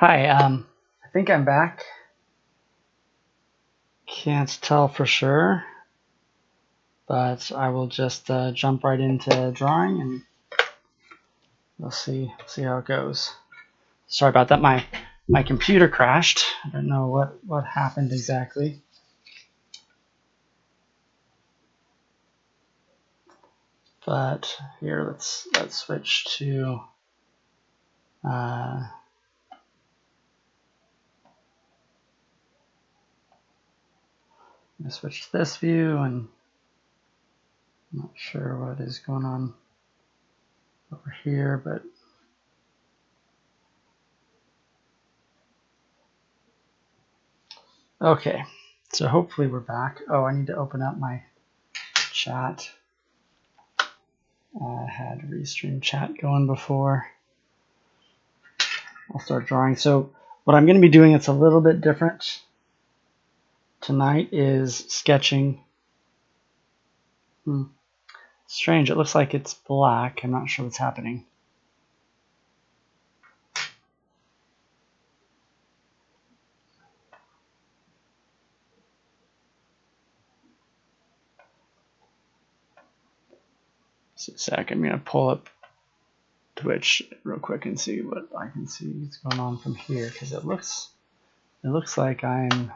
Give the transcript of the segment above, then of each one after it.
Hi, I think I'm back. Can't tell for sure, but I will just jump right into drawing and we'll see how it goes. Sorry about that. My computer crashed. I don't know what happened exactly. But here, let's switch to switch to this view, and I'm not sure what is going on over here, but okay. So hopefully we're back. Oh, I need to open up my chat. I had Restream chat going before. I'll start drawing. So what I'm going to be doing that's a little bit different tonight is sketching. Strange, it looks like it's black. I'm not sure what's happening. Just a sec, I'm going to pull up Twitch real quick and see what I can see what's going on from here, because it looks like I'm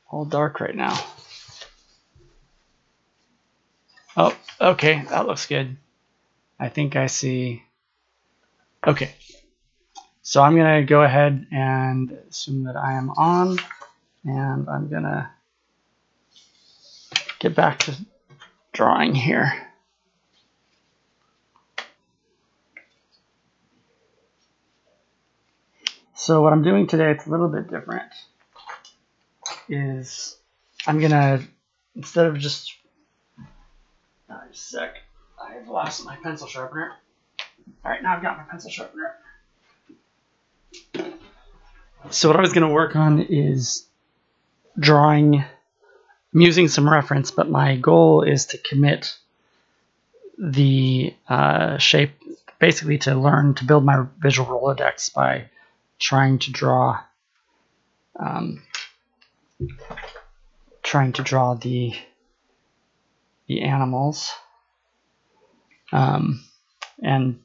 all dark right now. Oh, okay, that looks good. I think I see. Okay, so I'm going to go ahead and assume that I am on, and I'm going to get back to drawing here. So what I'm doing today, it's a little bit different, is I'm going to, instead of just a sec, I've lost my pencil sharpener. All right, now I've got my pencil sharpener. So what I was going to work on is drawing. I'm using some reference, but my goal is to commit the shape, basically to learn to build my visual Rolodex by trying to draw the animals, and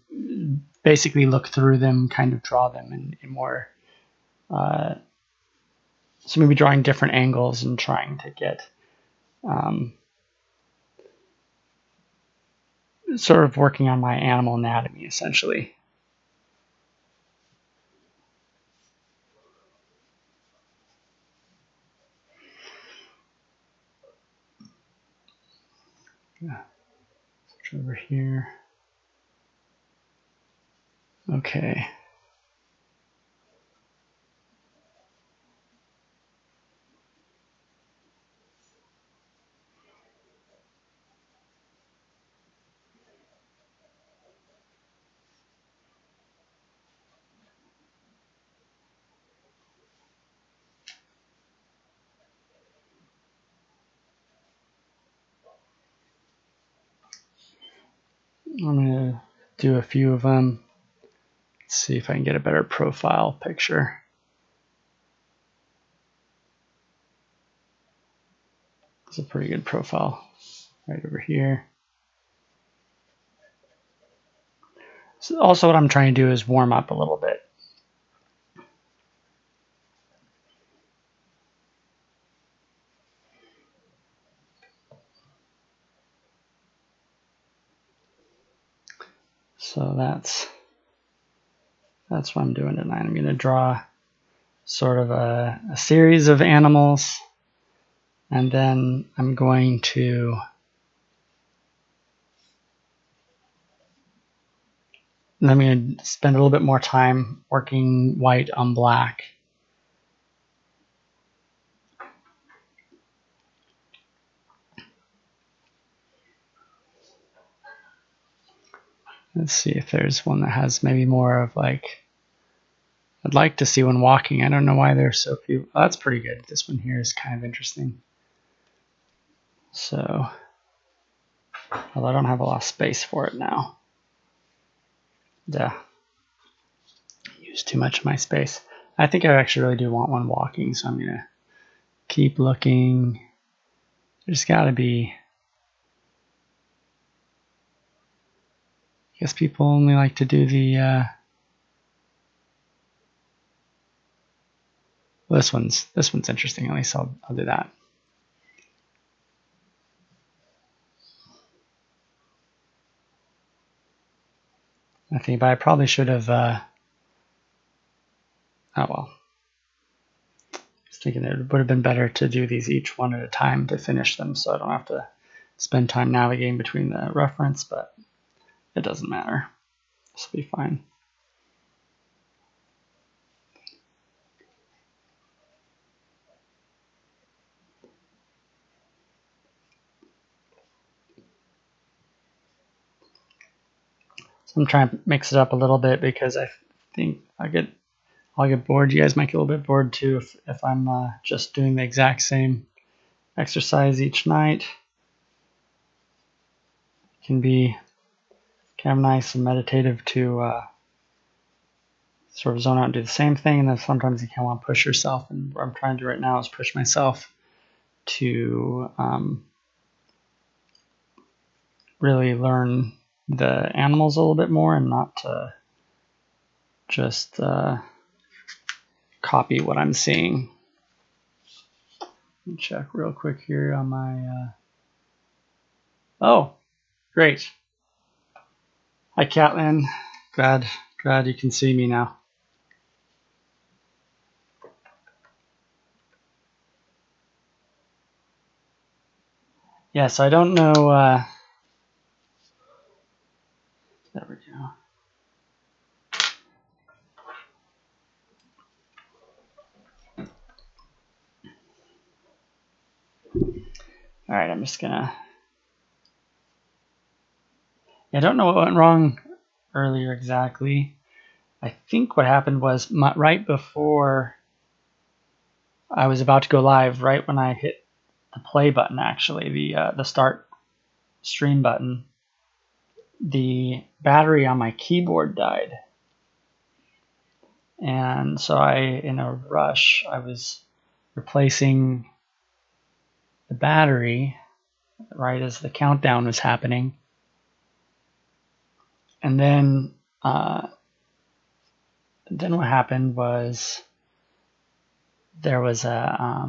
basically look through them, kind of draw them in more. So maybe drawing different angles and trying to get sort of working on my animal anatomy, essentially. Yeah. Switch over here. Okay. I'm going to do a few of them. Let's see if I can get a better profile picture. It's a pretty good profile right over here. So also what I'm trying to do is warm up a little bit. So that's what I'm doing tonight. I'm going to draw sort of a series of animals, and then I'm going to spend a little bit more time working white on black. Let's see if there's one that has maybe more of like, I'd like to see one walking. I don't know why there's so few. Oh, that's pretty good. This one here is kind of interesting. So, although I don't have a lot of space for it now. Yeah. Use use too much of my space. I think I actually really do want one walking, so I'm going to keep looking. There's got to be... I guess people only like to do the... this one's interesting. At least I'll do that. I think, but I probably should have. Oh well. I was thinking it would have been better to do these each one at a time to finish them, so I don't have to spend time navigating between the reference. But it doesn't matter. This will be fine. So I'm trying to mix it up a little bit because I think I'll get bored. You guys might get a little bit bored too if I'm just doing the exact same exercise each night. It can be kind of nice and meditative to sort of zone out and do the same thing, and then sometimes you kind of want to push yourself. And what I'm trying to do right now is push myself to really learn the animals a little bit more and not to just copy what I'm seeing. Let me check real quick here on my... Oh, great. Hi, Catlin. Glad you can see me now. Yeah, so I don't know... there we go. All right, I'm just gonna... I don't know what went wrong earlier exactly. I think what happened was right before I was about to go live, right when I hit the play button, actually, the start stream button, the battery on my keyboard died. And so in a rush, I was replacing the battery right as the countdown was happening. And then what happened was there was a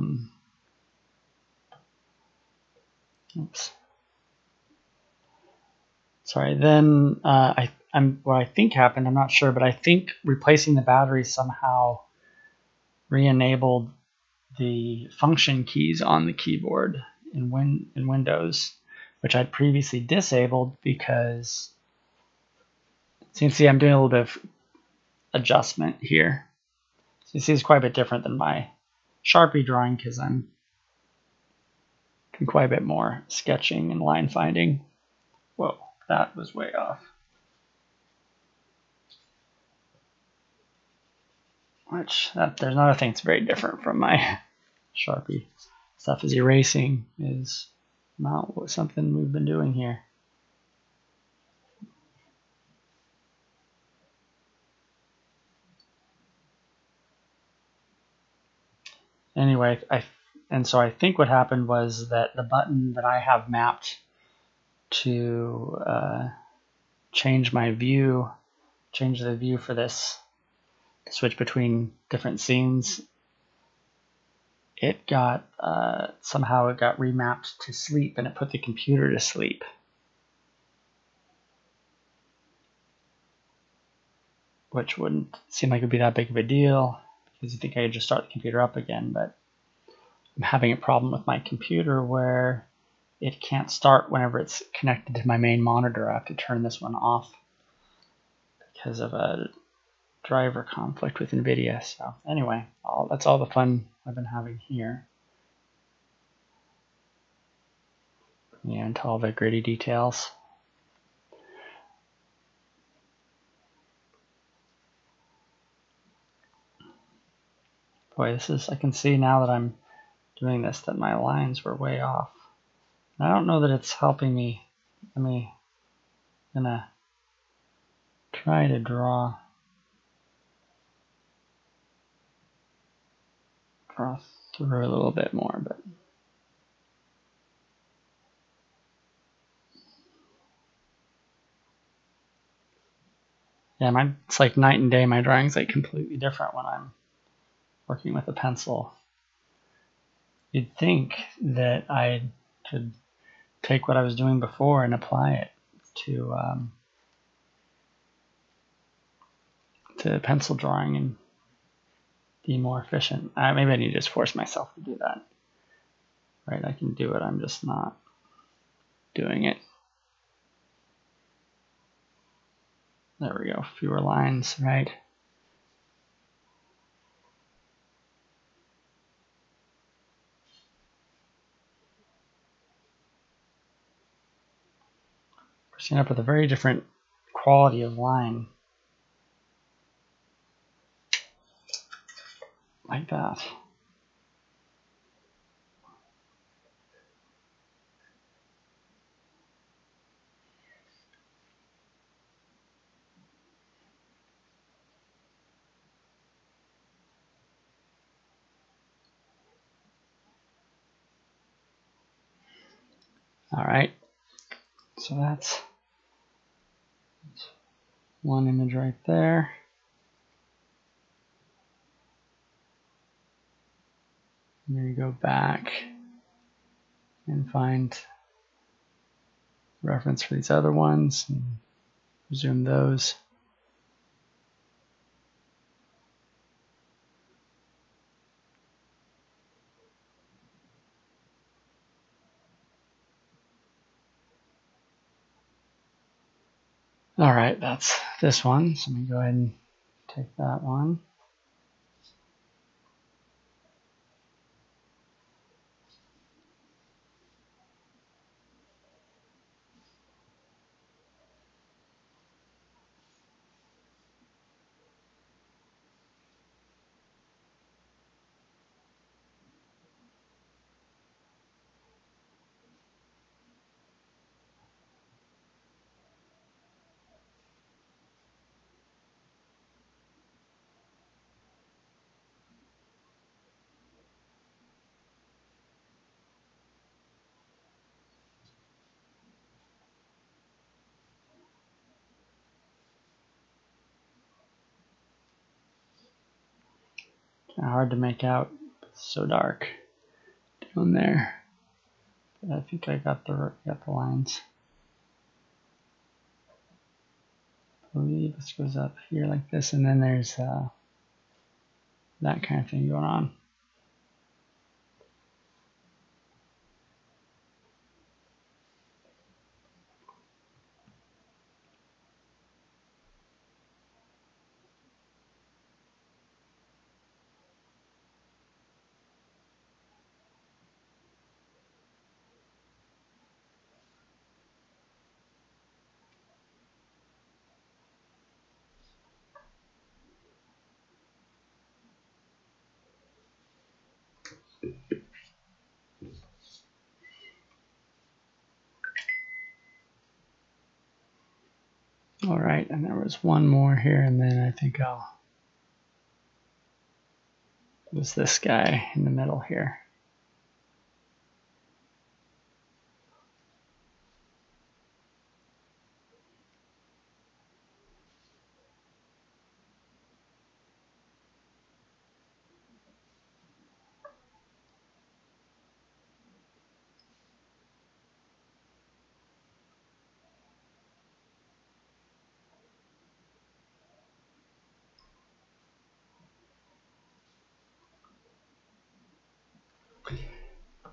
oops. Sorry. Then what I think happened, I'm not sure, but I think replacing the battery somehow re-enabled the function keys on the keyboard in Windows, which I'd previously disabled because so you can see I'm doing a little bit of adjustment here. So you see it's quite a bit different than my Sharpie drawing because I'm doing quite a bit more sketching and line finding. Whoa, that was way off. There's another thing that's very different from my Sharpie stuff is erasing is not something we've been doing here. Anyway, so I think what happened was that the button that I have mapped to change my view, change the view for this, switch between different scenes, it got somehow it got remapped to sleep, and it put the computer to sleep. Which wouldn't seem like it would be that big of a deal, because you think I could just start the computer up again, but I'm having a problem with my computer where it can't start whenever it's connected to my main monitor. I have to turn this one off because of a driver conflict with NVIDIA. So anyway, that's all the fun I've been having here. Yeah, into all the gritty details. Boy, I can see now that I'm doing this that my lines were way off. I don't know that it's helping me. I'm gonna try to draw draw through a little bit more, but yeah, it's like night and day. My drawing's like completely different when I'm working with a pencil. You'd think that I could take what I was doing before and apply it to pencil drawing and be more efficient. Maybe I need to just force myself to do that. Right, I can do it, I'm just not doing it. There we go, fewer lines, right? We're seeing up with a very different quality of line. Like that. All right, so that's one image right there. And then you go back and find reference for these other ones and resume those. All right, that's this one. So let me go ahead and take that one. Kind of hard to make out. It's so dark down there. But I think I got the lines. I believe this goes up here like this, and then there's that kind of thing going on. All right, and there was one more here, and then I think it was this guy in the middle here.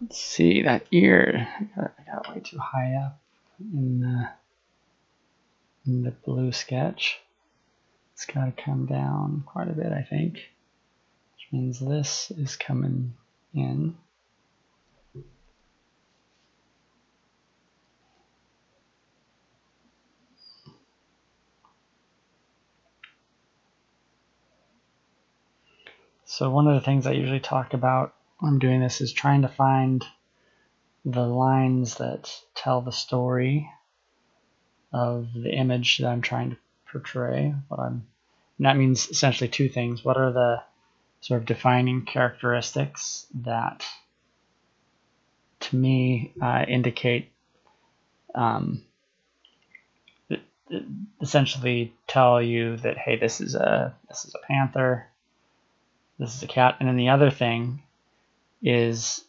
Let's see, that ear, I got way too high up in the blue sketch. It's got to come down quite a bit, I think, which means this is coming in. So one of the things I usually talk about when I'm doing this is trying to find the lines that tell the story of the image that I'm trying to portray. And that means essentially two things. What are the sort of defining characteristics that, to me, indicate, essentially tell you that, hey, this is a panther, this is a cat, and then the other thing is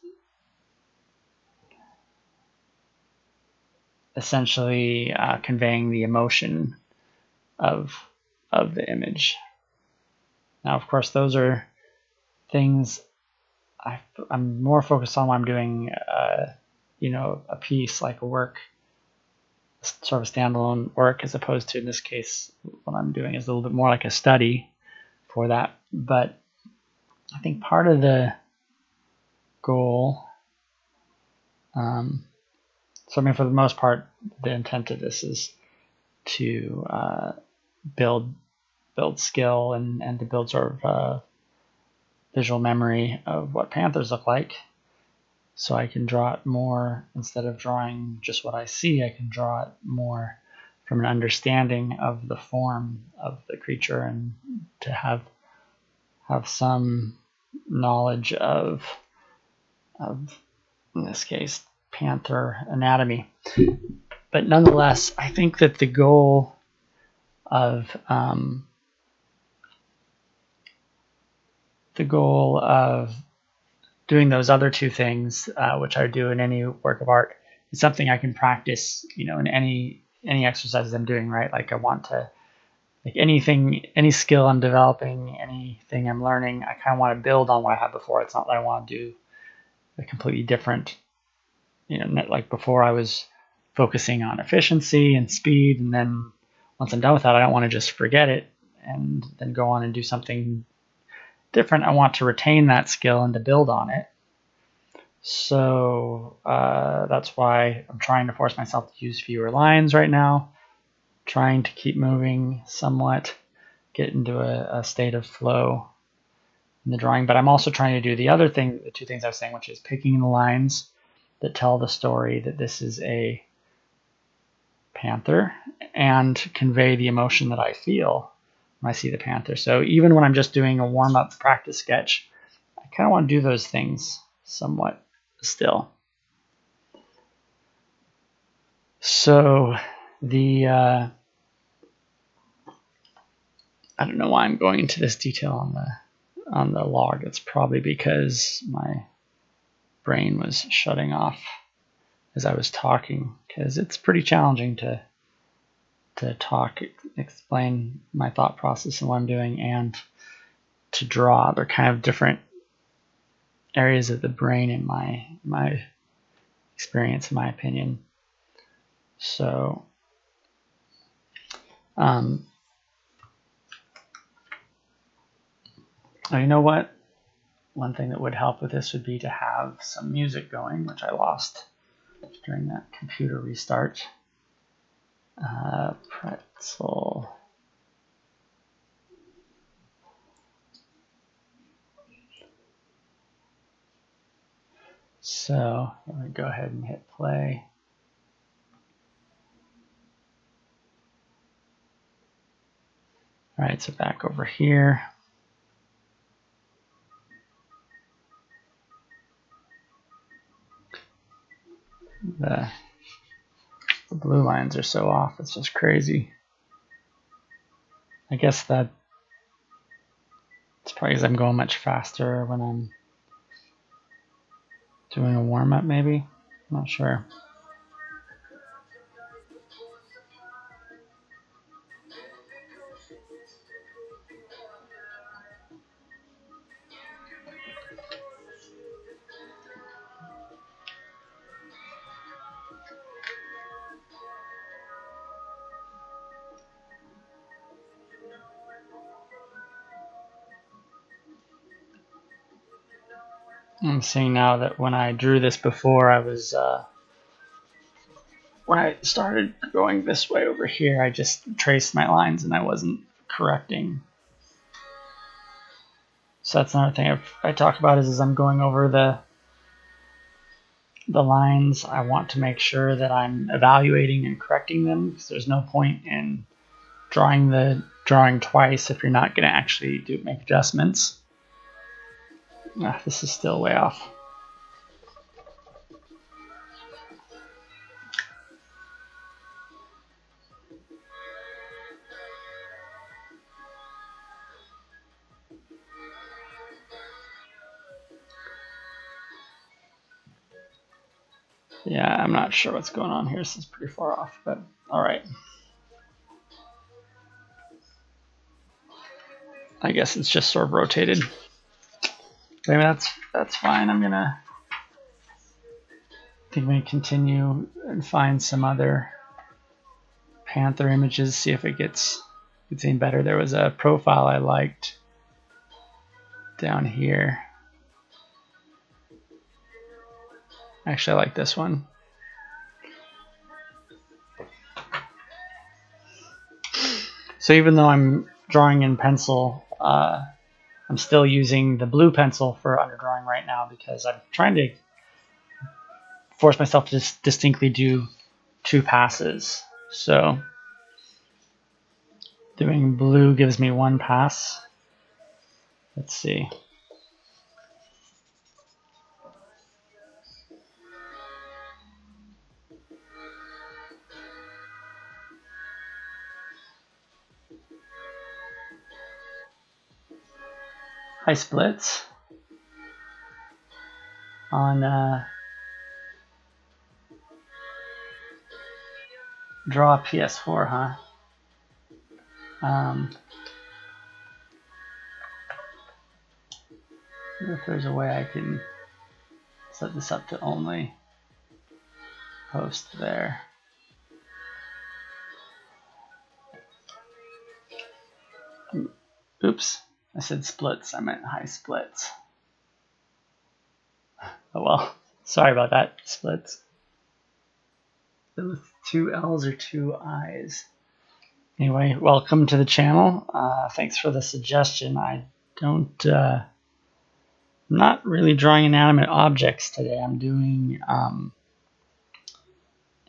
essentially conveying the emotion of the image. Now, of course, those are things I'm more focused on when I'm doing, a piece like a work, sort of standalone work, as opposed to, in this case, what I'm doing is a little bit more like a study for that. But I think part of the goal, so I mean, for the most part, the intent of this is to build skill and to build sort of visual memory of what panthers look like, so I can draw it more, instead of drawing just what I see, I can draw it more from an understanding of the form of the creature, and to have some knowledge of in this case, panther anatomy. But nonetheless, I think that the goal of doing those other two things, which I do in any work of art, is something I can practice, in any exercises I'm doing, right? Like I want to, like anything, any skill I'm developing, anything I'm learning, I kind of want to build on what I had before. It's not that I want to do a completely different, like before I was focusing on efficiency and speed, and then once I'm done with that, I don't want to just forget it and then go on and do something different. I want to retain that skill and to build on it. So that's why I'm trying to force myself to use fewer lines right now, trying to keep moving somewhat, get into a state of flow in the drawing. But I'm also trying to do the two things I was saying, which is picking the lines that tell the story that this is a panther, and convey the emotion that I feel when I see the panther. So even when I'm just doing a warm-up practice sketch, I kind of want to do those things somewhat still. So I don't know why I'm going into this detail on the log. It's probably because my brain was shutting off as I was talking, because it's pretty challenging to explain my thought process and what I'm doing, and to draw. They're kind of different areas of the brain in my experience, in my opinion. So you know what? One thing that would help with this would be to have some music going, which I lost during that computer restart. Pretzel. So I'm going to go ahead and hit play. All right, so back over here. The blue lines are so off, it's just crazy. I guess that it's probably because I'm going much faster when I'm doing a warm-up, maybe. I'm not sure. I'm seeing now that when I drew this before, I was when I started going this way over here, I just traced my lines and I wasn't correcting. So that's another thing I talk about is I'm going over the lines. I want to make sure that I'm evaluating and correcting them, because there's no point in drawing twice if you're not going to actually make adjustments. This is still way off. Yeah, I'm not sure what's going on here. This is pretty far off, but all right. I guess it's just sort of rotated. Maybe that's fine. I think I'm gonna continue and find some other Panther images, see if it gets any better. There was a profile I liked down here. Actually, I like this one. So even though I'm drawing in pencil, I'm still using the blue pencil for underdrawing right now because I'm trying to force myself to just distinctly do 2 passes. So doing blue gives me 1 pass. Let's see. High splits on draw PS4, huh? I wonder if there's a way I can set this up to only post there. Oops, I said splits, I meant high splits. Oh well, sorry about that, splits. With 2 L's or 2 I's. Anyway, welcome to the channel. Thanks for the suggestion. I'm not really drawing inanimate objects today. I'm doing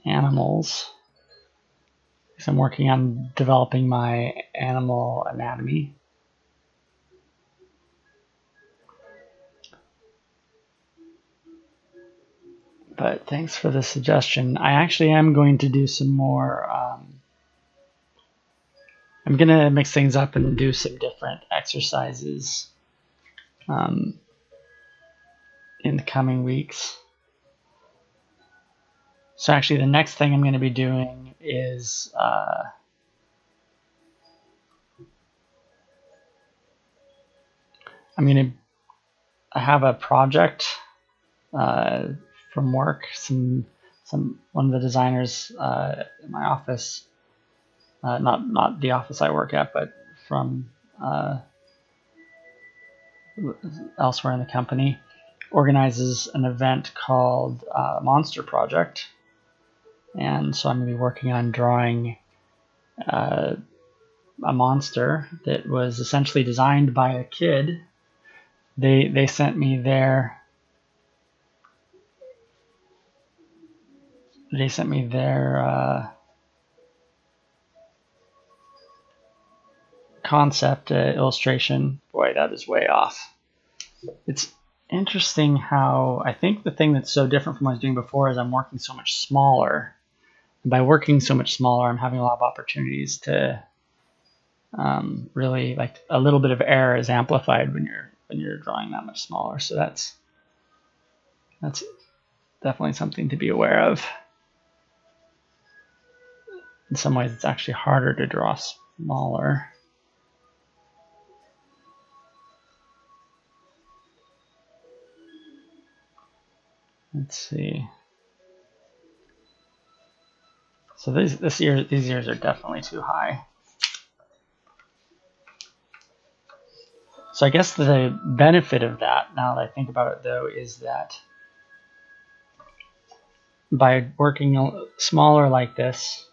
animals. So I'm working on developing my animal anatomy. But thanks for the suggestion. I actually am going to do some more. I'm going to mix things up and do some different exercises in the coming weeks. So actually the next thing I'm going to be doing is I have a project from work. One of the designers in my office, not the office I work at, but from elsewhere in the company, organizes an event called Monster Project. And so I'm going to be working on drawing a monster that was essentially designed by a kid. They sent me their concept illustration. Boy, that is way off. It's interesting how I think the thing that's so different from what I was doing before is I'm working so much smaller. And by working so much smaller, I'm having a lot of opportunities to really, like, a little bit of error is amplified when you're drawing that much smaller. So that's definitely something to be aware of. In some ways, it's actually harder to draw smaller. Let's see. So these years are definitely too high. So I guess the benefit of that, now that I think about it though, is that by working smaller like this,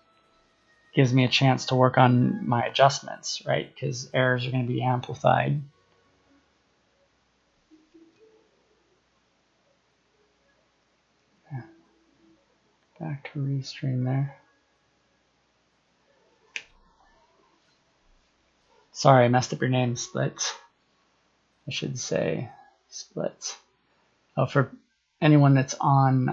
gives me a chance to work on my adjustments, right? Because errors are going to be amplified. Back to restream there. Sorry, I messed up your name, Splits. I should say splits. Oh, for anyone that's on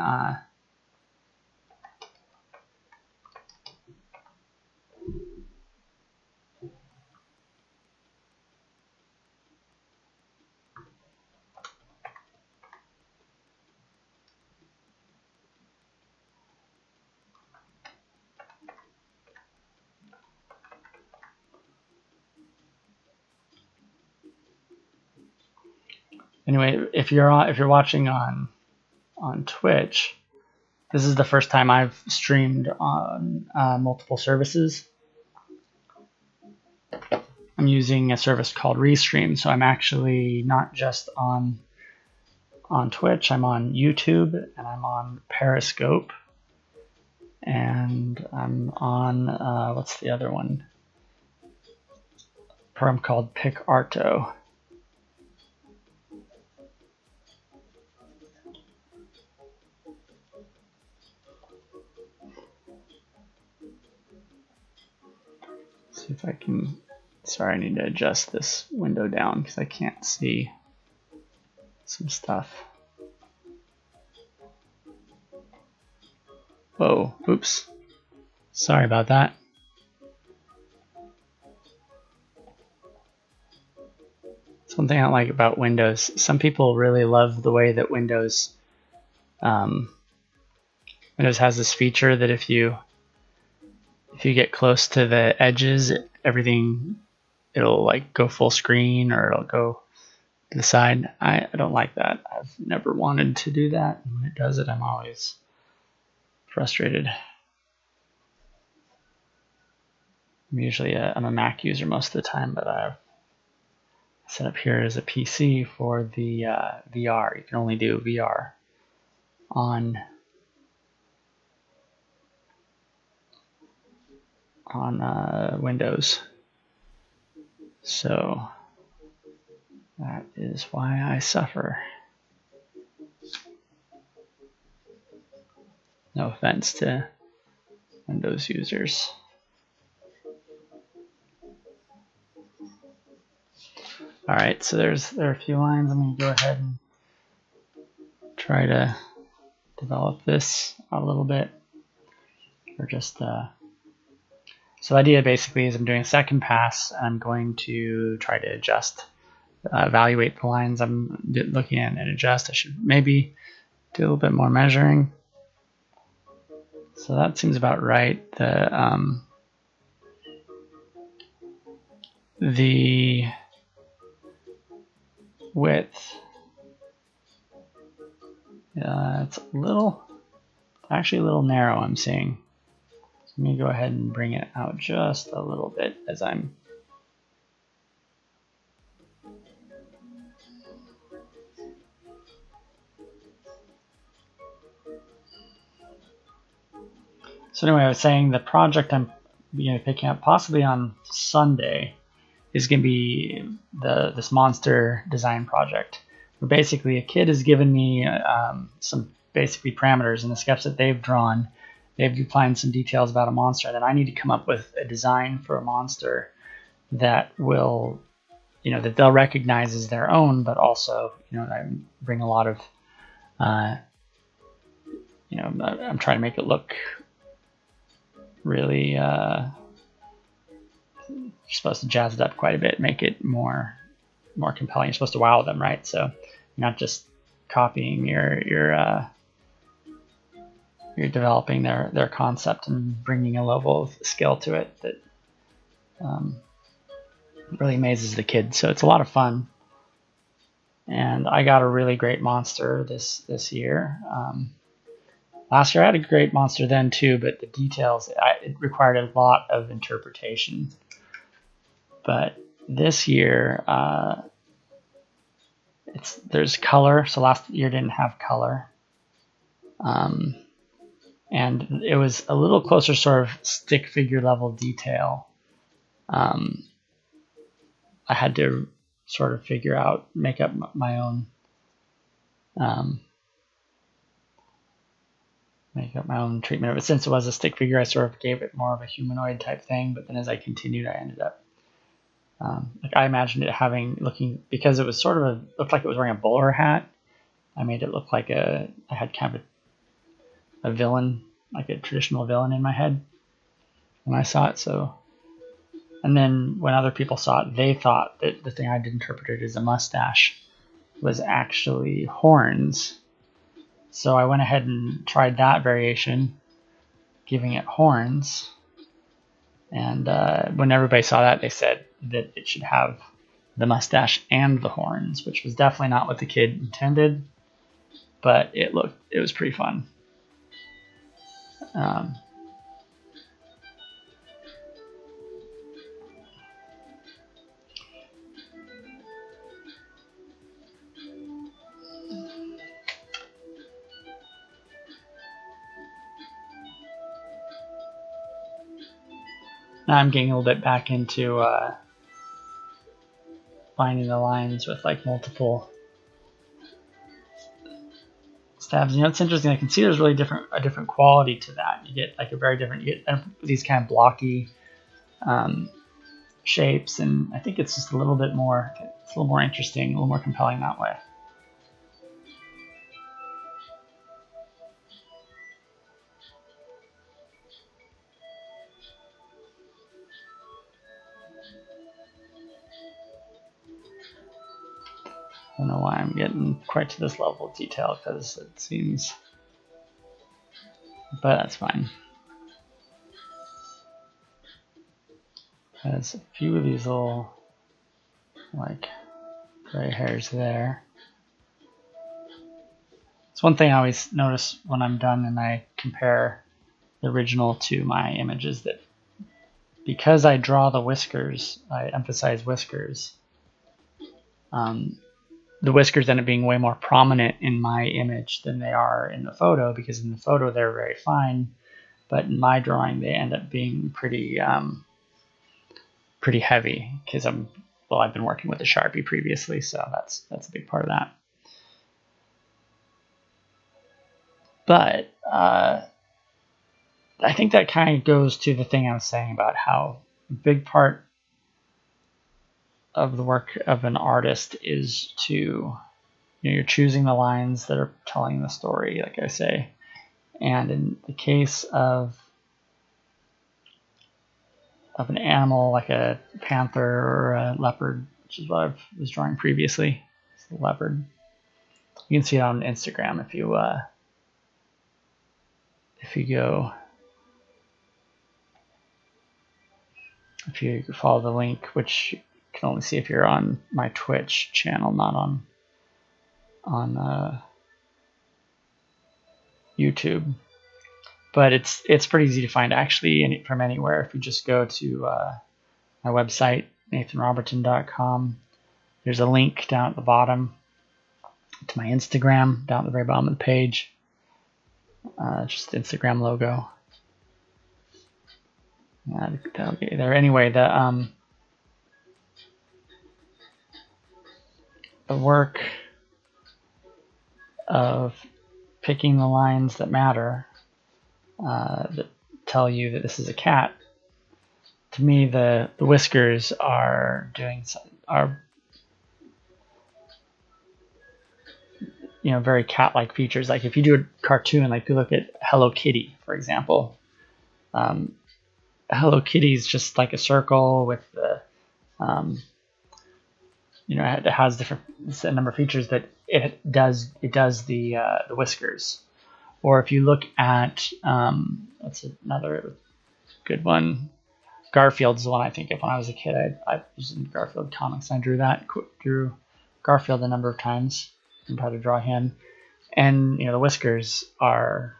anyway, if you're watching on Twitch, this is the first time I've streamed on multiple services. I'm using a service called Restream, so I'm actually not just on Twitch. I'm on YouTube, and I'm on Periscope, and I'm on what's the other one? A program called PicArto. See if I can. Sorry, I need to adjust this window down because I can't see some stuff. Whoa, oops. Sorry about that. That's one thing I don't like about Windows. Some people really love the way that Windows has this feature that if you get close to the edges, it'll like go full screen, or it'll go to the side. I don't like that. I've never wanted to do that. When it does it, I'm always frustrated. I'm a Mac user most of the time, but I've set up here as a PC for the VR. You can only do VR on Windows. So that is why I suffer. No offense to Windows users. All right, so there are a few lines. I'm going to go ahead and try to develop this a little bit, or just so the idea basically is I'm doing a second pass, and I'm going to try to evaluate the lines I'm looking at and adjust. I should maybe do a little bit more measuring. So that seems about right. The width, it's actually a little narrow, I'm seeing. So let me go ahead and bring it out just a little bit as I'm So anyway, I was saying the project I'm picking up possibly on Sunday is going to be this monster design project, where basically a kid has given me some basically parameters in the sketch that they've drawn. They've defined some details about a monster, and then I need to come up with a design for a monster that will, that they'll recognize as their own, but also, I bring a lot of, I'm trying to make it look really, you're supposed to jazz it up quite a bit, make it more compelling. You're supposed to wow them, right? So you're not just copying, you're developing their concept and bringing a level of skill to it that really amazes the kids. So it's a lot of fun. And I got a really great monster this year. Last year I had a great monster then too, but the details, it required a lot of interpretation. But this year, there's color. So last year didn't have color. And it was a little closer sort of stick figure level detail. I had to sort of make up my own treatment of it. Since it was a stick figure, I sort of gave it more of a humanoid type thing, but then as I continued, I ended up Like I imagined it because it was sort of looked like it was wearing a bowler hat. I made it look like I had kind of a villain, like a traditional villain in my head when I saw it. So, and then when other people saw it, they thought that the thing I'd interpreted as a mustache was actually horns. So I went ahead and tried that variation, giving it horns. And when everybody saw that, they said that it should have the mustache and the horns, which was definitely not what the kid intended, but it was pretty fun. Now I'm getting a little bit back into finding the lines with like multiple stabs. You know, it's interesting. I can see there's really a different quality to that. You get like you get these kind of blocky shapes, and I think it's just a little more interesting, a little more compelling that way. I don't know why I'm getting quite to this level of detail, because it seems, but that's fine. There's a few of these little like gray hairs there. It's one thing I always notice when I'm done and I compare the original to my images, that because I draw the whiskers, I emphasize whiskers, the whiskers end up being way more prominent in my image than they are in the photo, because in the photo they're very fine, but in my drawing they end up being pretty heavy, because I've been working with a Sharpie previously, so that's a big part of that. But I think that kind of goes to the thing I was saying about how a big part of the work of an artist is to, you're choosing the lines that are telling the story, like I say. And in the case of an animal like a panther or a leopard, which is what I was drawing previously, it's a leopard. You can see it on Instagram if you follow the link, which you can only see if you're on my Twitch channel, not on YouTube. But it's pretty easy to find actually from anywhere. If you just go to my website, nathanrobertson.com, there's a link down at the bottom to my Instagram, down at the very bottom of the page. Just the Instagram logo. That'll get you there. Anyway, the work of picking the lines that matter, that tell you that this is a cat. To me, the whiskers are very cat-like features. Like if you do a cartoon, like if you look at Hello Kitty, for example, Hello Kitty is just like a circle with the it has a number of features that it does the whiskers. Or if you look at that's another good one. Garfield's the one I think of when I was a kid. I was in Garfield comics. I drew Garfield a number of times and tried to draw him. And the whiskers are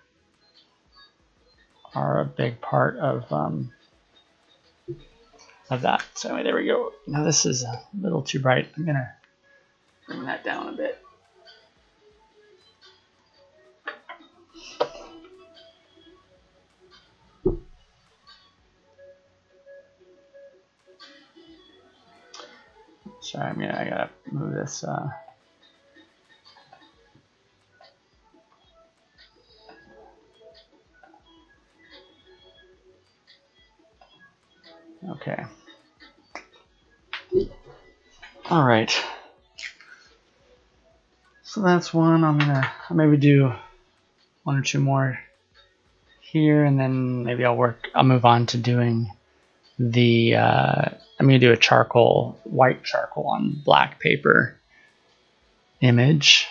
a big part of that. So anyway, there we go. Now this is a little too bright. I'm gonna bring that down a bit. Sorry, I gotta move this. Okay. All right. So that's one. I'm gonna maybe do one or two more here, and then maybe I'll move on to doing the. I'm gonna do a white charcoal on black paper image.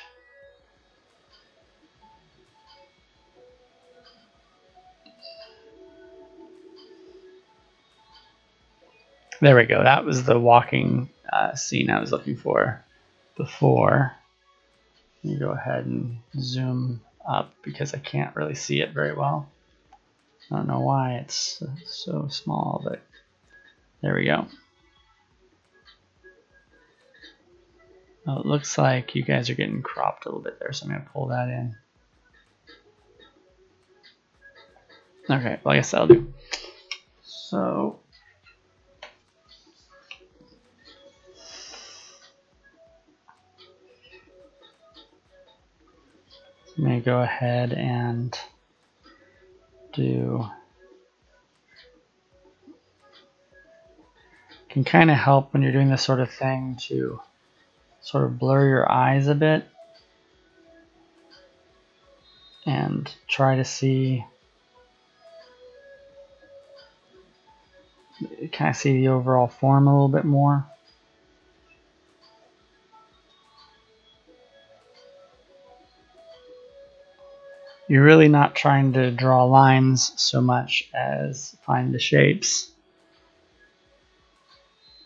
There we go. That was the walking scene I was looking for before. Let me go ahead and zoom up because I can't really see it very well. I don't know why it's so small, but there we go. Well, it looks like you guys are getting cropped a little bit there, so I'm going to pull that in. Okay, well, I guess that'll do. So I'm going to go ahead and can kind of help when you're doing this sort of thing to sort of blur your eyes a bit and try to see the overall form a little bit more. You're really not trying to draw lines so much as find the shapes.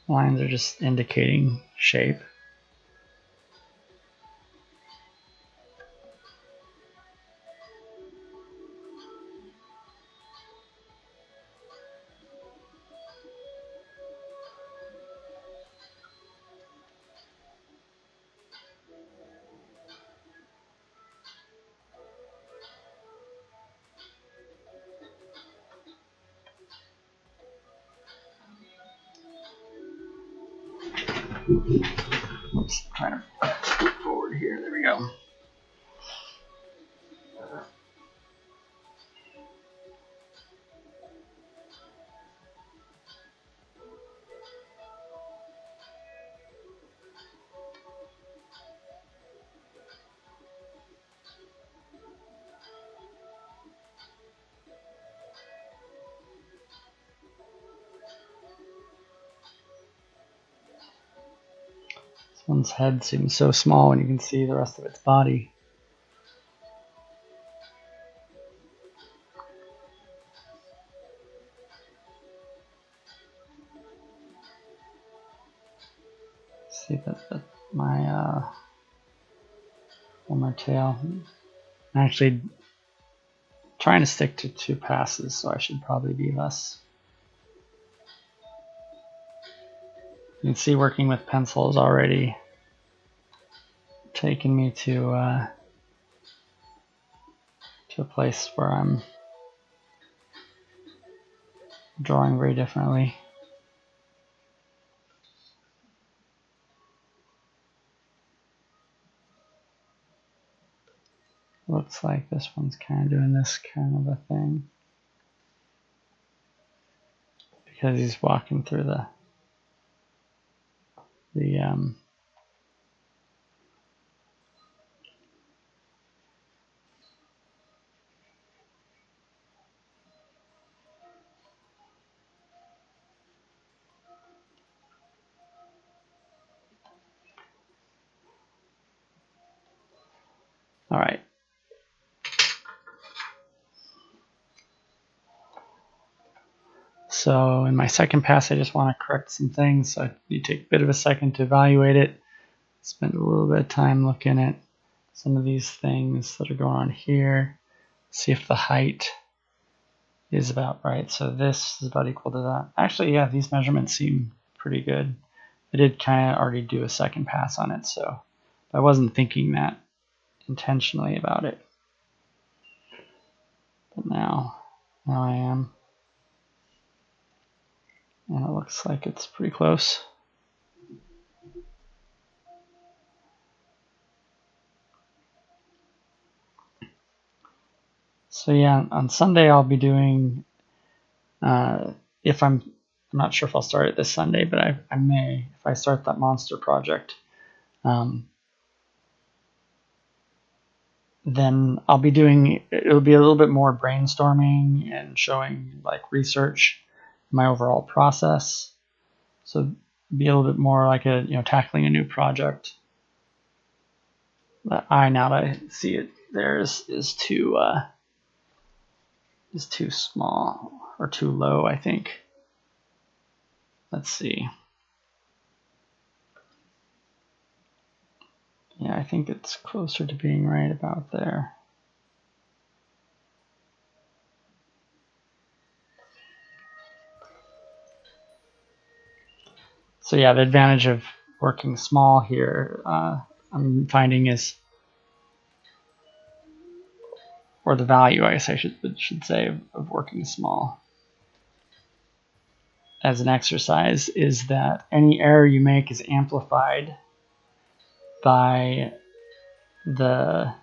Lines are just indicating shape. Oops, trying to scoot forward here. There we go. This one's head seems so small when you can see the rest of its body. See that my on my tail. I'm actually trying to stick to 2 passes, so I should probably be less. You can see working with pencil is already taking me to a place where I'm drawing very differently. Looks like this one's kind of doing this kind of a thing because he's walking through the all right. So in my second pass, I just want to correct some things. So you take a bit of a second to evaluate it. Spend a little bit of time looking at some of these things that are going on here. See if the height is about right. So this is about equal to that. Actually, yeah, these measurements seem pretty good. I did kind of already do a second pass on it, so I wasn't thinking that intentionally about it. But now I am. And it looks like it's pretty close. So yeah, on Sunday I'll be doing, if I'm I'm not sure if I'll start it this Sunday, but I may if I start that monster project. Then I'll be doing, it'll be a little bit more brainstorming and showing like research, my overall process. So be a little bit more like a, tackling a new project. The eye, now that I see it there, is too small or too low, I think. Let's see. Yeah, I think it's closer to being right about there. So yeah, the advantage of working small here, I'm finding is, or the value, I guess I should say, of working small as an exercise, is that any error you make is amplified by the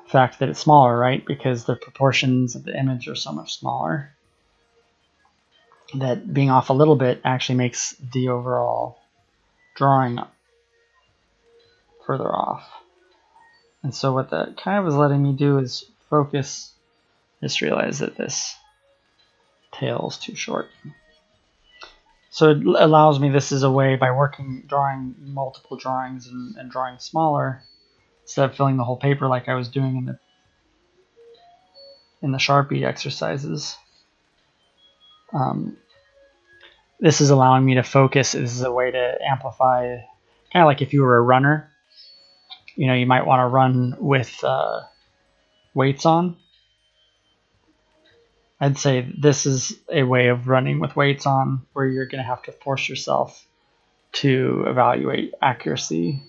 fact that it's smaller, right? Because the proportions of the image are so much smaller that being off a little bit actually makes the overall drawing further off. And so what that kind of was letting me do is focus. Just realize that this tail is too short. So it allows me, this is a way, by drawing multiple drawings and drawing smaller, instead of filling the whole paper like I was doing in the Sharpie exercises. This is allowing me to focus. This is a way to amplify, kind of like if you were a runner. You might want to run with weights on. I'd say this is a way of running with weights on, where you're going to have to force yourself to evaluate accuracy.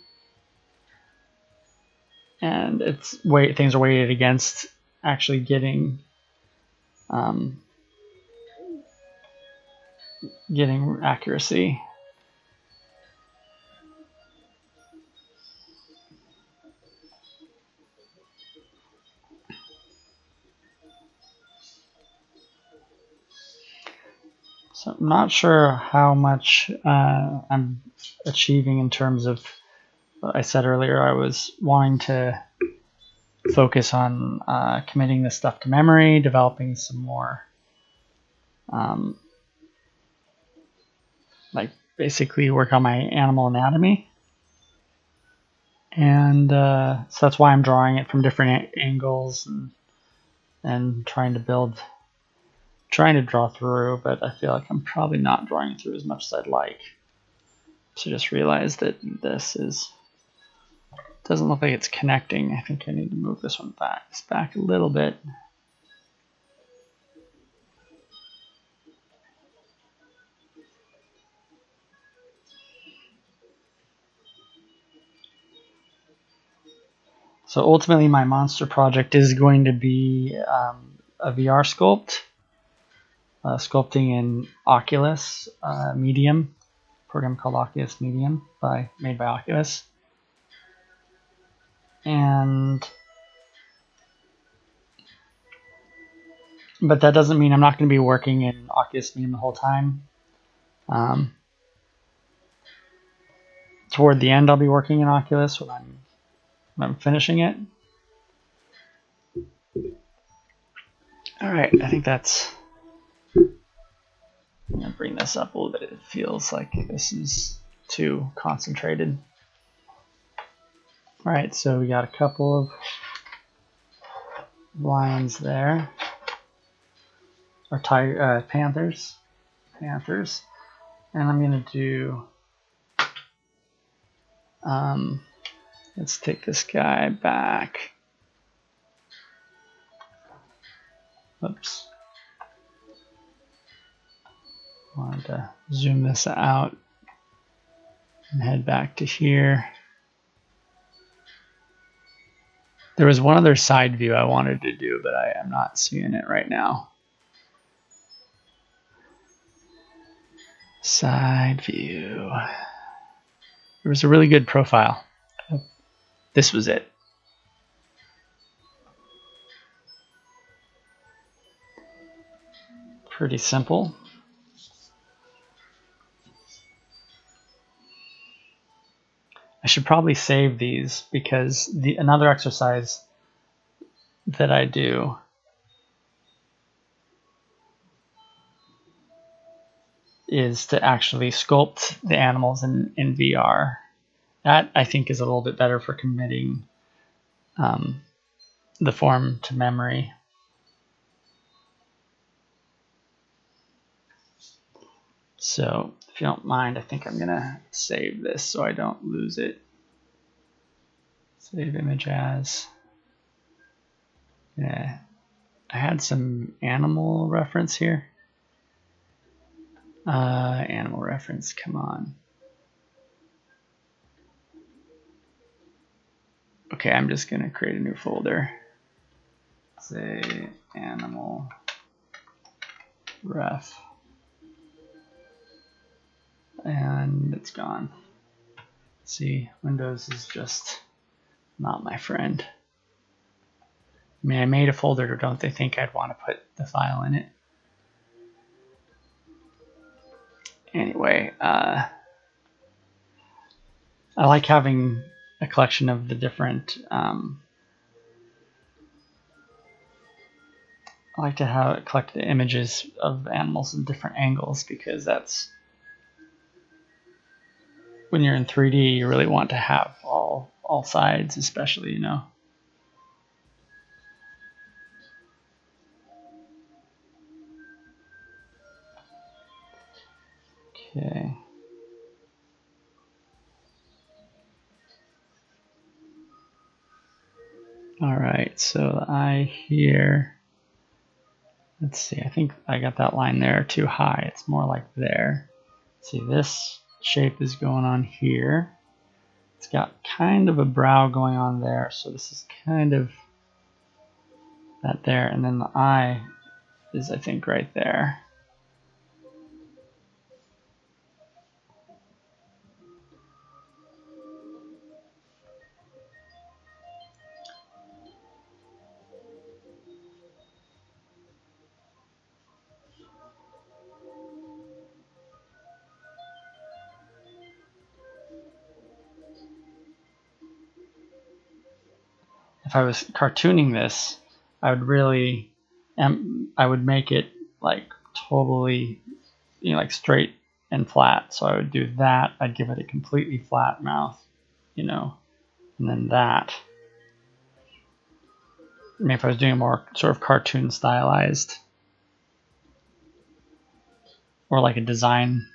And things are weighted against actually getting accuracy. So I'm not sure how much I'm achieving in terms of what I said earlier. I was wanting to focus on committing this stuff to memory, developing some more, like basically work on my animal anatomy. And so that's why I'm drawing it from different angles and trying to draw through, but I feel like I'm probably not drawing through as much as I'd like. So just realize that doesn't look like it's connecting. I think I need to move this one back a little bit. So ultimately my monster project is going to be a VR sculpt, sculpting in Oculus Medium, a program called Oculus Medium made by Oculus. But that doesn't mean I'm not going to be working in Oculus Medium the whole time. Toward the end, I'll be working in Oculus when I'm finishing it. All right, I think that's. I'm gonna bring this up a little bit. It feels like this is too concentrated. All right, so we got a couple of lions there. Or panthers, and I'm gonna do. Let's take this guy back. Oops. Wanted to zoom this out and head back to here. There was one other side view I wanted to do, but I am not seeing it right now. Side view. There was a really good profile. This was it. Pretty simple. I should probably save these because another exercise that I do is to actually sculpt the animals in VR. That I think is a little bit better for committing the form to memory. So if you don't mind, I think I'm gonna save this so I don't lose it. Save image as. Yeah, I had some animal reference here. Animal reference, come on. Okay, I'm just gonna create a new folder. Say animal ref. And it's gone. See, Windows is just not my friend. I mean, I made a folder, don't they think I'd want to put the file in it? Anyway, I like having a collection of the different, I like to collect the images of animals in different angles because that's, when you're in 3D, you really want to have all sides, especially, you know. Okay. All right, so the eye here. Let's see, I think I got that line there too high. It's more like there. See, this shape is going on here. It's got kind of a brow going on there, so this is kind of that there, and then the eye is, I think, right there. If I was cartooning this, I would really, I would make it like totally, you know, like straight and flat. So I would do that. I'd give it a completely flat mouth, you know, and then that. I mean, if I was doing a more sort of cartoon stylized, or like a design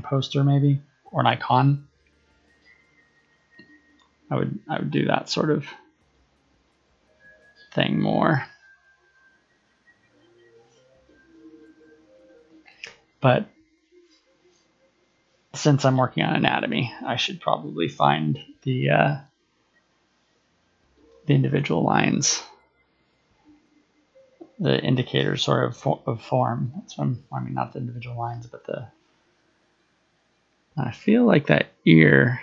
poster maybe, or an icon, I would do that sort of thing more. But since I'm working on anatomy, I should probably find the individual lines, the indicators sort of form. That's what I mean, not the individual lines, but I feel like that ear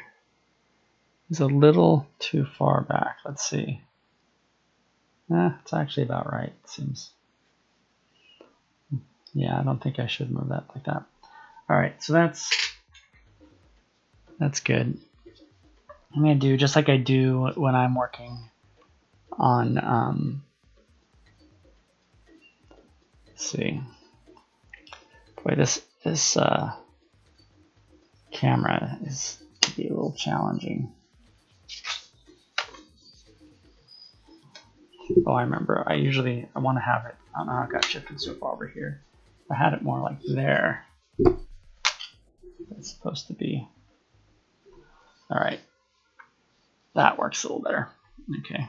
is a little too far back. Let's see. It's actually about right, it seems. Yeah, I don't think I should move that like that. All right, so that's good. I'm gonna do just like I do when I'm working on let's see. Boy, this camera is to be a little challenging. Oh, I remember. I want to have it. I don't know how it got shifted so far over here. If I had it more like there, it's supposed to be. All right, that works a little better. Okay.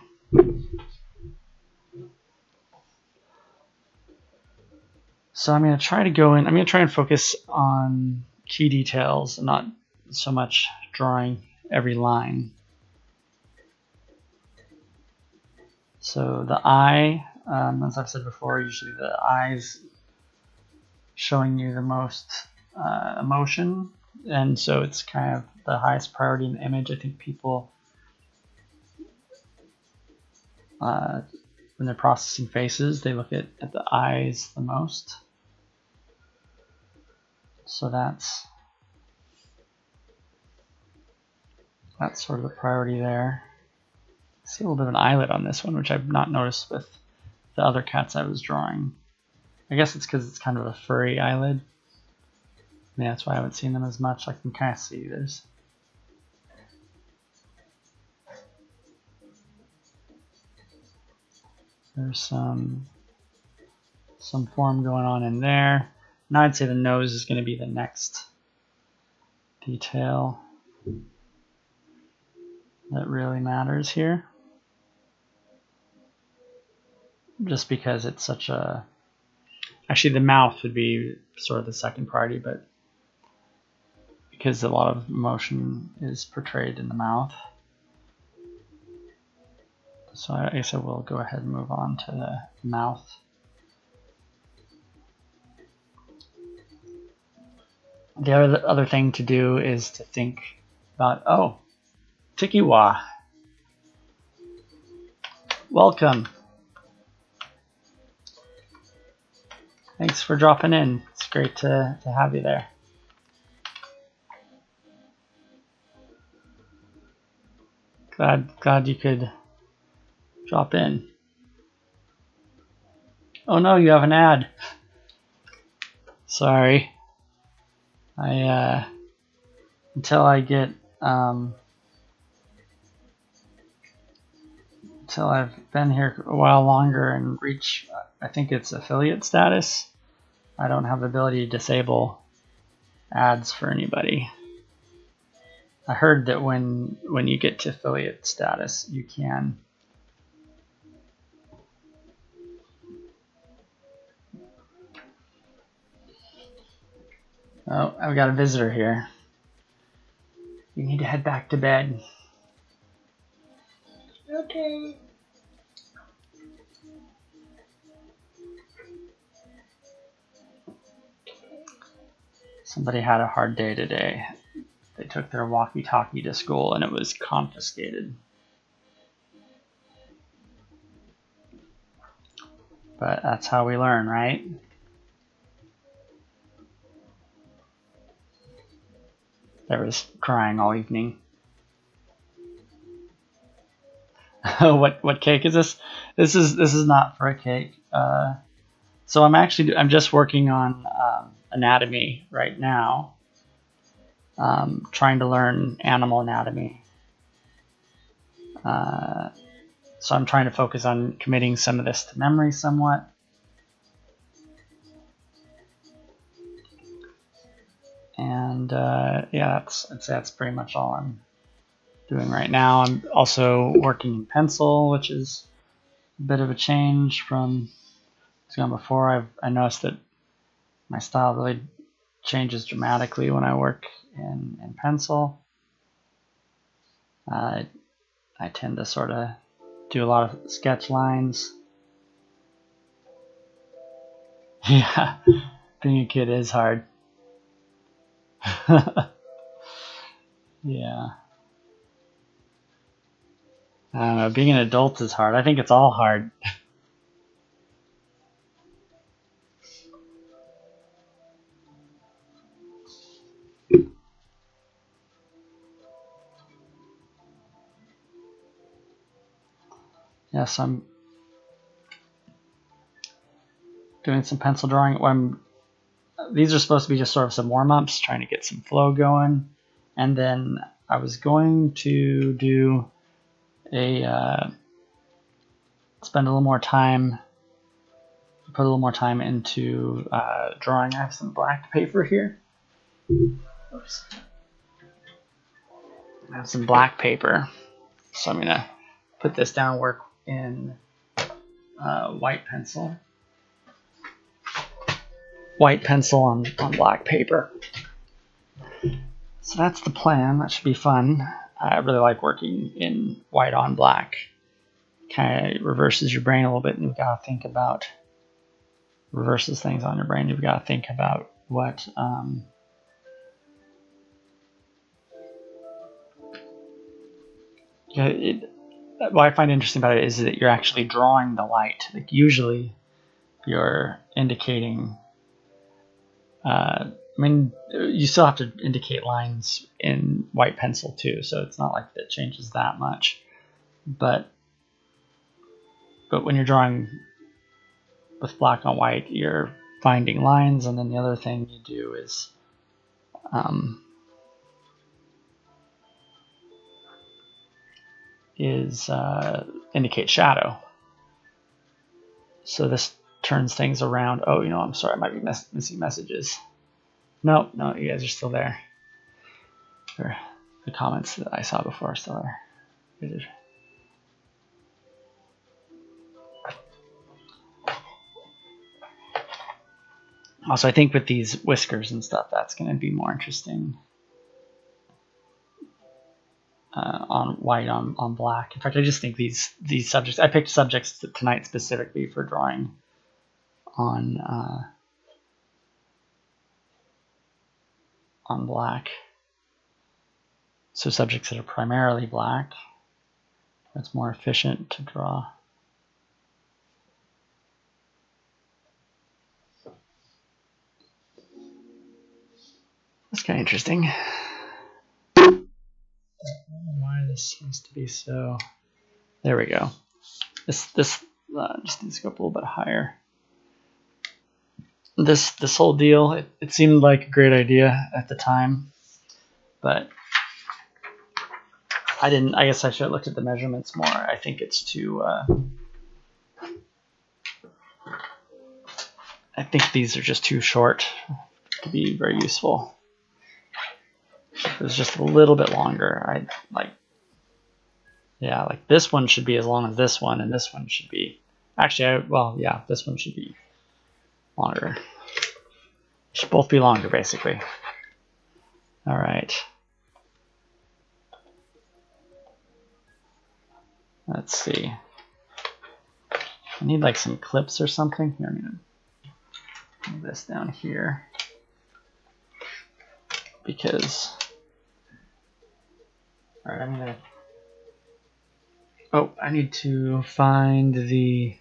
So I'm going to try to go in. I'm going to try and focus on key details and not so much drawing every line. So the eye, as I've said before, usually the eye's showing you the most emotion, and so it's kind of the highest priority in the image. I think people, when they're processing faces, they look at the eyes the most. So that's sort of the priority there. I see a little bit of an eyelet on this one, which I've not noticed with the other cats I was drawing. I guess it's because it's kind of a furry eyelid. Yeah, that's why I haven't seen them as much. I can kind of see there's some form going on in there. Now I'd say the nose is going to be the next detail that really matters here. Just because it's such a... Actually, the mouth would be sort of the second priority, but because a lot of emotion is portrayed in the mouth. So I guess I will go ahead and move on to the mouth. The other thing to do is to think about, oh, Tikiwa, welcome. Thanks for dropping in. It's great to have you there. Glad you could drop in. Oh no, you have an ad. Sorry. Until I get until I've been here a while longer and reach, I think it's affiliate status, I don't have the ability to disable ads for anybody. I heard that when you get to affiliate status, you can Oh, I've got a visitor here. You need to head back to bed. Okay. Somebody had a hard day today. They took their walkie-talkie to school and it was confiscated. But that's how we learn, right? There was crying all evening. What cake is this? This is not for a cake. So I'm just working on anatomy right now. Trying to learn animal anatomy. So I'm trying to focus on committing some of this to memory somewhat. And yeah, I'd say that's pretty much all I'm doing right now. I'm also working in pencil, which is a bit of a change from before. I noticed that my style really changes dramatically when I work in pencil. I tend to sort of do a lot of sketch lines. Yeah, being a kid is hard. Yeah. I don't know, being an adult is hard. I think it's all hard. Yes, I'm doing some pencil drawing. These are supposed to be just sort of some warm-ups, trying to get some flow going. And then I was going to do spend a little more time, put a little more time into drawing. I have some black paper here. Oops. I have some black paper, so I'm gonna put this down, work in white pencil. White pencil on black paper. So that's the plan. That should be fun. I really like working in white on black. Kind of reverses your brain a little bit, and you've got to think about, reverses things on your brain. You've got to think about what what I find interesting about it is that you're actually drawing the light. Like usually you're indicating I mean, you still have to indicate lines in white pencil too, so it's not like it changes that much. But when you're drawing with black on white, you're finding lines, and then the other thing you do is indicate shadow. So this turns things around. Oh, you know, I'm sorry, I might be missing messages. No, you guys are still there. Or the comments that I saw before are still there. Also, I think with these whiskers and stuff, that's going to be more interesting on white on black. In fact, I just think these subjects. I picked subjects tonight specifically for drawing on black. So subjects that are primarily black. That's more efficient to draw. That's kind of interesting. I don't know why this seems to be so. There we go. This just needs to go up a little bit higher. This whole deal, it seemed like a great idea at the time, but I didn't. I guess I should have looked at the measurements more. I think it's too. I think these are just too short to be very useful. If it was just a little bit longer, I'd like. Yeah, like this one should be as long as this one, and this one should be. Actually, yeah, this one should be longer. Should both be longer, basically. All right. Let's see. I need like some clips or something. Here, I'm gonna move this down here because. All right, I'm gonna. Oh, I need to find the.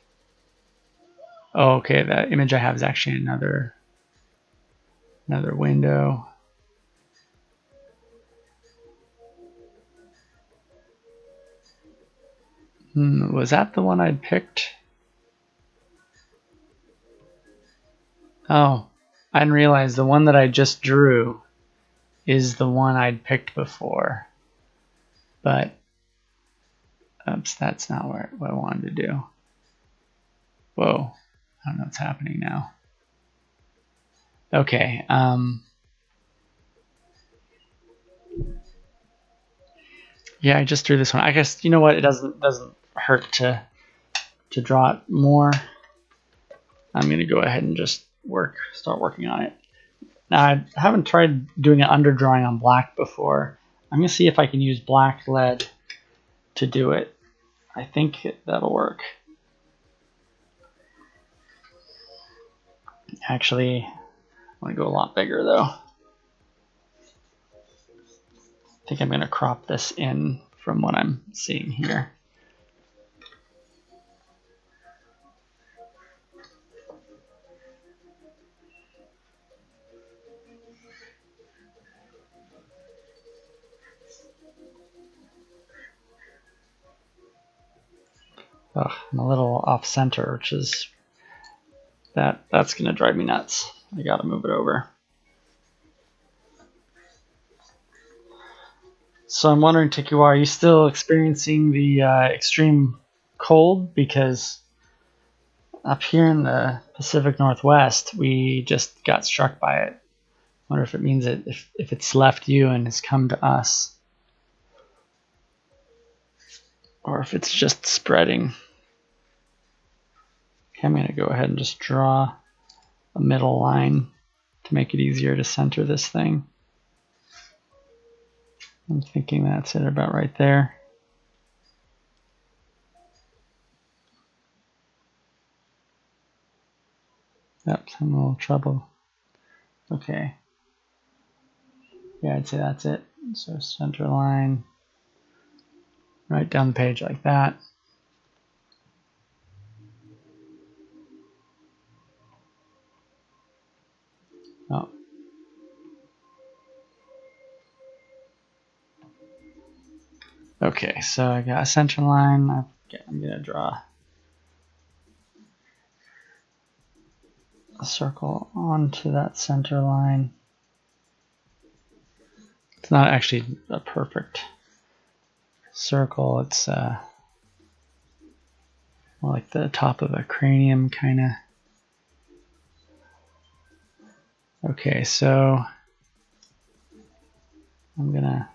Oh, okay, that image I have is actually another window. Was that the one I'd picked? Oh, I didn't realize the one that I just drew is the one I'd picked before. But, oops, that's not what I wanted to do. Whoa, I don't know what's happening now. Okay, yeah, I just drew this one. I guess, you know what, it doesn't hurt to draw it more. I'm gonna go ahead and just start working on it. Now, I haven't tried doing an underdrawing on black before. I'm gonna see if I can use black lead to do it. I think that'll work. Actually, I want to go a lot bigger though. I think I'm gonna crop this in from what I'm seeing here. Ugh, I'm a little off center, which is that's gonna drive me nuts. I gotta move it over. So I'm wondering, Tikiwa, are you still experiencing the extreme cold? Because up here in the Pacific Northwest, we just got struck by it. I wonder if it means that if it's left you and has come to us, or if it's just spreading. Okay, I'm going to go ahead and just draw a middle line to make it easier to center this thing. I'm thinking that's it about right there. Yep, I'm in a little trouble. Okay. Yeah, I'd say that's it. So center line right down the page like that. Oh, Okay, so I got a center line. I'm going to draw a circle onto that center line. It's not actually a perfect circle. It's more like the top of a cranium, kind of. Okay, so I'm going to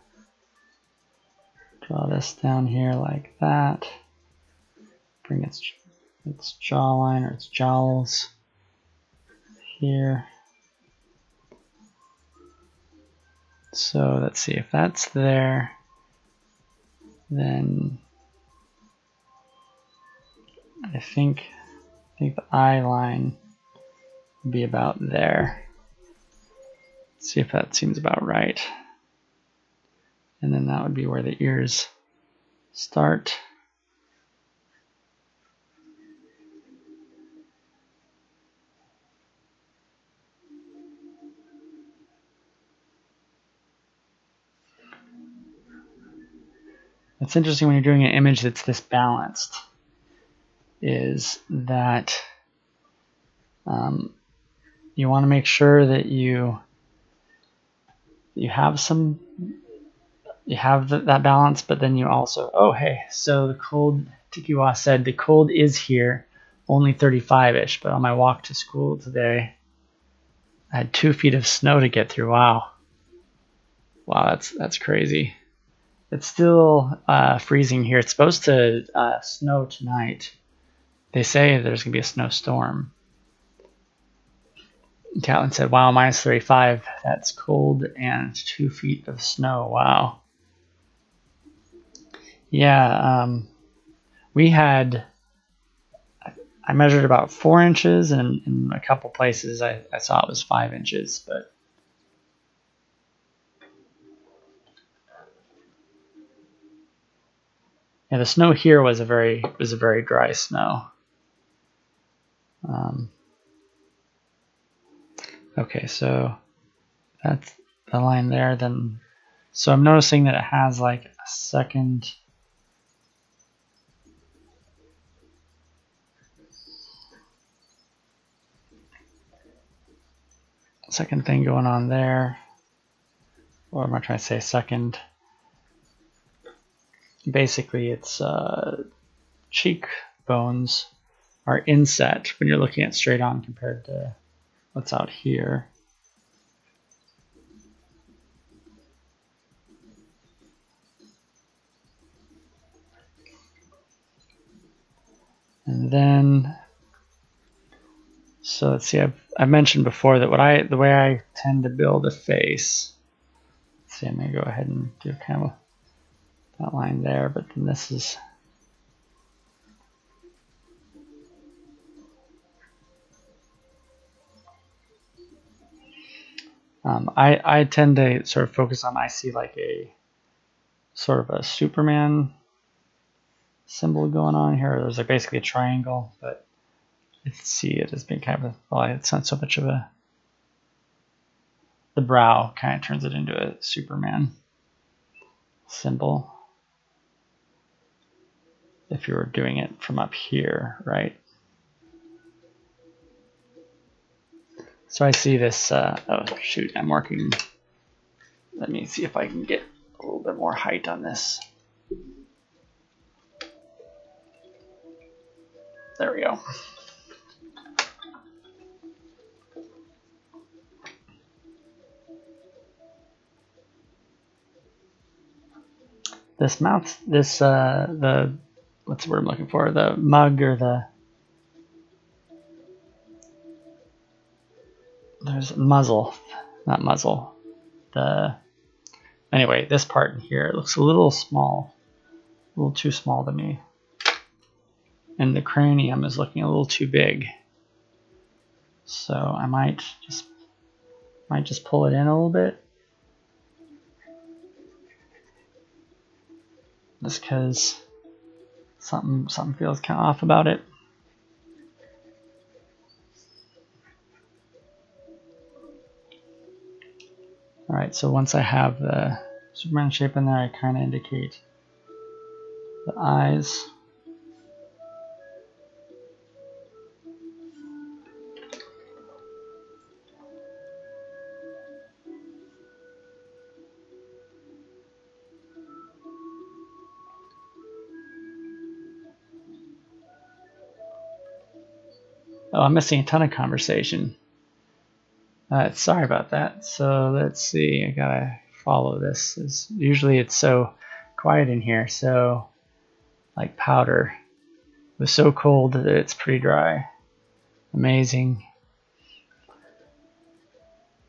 draw this down here like that. Bring its jawline or its jowls here. So let's see if that's there. Then I think the eye line would be about there. Let's see if that seems about right. And then that would be where the ears start. What's interesting when you're doing an image that's this balanced is that you want to make sure that you have that balance, but then you also, oh hey, so the cold, Tikiwa said the cold is here, only 35-ish, but on my walk to school today, I had 2 feet of snow to get through. Wow, that's crazy. It's still freezing here. It's supposed to snow tonight. They say there's gonna be a snowstorm. Catlin said, wow, minus 35. That's cold and 2 feet of snow. Wow. Yeah, we had, I measured about 4 inches, and in a couple places I saw it was 5 inches, but yeah, the snow here was a very dry snow. Okay, so that's the line there. Then, so I'm noticing that it has like a second thing going on there. Or am I trying to say second? Basically, it's cheekbones are inset when you're looking at straight on compared to what's out here. And then, so let's see, I've mentioned before that the way I tend to build a face. Let's see, I'm gonna go ahead and do kind of that line there, but then this is I tend to sort of focus on, I see like a sort of a Superman symbol going on here. There's like basically a triangle, but I see it as being kind of well, it's not so much of a, the brow kind of turns it into a Superman symbol if you were doing it from up here, right? So I see this, oh shoot, I'm working, let me see if I can get a little bit more height on this. There we go. This mouth, this, the, what's the word I'm looking for? The mug or the, there's muzzle, not muzzle. Anyway, this part in here, it looks a little small, a little too small to me. And the cranium is looking a little too big. So I might just pull it in a little bit. Just because something feels kind of off about it. All right, so once I have the Superman shape in there, I kind of indicate the eyes. Oh, I'm missing a ton of conversation. Sorry about that. So let's see. I gotta follow this. Usually it's so quiet in here. So like powder. It was so cold that it's pretty dry. Amazing.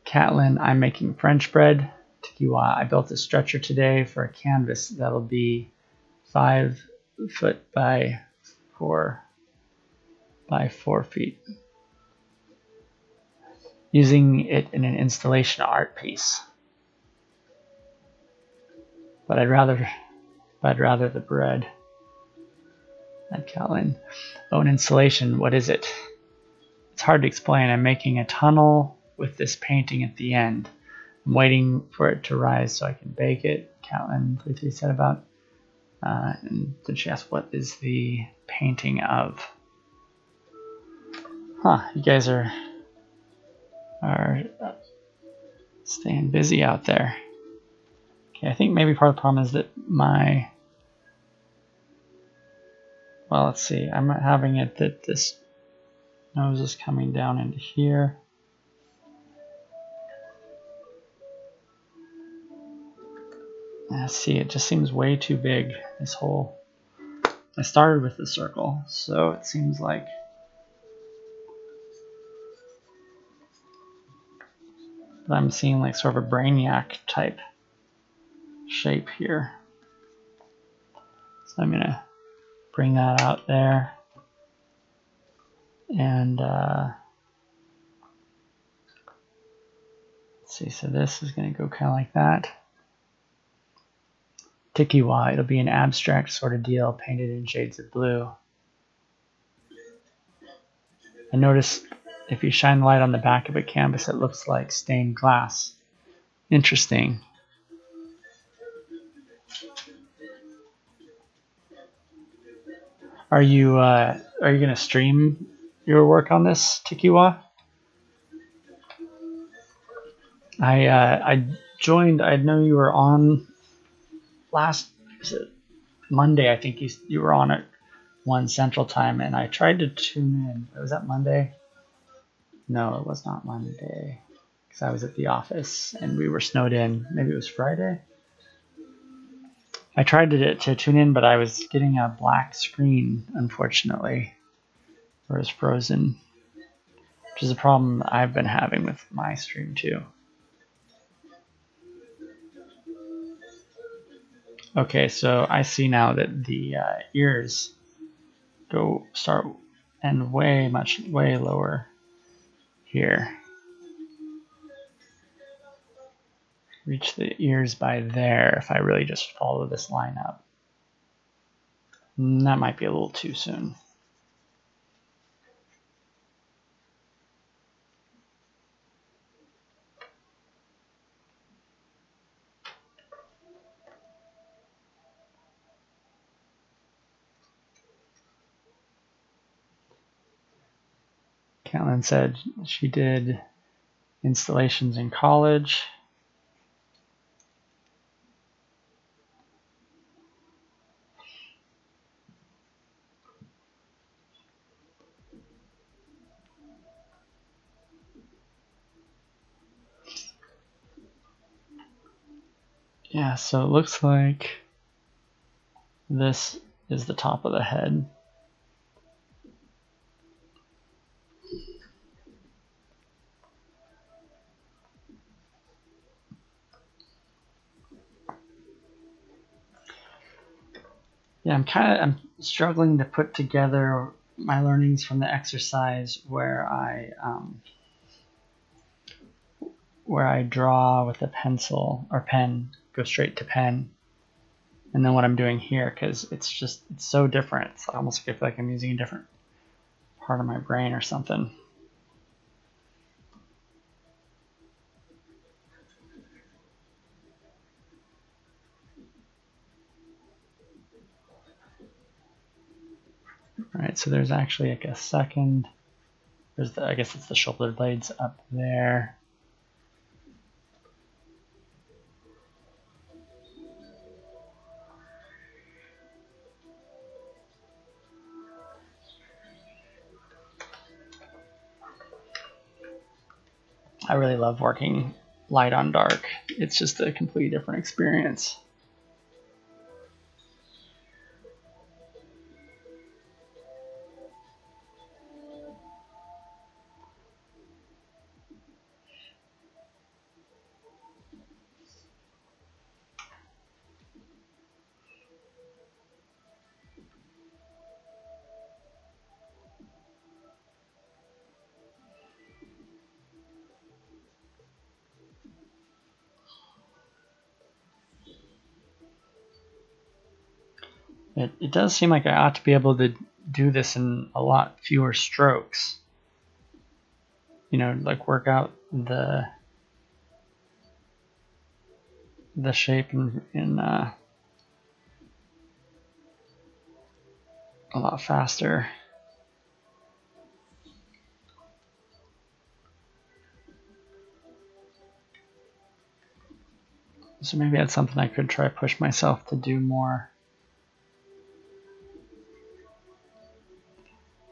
Catlin, I'm making French bread. Tikiwa, I built a stretcher today for a canvas that'll be 5 foot by 4 feet. Using it in an installation art piece. But I'd rather the bread. At Catlin. Oh, an installation, what is it? It's hard to explain. I'm making a tunnel with this painting at the end. I'm waiting for it to rise so I can bake it. Catlin 33 said about. And then she asked, what is the painting of? Huh, you guys are staying busy out there. Okay, I think maybe part of the problem is that well, let's see. I'm having it that this nose is coming down into here. See, it just seems way too big, this hole. I started with the circle, so it seems like I'm seeing like sort of a brainiac type shape here. So I'm gonna bring that out there. And let's see, so this is gonna go kind of like that. Tikiwa, it'll be an abstract sort of deal painted in shades of blue. I noticed if you shine the light on the back of a canvas, it looks like stained glass. Interesting. Are you gonna stream your work on this, Tikiwa? I joined. I know you were on last Monday. I think you were on at 1 Central Time, and I tried to tune in. Was that Monday? No, it was not Monday, because I was at the office and we were snowed in. Maybe it was Friday. I tried to tune in, but I was getting a black screen, unfortunately. Or it was frozen, which is a problem I've been having with my stream too. Okay, so I see now that the ears start and way lower here. Reach the ears by there if I really just follow this line up. That might be a little too soon. Catlin said she did installations in college. Yeah, so it looks like this is the top of the head. Yeah, I'm struggling to put together my learnings from the exercise where I draw with a pencil or pen, go straight to pen, and then what I'm doing here, because it's so different. It's almost like I feel like I'm using a different part of my brain or something. All right, so there's actually like a second. There's I guess it's the shoulder blades up there. I really love working light on dark. It's just a completely different experience. It does seem like I ought to be able to do this in a lot fewer strokes. You know, like work out the shape in a lot faster. So maybe that's something I could try push myself to do more.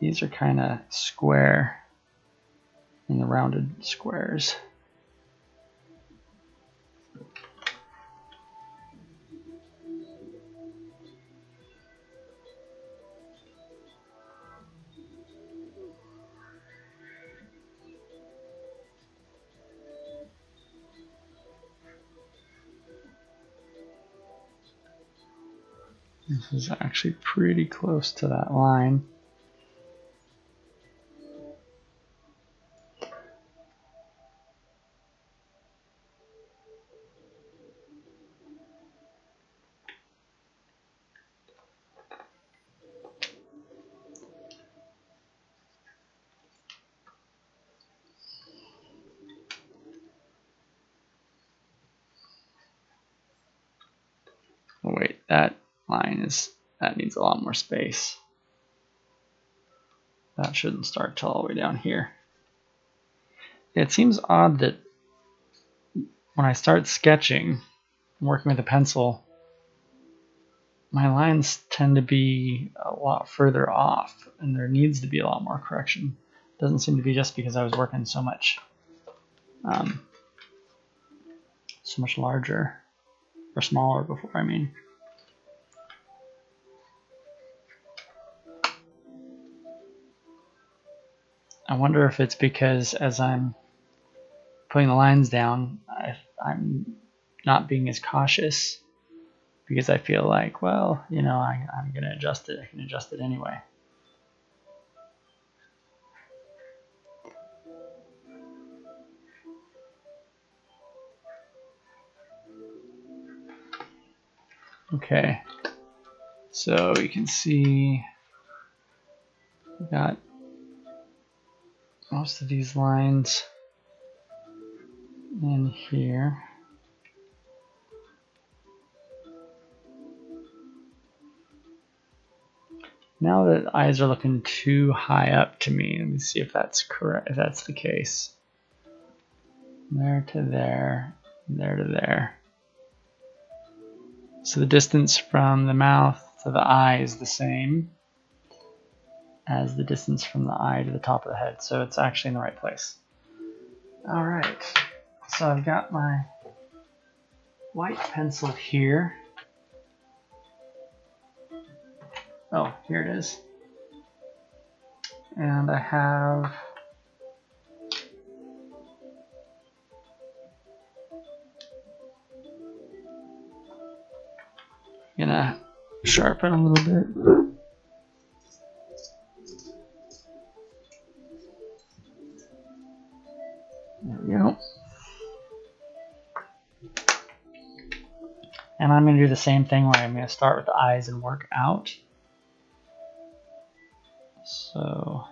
These are kind of square in the rounded squares. This is actually pretty close to that line. Oh wait, that needs a lot more space. That shouldn't start till all the way down here. It seems odd that when I start sketching, working with a pencil, my lines tend to be a lot further off, and there needs to be a lot more correction. Doesn't seem to be just because I was working so much larger or smaller before. I mean. I wonder if it's because as I'm putting the lines down, I'm not being as cautious because I feel like, well, you know, I'm going to adjust it. I can adjust it anyway. Okay, so you can see we got most of these lines in here. Now that eyes are looking too high up to me, let me see if that's correct, if that's the case. There to there, there to there. So the distance from the mouth to the eye is the same as the distance from the eye to the top of the head. So it's actually in the right place. All right, so I've got my white pencil here. Oh, here it is. And I have gonna sharpen a little bit. There we go. And I'm going to do the same thing where I'm going to start with the eyes and work out. So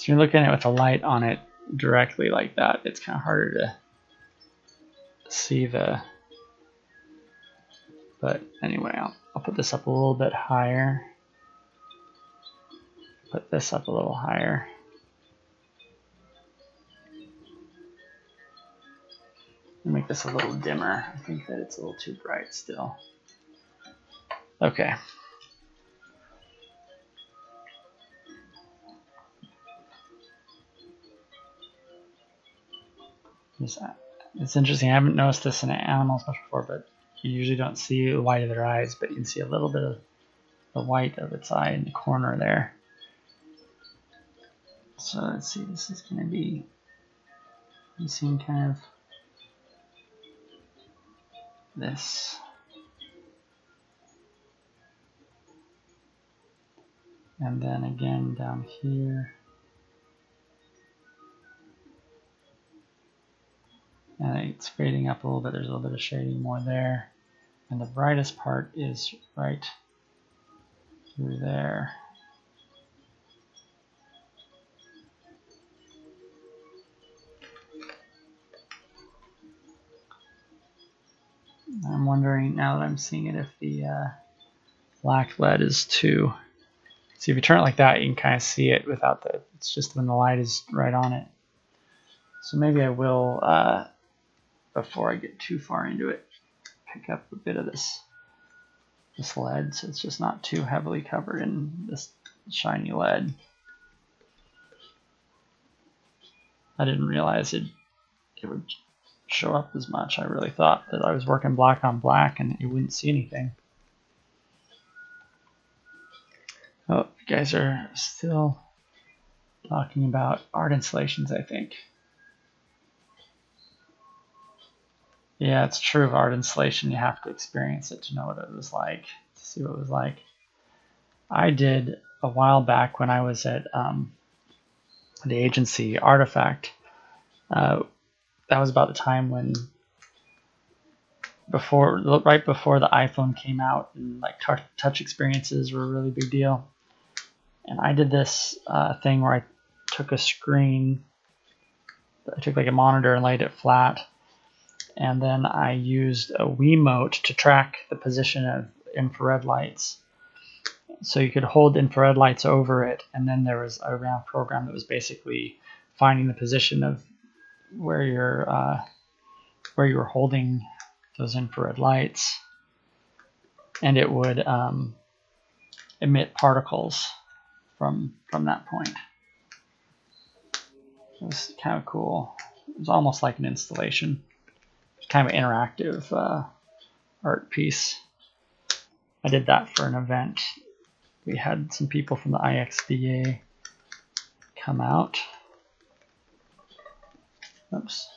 So you're looking at it with a light on it directly like that. It's kind of harder to see the. But anyway, I'll put this up a little bit higher. Put this up a little higher. Make this a little dimmer. I think that it's a little too bright still. Okay. It's interesting. I haven't noticed this in animals much before, but you usually don't see the white of their eyes, but you can see a little bit of the white of its eye in the corner there. So let's see. This is going to be seeing kind of this. And then again down here. And it's fading up a little bit. There's a little bit of shading more there. And the brightest part is right through there. I'm wondering now that I'm seeing it if the black lead is too. See, if you turn it like that, you can kind of see it without the. It's just when the light is right on it. So maybe I will, before I get too far into it, pick up a bit of this lead, so it's just not too heavily covered in this shiny lead. I didn't realize it would show up as much. I really thought that I was working black on black and you wouldn't see anything. Oh, you guys are still talking about art installations, I think. Yeah, it's true of art installation. You have to experience it to know what it was like, to see what it was like. I did a while back when I was at the agency Artifact. That was about the time when right before the iPhone came out, and like touch experiences were a really big deal. And I did this thing where I took a screen, I took like a monitor and laid it flat, and then I used a Wiimote to track the position of infrared lights. So you could hold infrared lights over it, and then there was a program that was basically finding the position of where you were holding those infrared lights, and it would emit particles from that point. It was kind of cool. It was almost like an installation. Kind of an interactive art piece. I did that for an event. We had some people from the IXBA come out. Oops.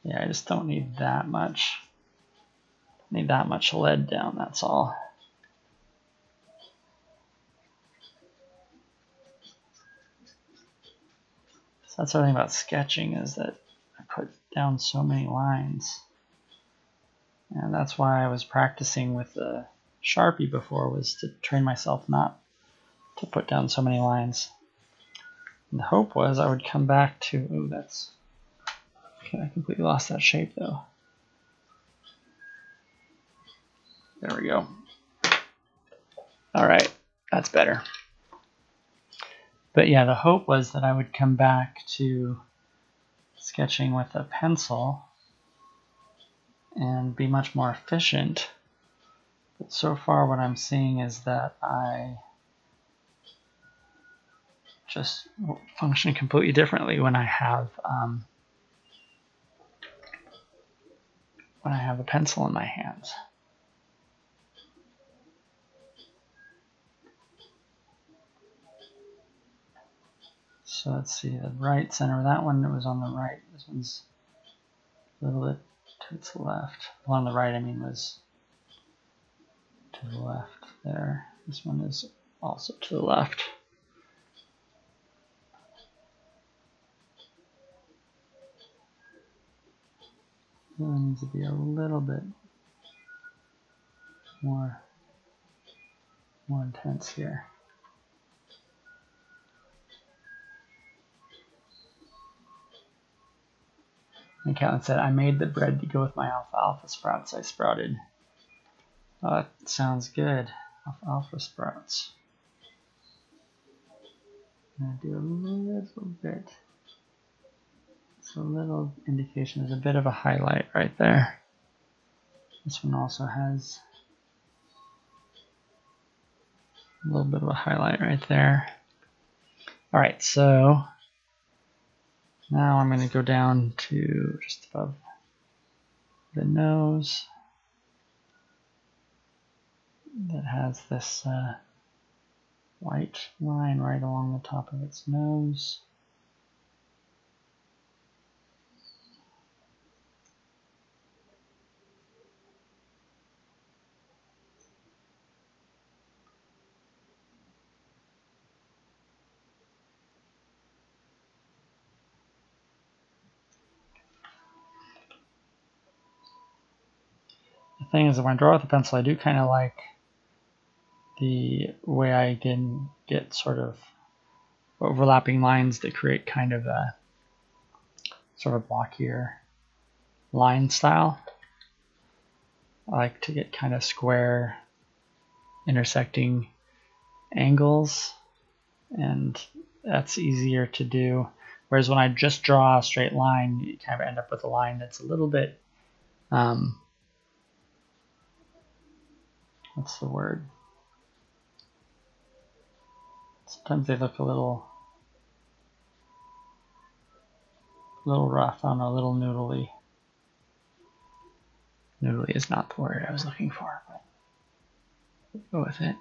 Yeah, I just don't need that much. Need that much lead down, that's all. So that's the thing about sketching, is that I put down so many lines. And that's why I was practicing with the Sharpie before, was to train myself not to put down so many lines. And the hope was I would come back to, ooh, that's, okay, I completely lost that shape though. There we go. All right, that's better. But yeah, the hope was that I would come back to sketching with a pencil and be much more efficient. But so far what I'm seeing is that I just function completely differently when I have a pencil in my hands. So let's see, the right center, that one that was on the right, this one's a little bit to its left. Well, on the right, I mean, was to the left there. This one is also to the left. It needs to be a little bit more more intense here. And Caitlin said, I made the bread to go with my alfalfa sprouts I sprouted. Oh, that sounds good. Alfalfa sprouts. I'm going to do a little bit. It's a little indication. There's a bit of a highlight right there. This one also has a little bit of a highlight right there. All right, so now I'm going to go down to just above the nose that has this white line right along the top of its nose. The thing is that when I draw with a pencil, I do kind of like the way I can get sort of overlapping lines that create kind of a sort of blockier line style. I like to get kind of square intersecting angles, and that's easier to do. Whereas when I just draw a straight line, you kind of end up with a line that's a little bit, what's the word? Sometimes they look a little rough, I don't know, a little noodly. Noodly is not the word I was looking for, but we'll go with it.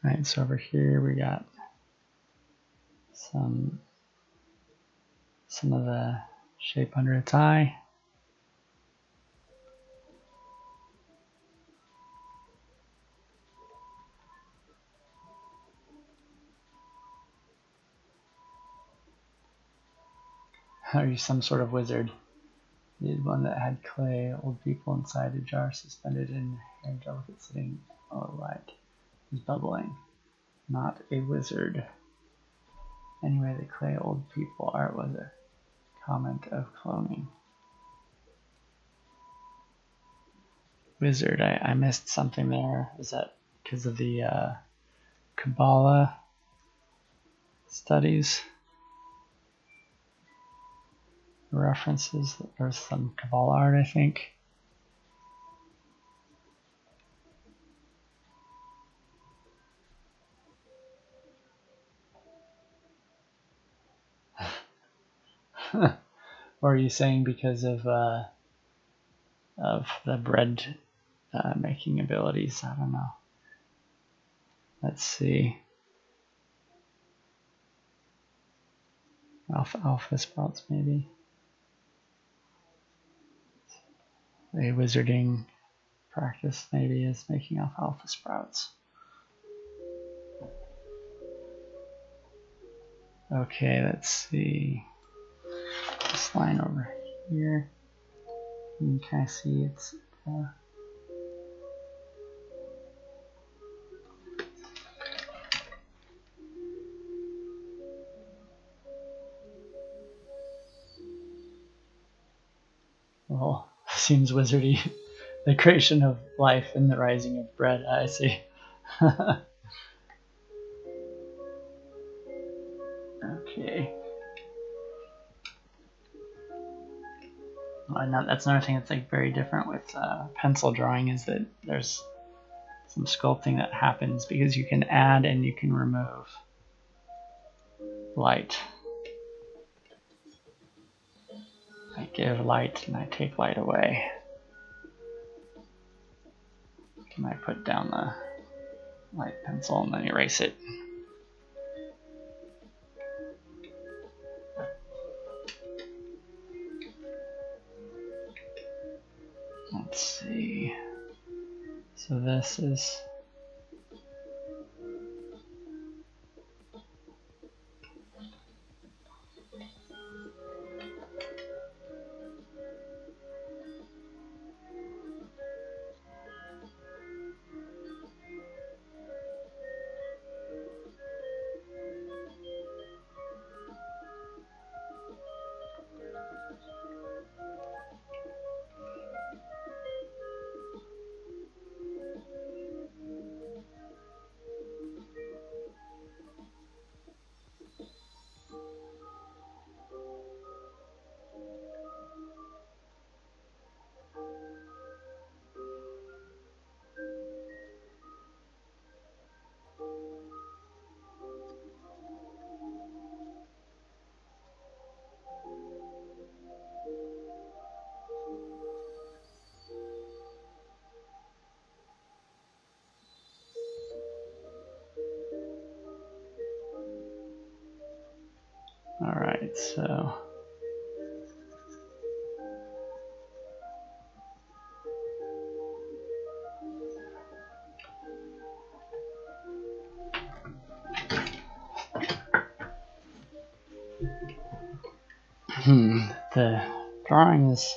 All right, so over here we got some of the shape under its eye. Are you some sort of wizard? Did one that had clay, old people inside a jar suspended in hair delicate sitting. Oh, light is bubbling. Not a wizard. Anyway, the clay old people art was a comment of cloning. Wizard, I missed something there. Is that because of the Kabbalah studies? References, there's some Kabbalah art, I think. Or are you saying because of the bread making abilities? I don't know. Let's see. Alpha sprouts, maybe. A wizarding practice maybe is making alfalfa sprouts. Okay, let's see. This line over here. You can kind of see it's well, seems wizardy. The creation of life and the rising of bread, I see. Okay. And that's another thing that's like very different with pencil drawing, is that there's some sculpting that happens because you can add and you can remove light. I give light and I take light away. And I put down the light pencil and then erase it. So this is all right. So the drawing is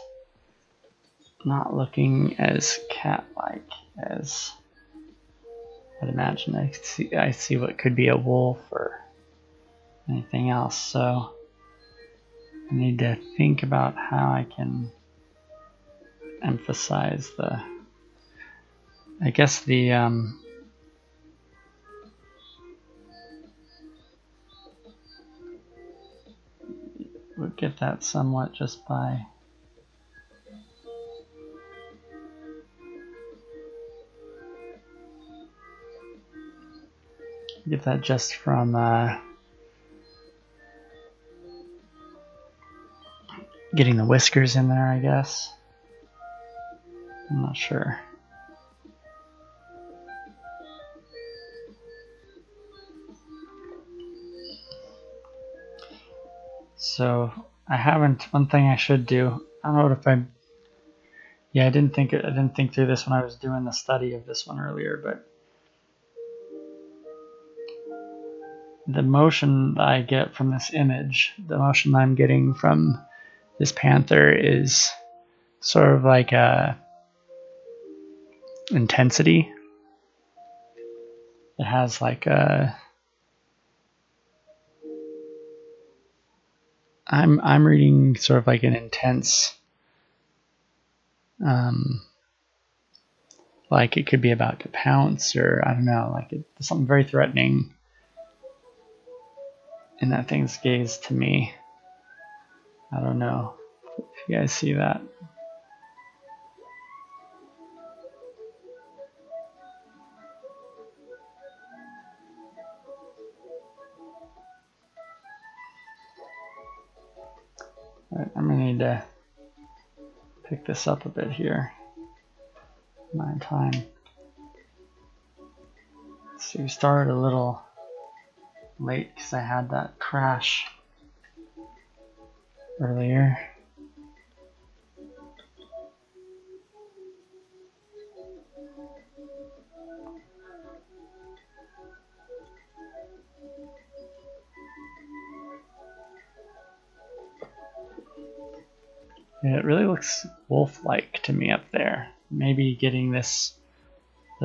not looking as cat-like as I'd imagine. I see what could be a wolf or anything else. So I need to think about how I can emphasize the, I guess the we'll get that somewhat just by get that just from getting the whiskers in there, I guess. I'm not sure. So I haven't. One thing I should do. I don't know if I. Yeah, I didn't think through this when I was doing the study of this one earlier, but the motion that I get from this image, the motion I'm getting from this panther is sort of like a intensity. It has like a. I'm reading sort of like an intense, like it could be about to pounce, or I don't know, like it's something very threatening in that thing's gaze to me. I don't know if you guys see that. Right, I'm gonna need to pick this up a bit here. My time. So we started a little late because I had that crash earlier. Yeah, it really looks wolf-like to me up there. Maybe getting the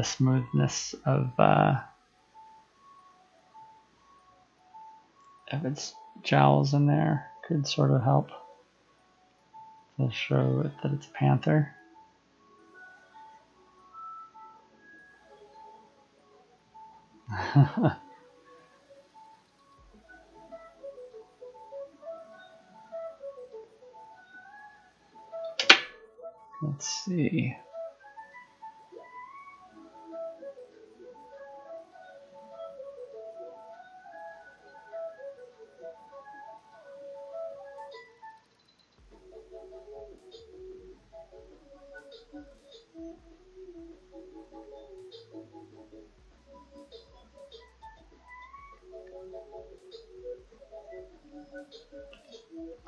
smoothness of its jowls in there could sort of help to show that it's a panther. Let's see.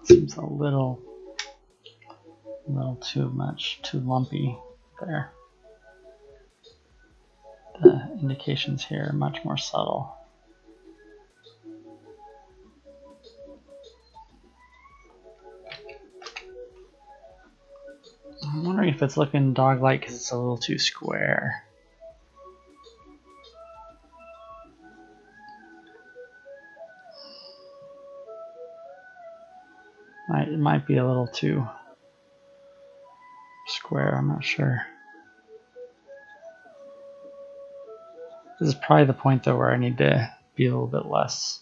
Seems a little too much, too lumpy there. indications here are much more subtle. I'm wondering if it's looking dog-like because it's a little too square. It might be a little too square, I'm not sure. This is probably the point though where I need to be a little bit less.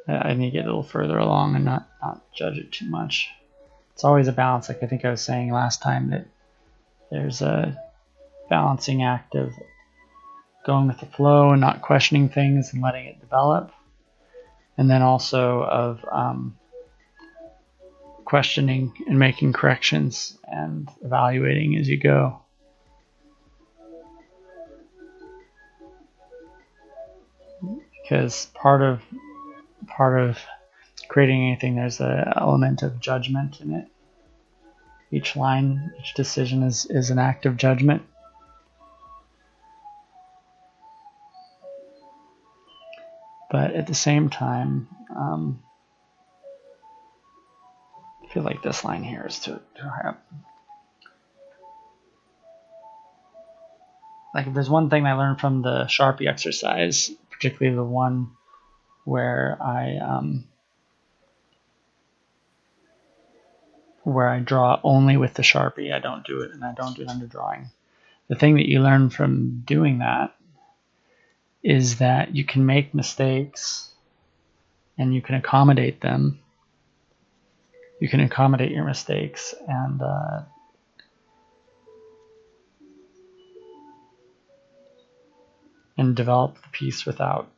I need to get a little further along and not judge it too much. It's always a balance, like I think I was saying last time, that there's a balancing act of going with the flow and not questioning things and letting it develop, and then also of questioning and making corrections and evaluating as you go. Because part of creating anything, there's an element of judgment in it. Each line, each decision is an act of judgment. But at the same time, I feel like this line here is too high up. Like if there's one thing I learned from the Sharpie exercise, particularly the one where I draw only with the Sharpie, I don't do it under drawing. The thing that you learn from doing that is that you can make mistakes and you can accommodate them. You can accommodate your mistakes and develop the piece without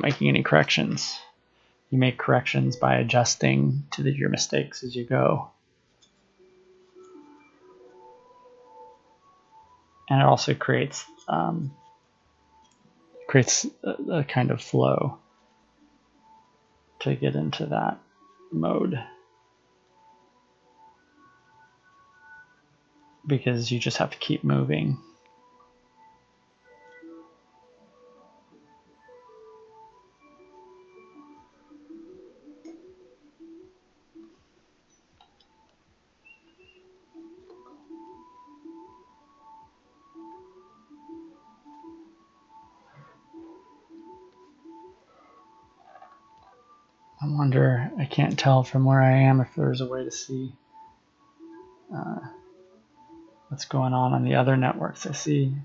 making any corrections. You make corrections by adjusting to your mistakes as you go. And it also creates a kind of flow to get into that mode. Because you just have to keep moving. I wonder, I can't tell from where I am if there's a way to see what's going on the other networks. I see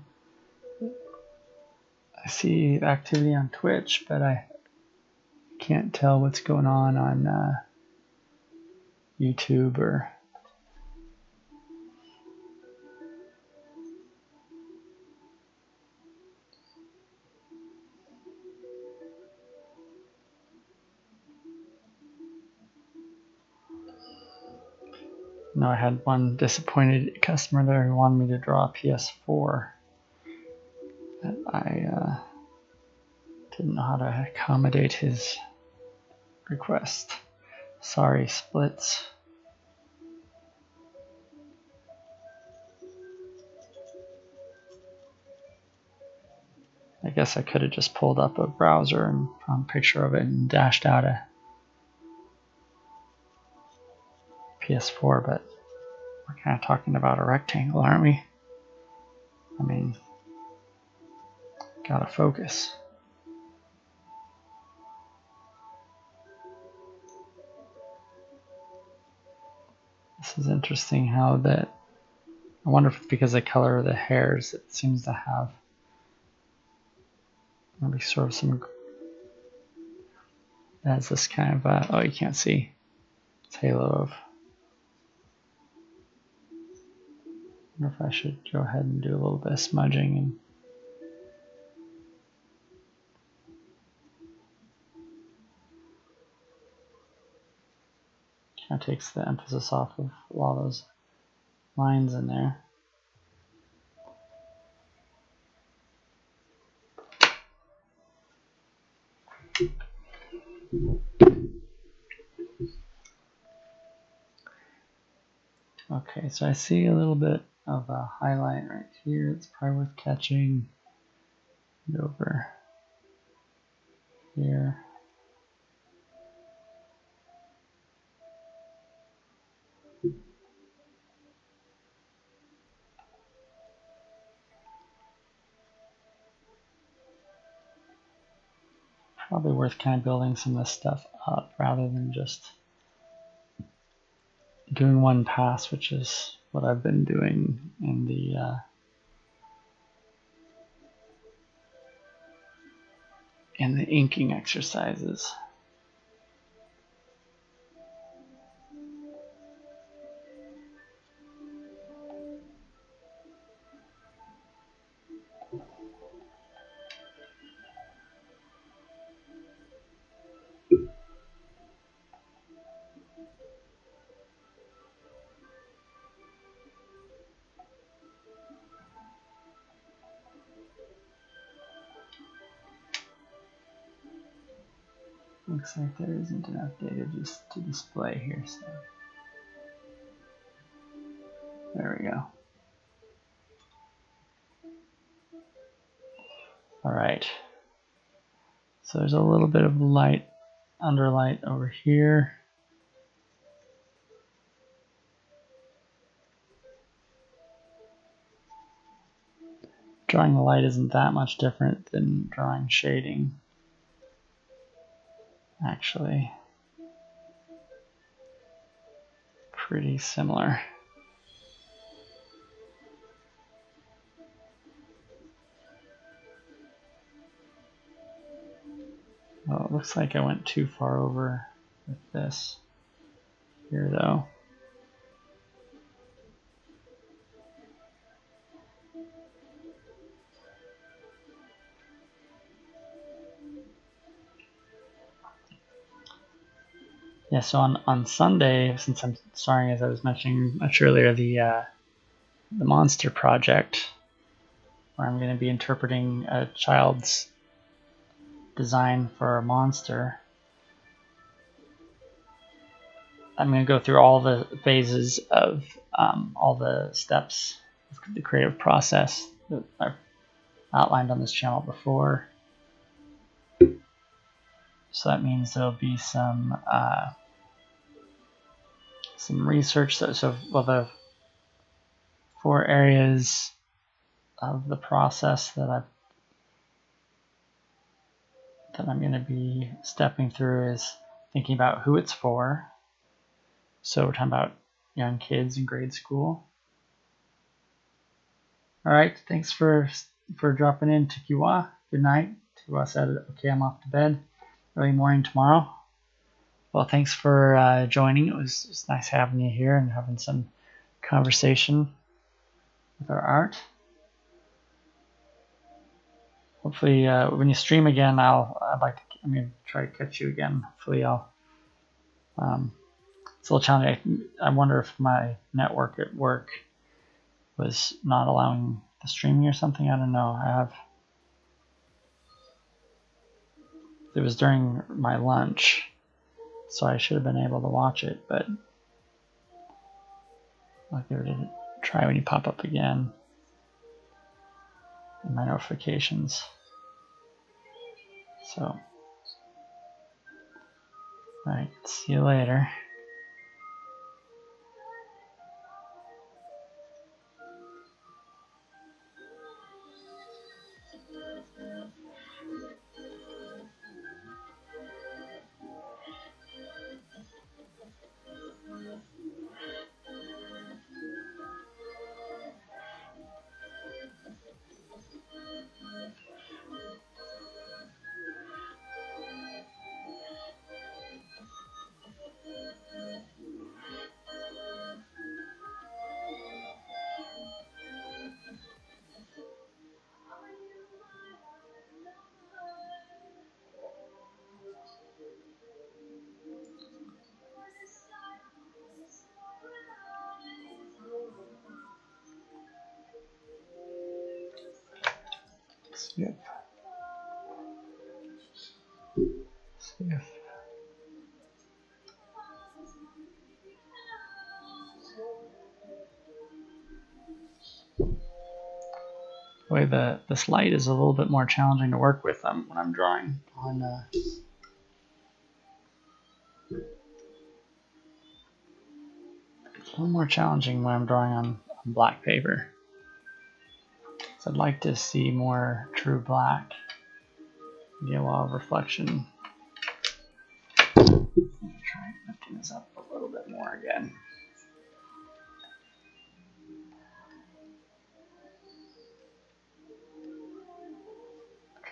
activity on Twitch, but I can't tell what's going on YouTube or no. I had one disappointed customer there who wanted me to draw a PS4 that I didn't know how to accommodate his request. Sorry, Splits. I guess I could have just pulled up a browser and found a picture of it and dashed out a PS4, but we're kind of talking about a rectangle, aren't we? I mean, gotta focus. This is interesting how that, I wonder if it's because of the color of the hairs, it seems to have maybe sort of some, that's this kind of, oh, you can't see, it's halo of, I wonder if I should go ahead and do a little bit of smudging and kind of takes the emphasis off of a lot of those lines in there. Okay, so I see a little bit of a highlight right here. It's probably worth catching. and over here. Probably worth kind of building some of this stuff up rather than just doing one pass, which is what I've been doing in the inking exercises. Looks like there isn't enough data just to display here, so there we go. All right. So there's a little bit of light, underlight over here. Drawing the light isn't that much different than drawing shading, actually. Pretty similar. Well, it looks like I went too far over with this here, though. Yeah, so on Sunday, since I'm starting, as I was mentioning much earlier, the monster project, where I'm going to be interpreting a child's design for a monster. I'm going to go through all the phases of all the steps of the creative process that I've outlined on this channel before. So that means there'll be some research. So well, the 4 areas of the process that I'm going to be stepping through is thinking about who it's for. So we're talking about young kids in grade school. All right, thanks for dropping in, Tikiwa. Good night. Tikiwa said, okay, I'm off to bed. Early morning tomorrow. Well, thanks for joining. It was nice having you here and having some conversation with our art. Hopefully, when you stream again, I'm going to try to catch you again. Hopefully, it's a little challenging. I wonder if my network at work was not allowing the streaming or something. I don't know. It was during my lunch, so I should have been able to watch it, but I'll give it a try when you pop up again in my notifications. So, all right, see you later. Skip. the way this light is a little bit more challenging to work with when I'm drawing on a little more challenging when I'm drawing on black paper. So I'd like to see more true black, get a lot of reflection. Try lifting this up a little bit more again.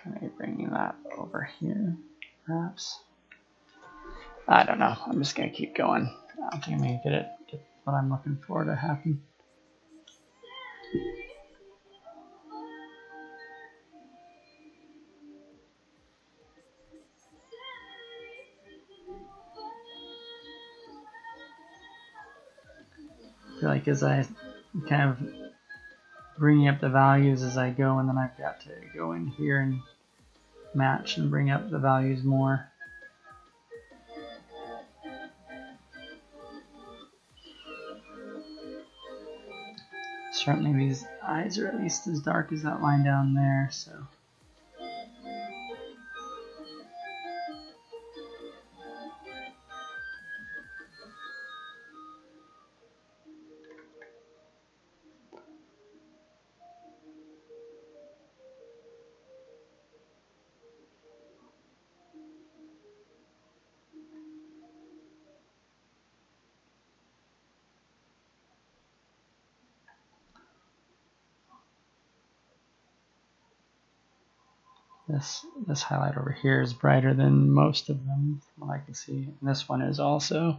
Try bringing that over here, perhaps. I don't know. I'm just gonna keep going. I don't think I'm gonna get what I'm looking for to happen. I feel like as I kind of bringing up the values as I go, and then I've got to go in here and match and bring up the values more. Certainly these eyes are at least as dark as that line down there, so. This highlight over here is brighter than most of them, from what I can see. And this one is also.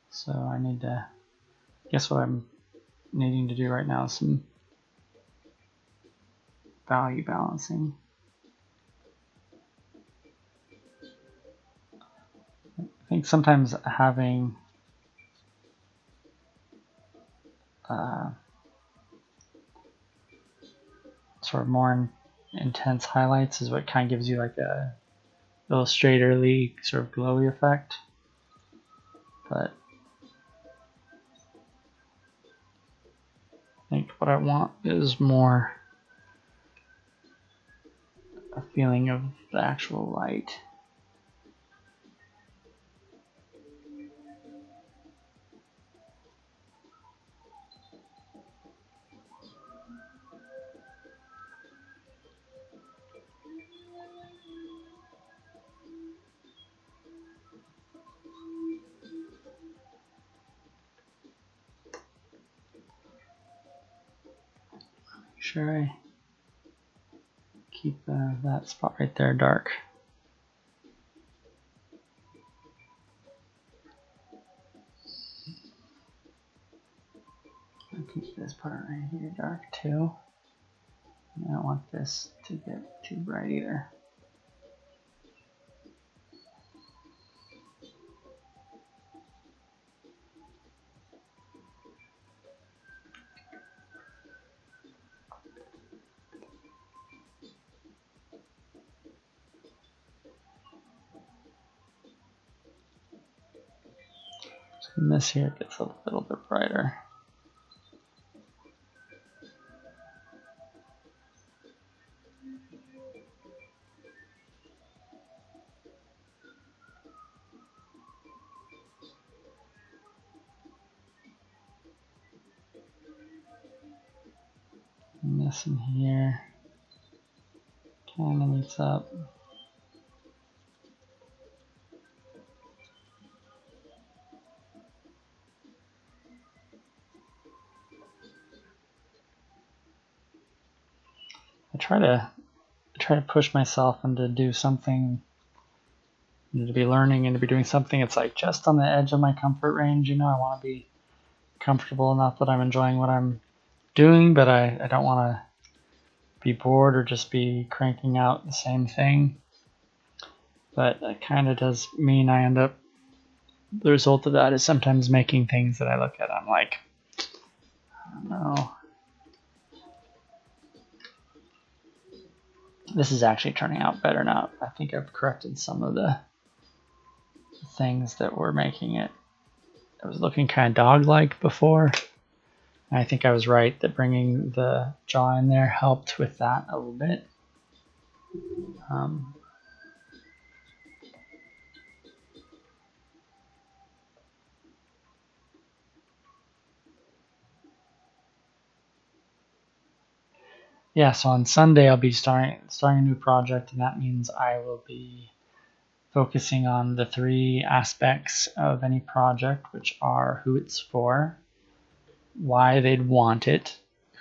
So I need to, guess what I'm needing to do right now is some value balancing. I think sometimes having sort of more intense highlights is what kind of gives you like a illustratorly sort of glowy effect. But I think what I want is more a feeling of the actual light. Sure, I keep that spot right there dark. I can keep this part right here dark too. I don't want this to get too bright either. And this here gets a little bit brighter. And this in here kind of meets up. I try to push myself and to do something, to be learning and to be doing something. It's like just on the edge of my comfort range. You know, I want to be comfortable enough that I'm enjoying what I'm doing, but I don't want to be bored or just be cranking out the same thing. But it kind of does mean I end up, the result of that is sometimes making things that I look at, I'm like, I don't know. This is actually turning out better now. I think I've corrected some of the things that were making it. It was looking kind of dog-like before. I think I was right that bringing the jaw in there helped with that a little bit. Yeah, so on Sunday I'll be starting a new project, and that means I will be focusing on the 3 aspects of any project, which are who it's for, why they'd want it,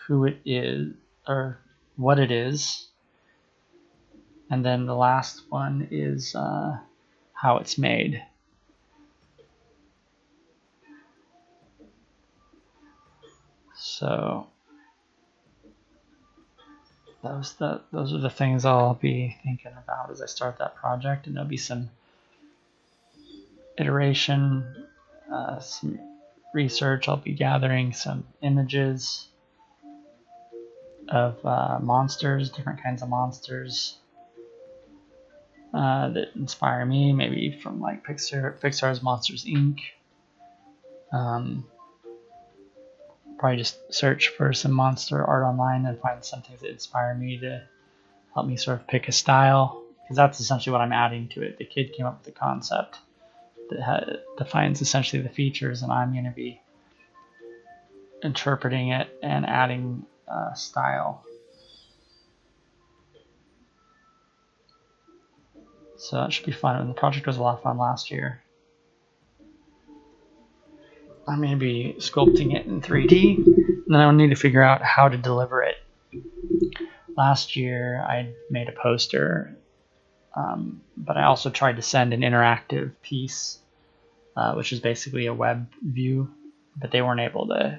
who it is, or what it is, and then the last one is how it's made. So those are the things I'll be thinking about as I start that project, and there'll be some iteration, some research. I'll be gathering some images of monsters, different kinds of monsters that inspire me, maybe from like Pixar's Monsters Inc. Probably just search for some monster art online and find some things that inspire me to help me sort of pick a style, because that's essentially what I'm adding to it. The kid came up with the concept that defines essentially the features, and I'm going to be interpreting it and adding style. So that should be fun. And the project was a lot of fun last year. I'm going to be sculpting it in 3D, and then I'll need to figure out how to deliver it. Last year I made a poster, but I also tried to send an interactive piece, which is basically a web view, but they weren't able to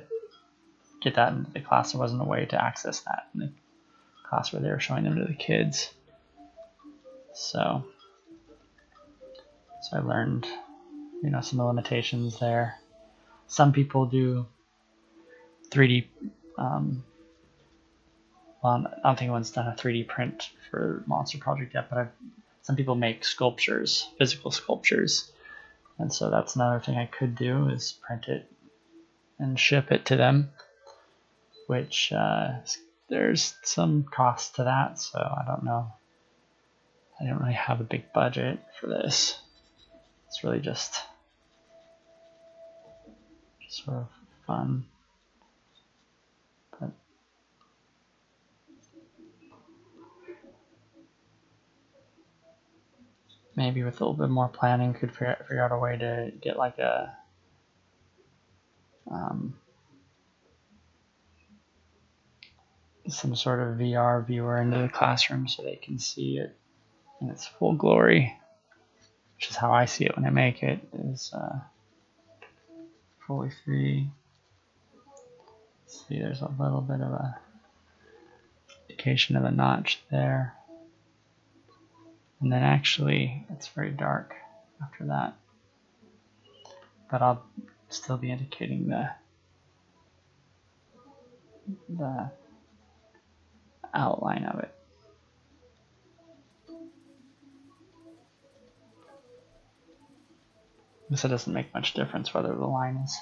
get that into the class. There wasn't a way to access that in the class where they were showing them to the kids. So I learned, some of the limitations there. Some people do 3D. Well, I don't think anyone's done a 3D print for Monster Project yet, but some people make sculptures, physical sculptures, and so that's another thing I could do, is print it and ship it to them, which there's some cost to that, so I don't know. I don't really have a big budget for this. It's really just sort of fun. But maybe with a little bit more planning, could figure out a way to get like a some sort of VR viewer into the classroom so they can see it in its full glory, which is how I see it when I make it, is fully 3D. See, there's a little bit of a indication of a notch there, and then actually it's very dark after that, but I'll still be indicating the outline of it. So it doesn't make much difference whether the line is.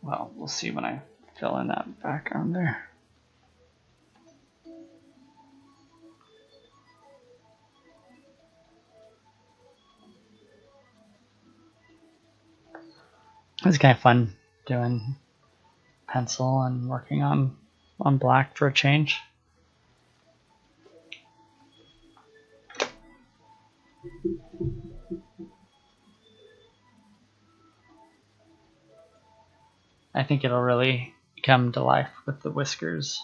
Well, we'll see when I fill in that background there. It's kind of fun doing pencil and working on black for a change. I think it'll really come to life with the whiskers.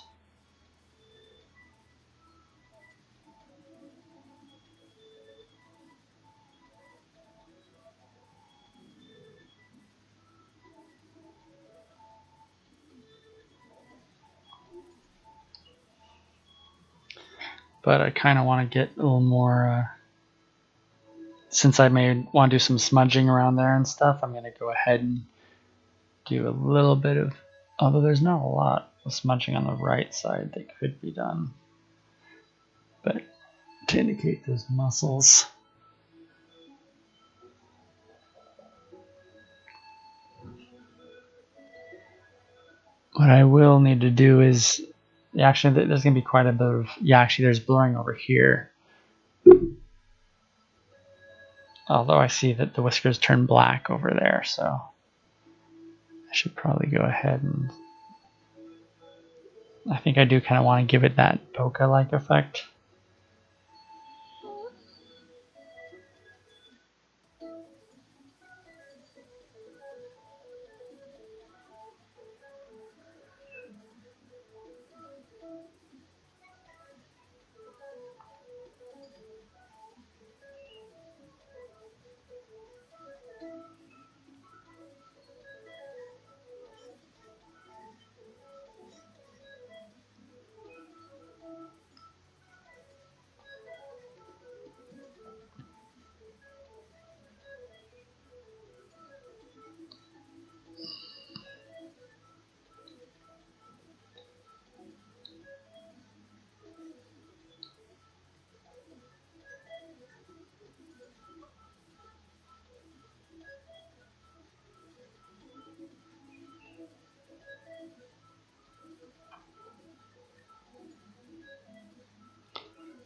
But I kind of want to get a little more, since I may want to do some smudging around there and stuff, I'm going to go ahead and do a little bit of, although there's not a lot of smudging on the right side that could be done, but to indicate those muscles. What I will need to do is, actually, there's going to be quite a bit of, actually there's blurring over here. Although I see that the whiskers turn black over there, so I should probably go ahead and, I think I do kind of want to give it that bokeh-like effect.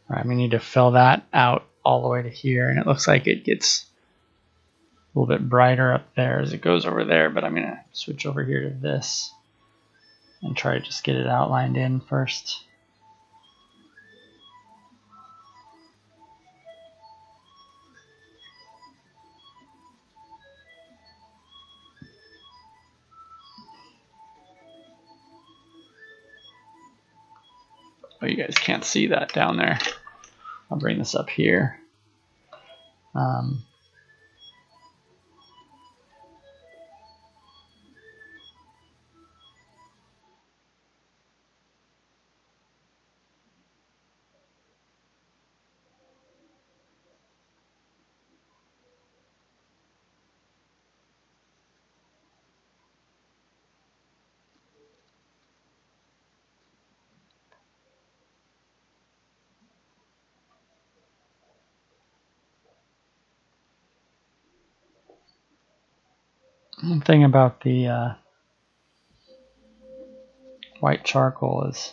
All right, we need to fill that out all the way to here, and it looks like it gets a little bit brighter up there as it goes over there, but I'm going to switch over here to this and try to just get it outlined in first. Oh, you guys can't see that down there. I'll bring this up here. One thing about the white charcoal is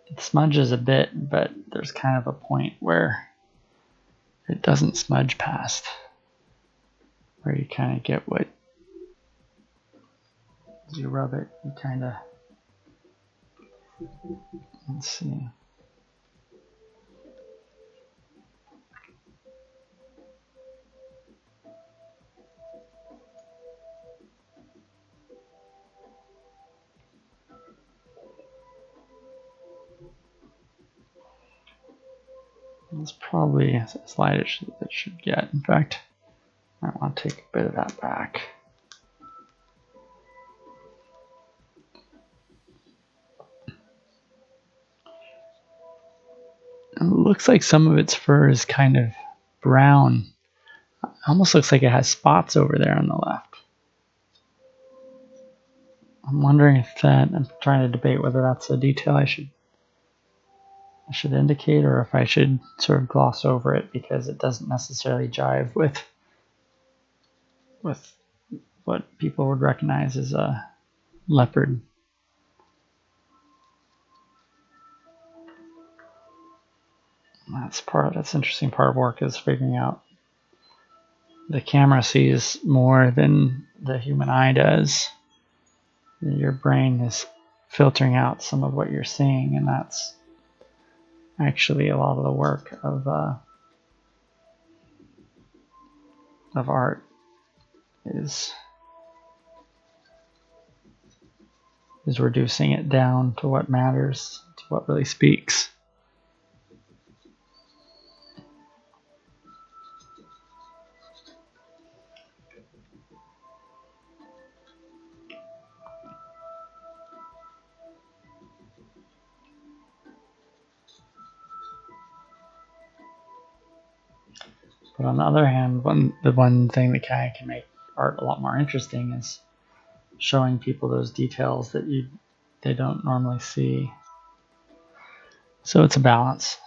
it smudges a bit, but there's kind of a point where it doesn't smudge past, where you kind of get what, as you rub it, you kind of, let's see. It's probably as light as it should get. In fact, I want to take a bit of that back. It looks like some of its fur is kind of brown. It almost looks like it has spots over there on the left. I'm wondering if that, I'm trying to debate whether that's a detail I should indicate, or if I should sort of gloss over it because it doesn't necessarily jive with what people would recognize as a leopard. That's interesting part of work, is figuring out, the camera sees more than the human eye does. Your brain is filtering out some of what you're seeing, and that's actually a lot of the work of art is reducing it down to what matters, to what really speaks. But on the other hand, the one thing that kind of can make art a lot more interesting is showing people those details that they don't normally see. So it's a balance.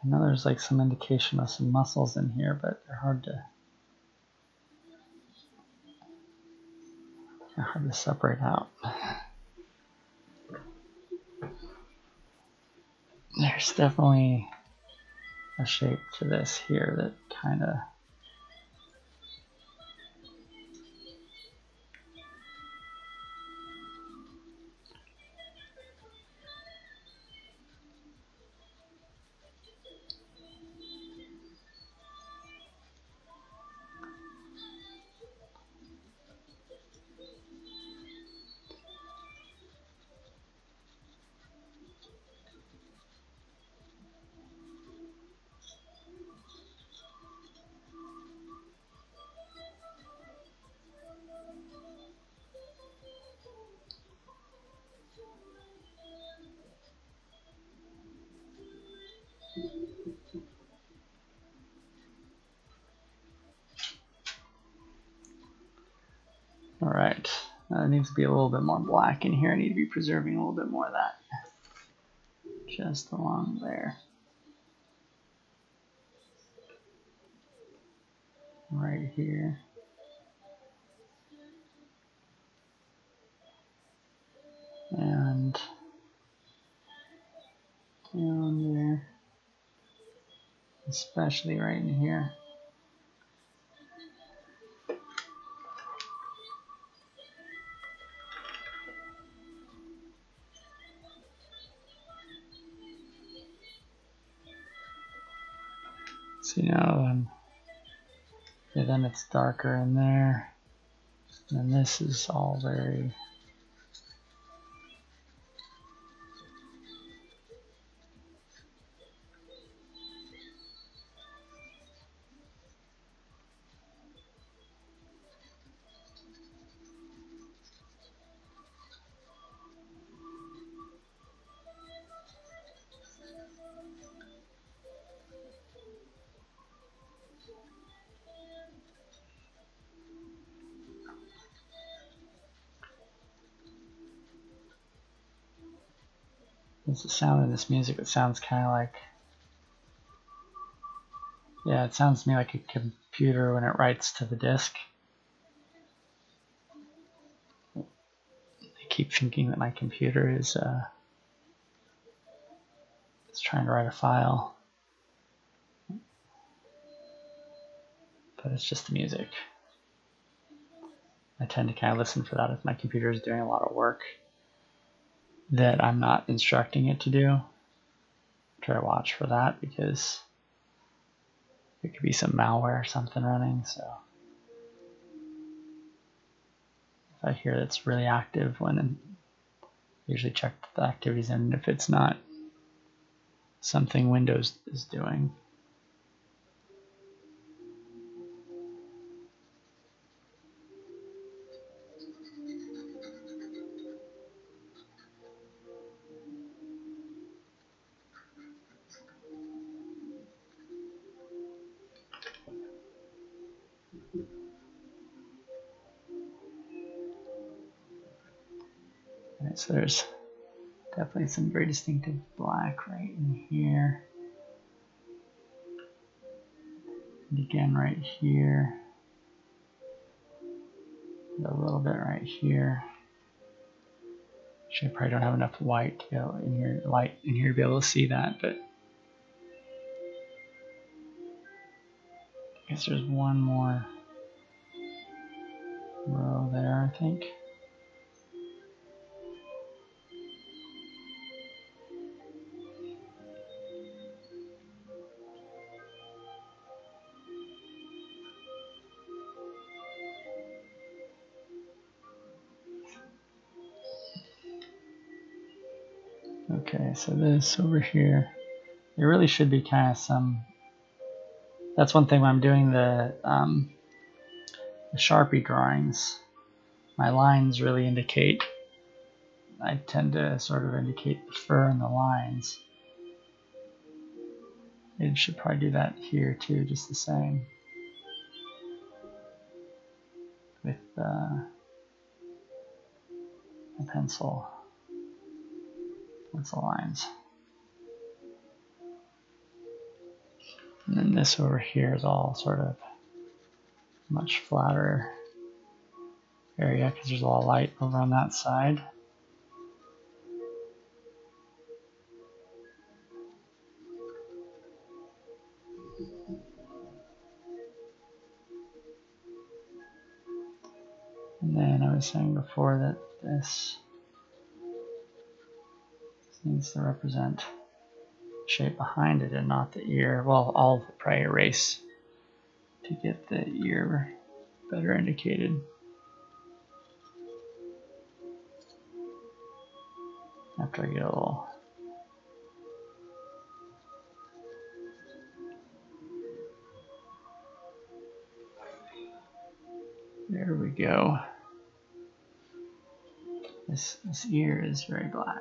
I know there's like some indication of some muscles in here, but they're hard to separate out. There's definitely a shape to this here that kind of all right. It needs to be a little bit more black in here. I need to be preserving a little bit more of that. Just along there. Right here. And down there. Especially right in here. See now, then it's darker in there. And this is all very... There's the sound of this music. It sounds kind of like... Yeah, it sounds to me like a computer when it writes to the disk. I keep thinking that my computer is trying to write a file. But it's just the music. I tend to kind of listen for that if my computer is doing a lot of work that I'm not instructing it to do. Try to watch for that because there could be some malware or something running. So if I hear that's really active, I usually check the activities, and if it's not something Windows is doing. Right, so there's definitely some very distinctive black right in here. And again right here. And a little bit right here. Actually, I probably don't have enough white to go in here, light in here to be able to see that, but I guess there's one more row there, I think. Okay, so this over here, there really should be kind of some, that's one thing when I'm doing the Sharpie drawings, my lines really indicate, I tend to sort of indicate the fur and the lines. It should probably do that here too, just the same. With the pencil lines. And then this over here is all sort of much flatter area because there's a lot of light over on that side. And then I was saying before that this needs to represent shape behind it and not the ear. Well, I'll probably erase to get the ear better indicated. After I get a little. There we go. This ear is very black.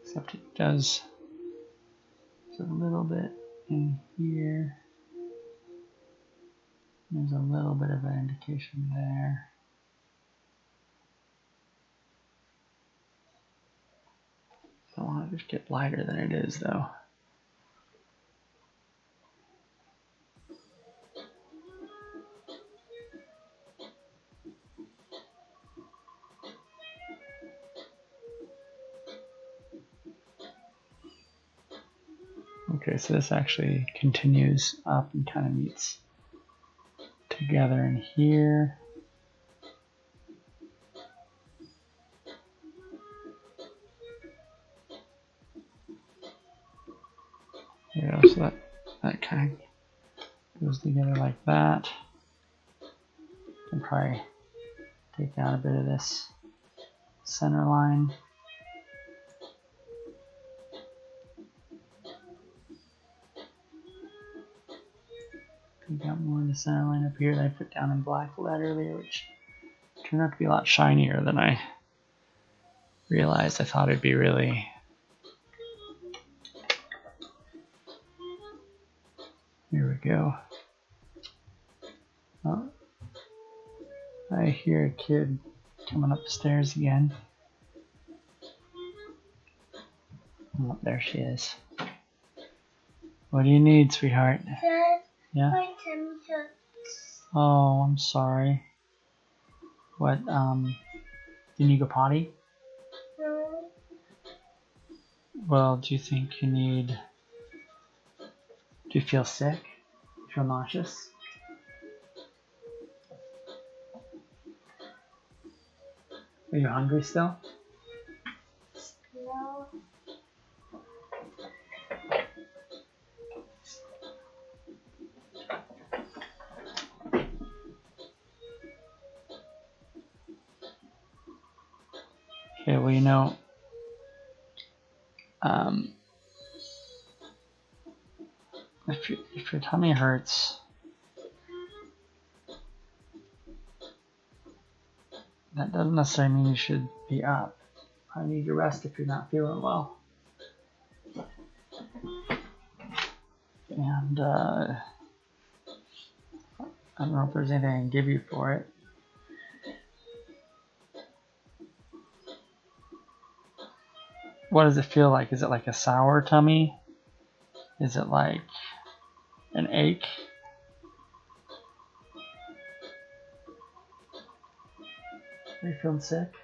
Except it does a little bit in here. There's a little bit of an indication there. I don't want to just get lighter than it is though. Okay, so this actually continues up and kind of meets together in here. There you go, so that kind of goes together like that. Can probably take out a bit of this center line. Got more in the center line up here that I put down in black lead earlier, which turned out to be a lot shinier than I realized. I thought it'd be really here we go. Oh, I hear a kid coming up the stairs again. Oh, there she is. What do you need, sweetheart? Yeah? My tummy hurts. Oh, I'm sorry. What, didn't you go potty? No. Well, do you think you need, do you feel sick? Do you feel nauseous? Are you hungry still? No. Okay, well, you know, if your tummy hurts, that doesn't necessarily mean you should be up. I need to rest if you're not feeling well. And I don't know if there's anything I can give you for it. What does it feel like? Is it like a sour tummy? Is it like an ache? Are you feeling sick?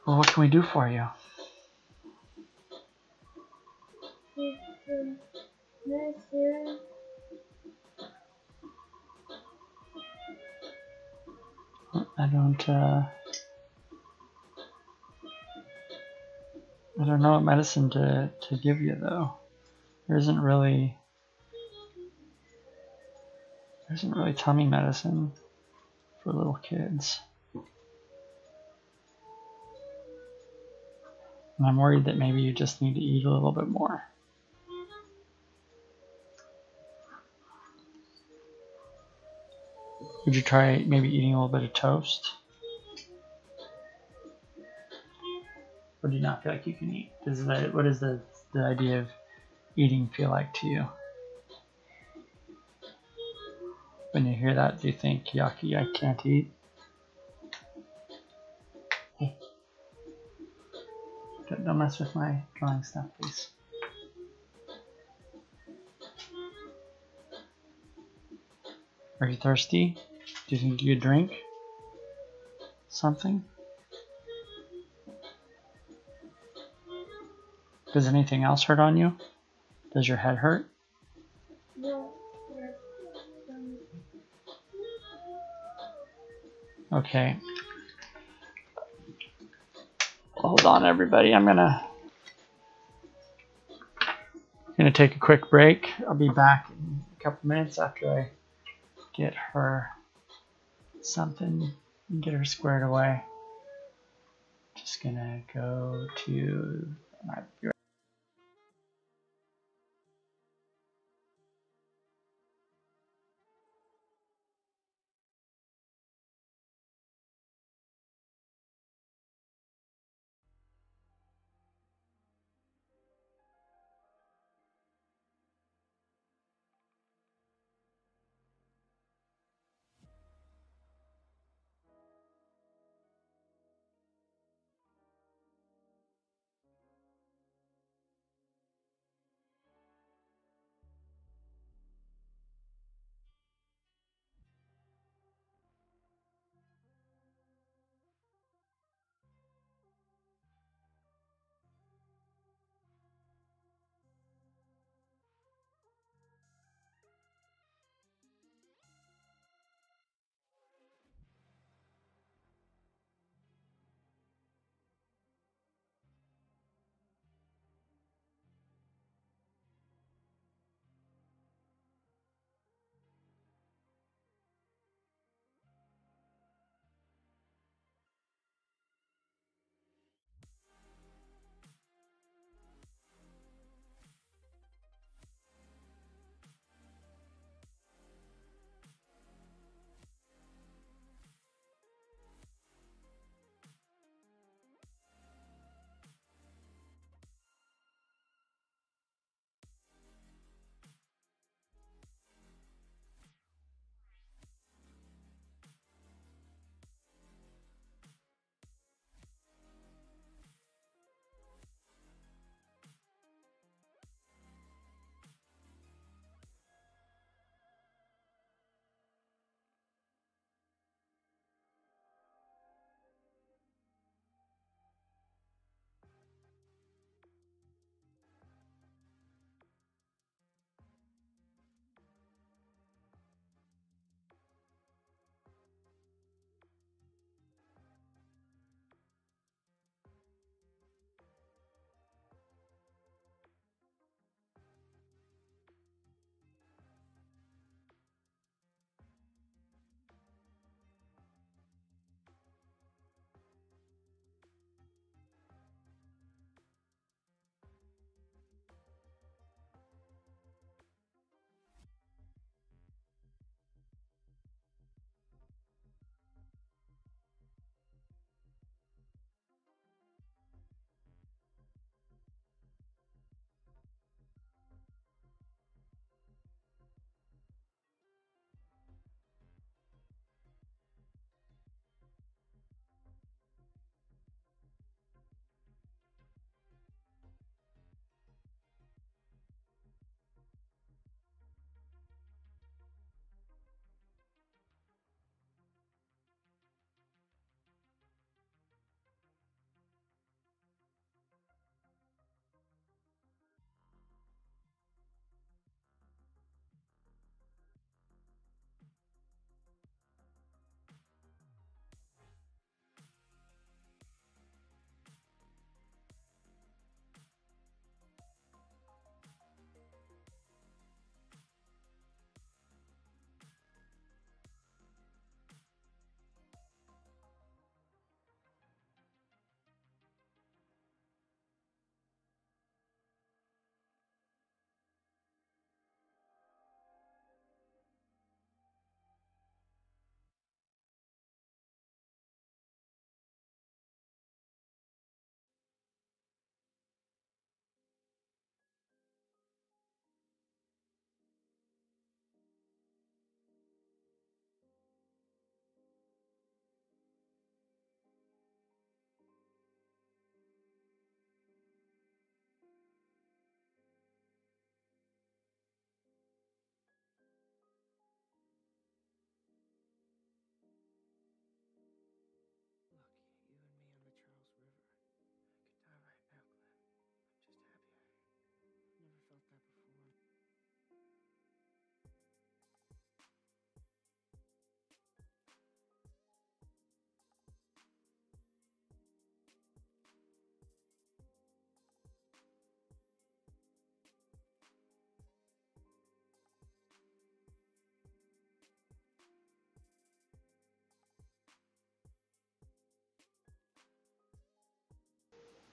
Well, what can we do for you? I don't know what medicine to give you though. There isn't really tummy medicine for little kids. And I'm worried that maybe you just need to eat a little bit more. Would you try maybe eating a little bit of toast? Or do you not feel like you can eat? What does the idea of eating feel like to you? When you hear that, do you think, yucky, I can't eat? Hey, don't mess with my drawing stuff, please. Are you thirsty? Do you think you could drink something? Does anything else hurt on you? Does your head hurt? No. Okay. Hold on, everybody. I'm gonna take a quick break. I'll be back in a couple minutes after I get her something and get her squared away. Just gonna go to my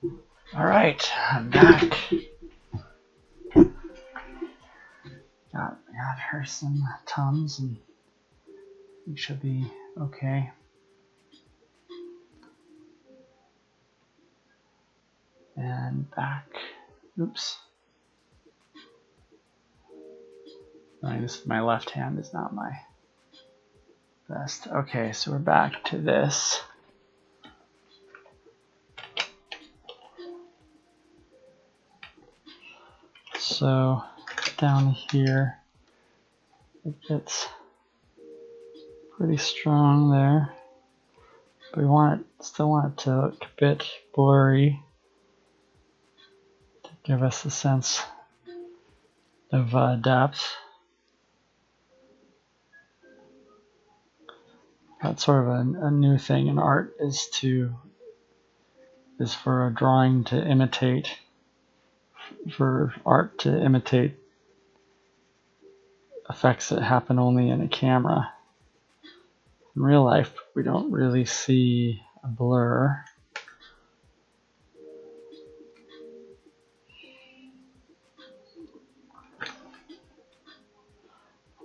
All right, I'm back. Got her some Tums, and we should be okay. And back. Oops. My left hand is not my best. Okay, so we're back to this. So down here, it gets pretty strong there, but we still want it to look a bit blurry to give us a sense of depth. That's sort of a new thing in art, is for a drawing to imitate, for art to imitate effects that happen only in a camera. In real life, we don't really see a blur.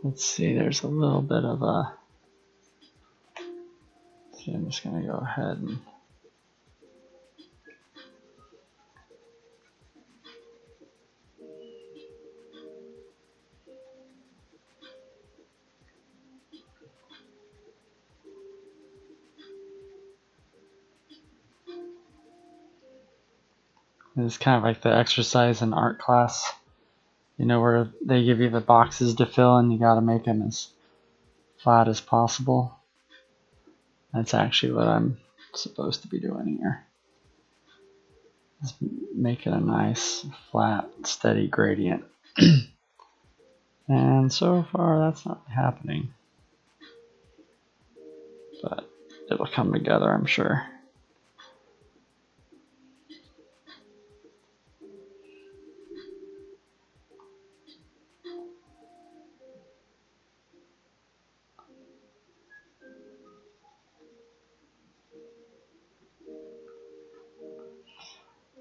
Let's see, there's a little bit of a... See, I'm just going to go ahead and... It's kind of like the exercise in art class, you know, where they give you the boxes to fill and you got to make them as flat as possible. That's actually what I'm supposed to be doing here. Just make it a nice, flat, steady gradient. And so far that's not happening. But it'll come together, I'm sure.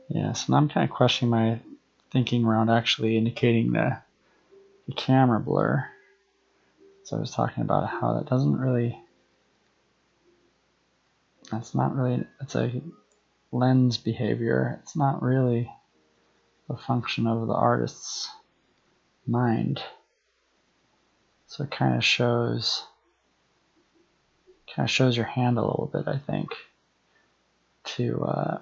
Yes, and I'm kind of questioning my thinking around actually indicating the camera blur. So I was talking about how that doesn't really, it's a lens behavior. It's not really a function of the artist's mind. So it kind of shows your hand a little bit, I think, to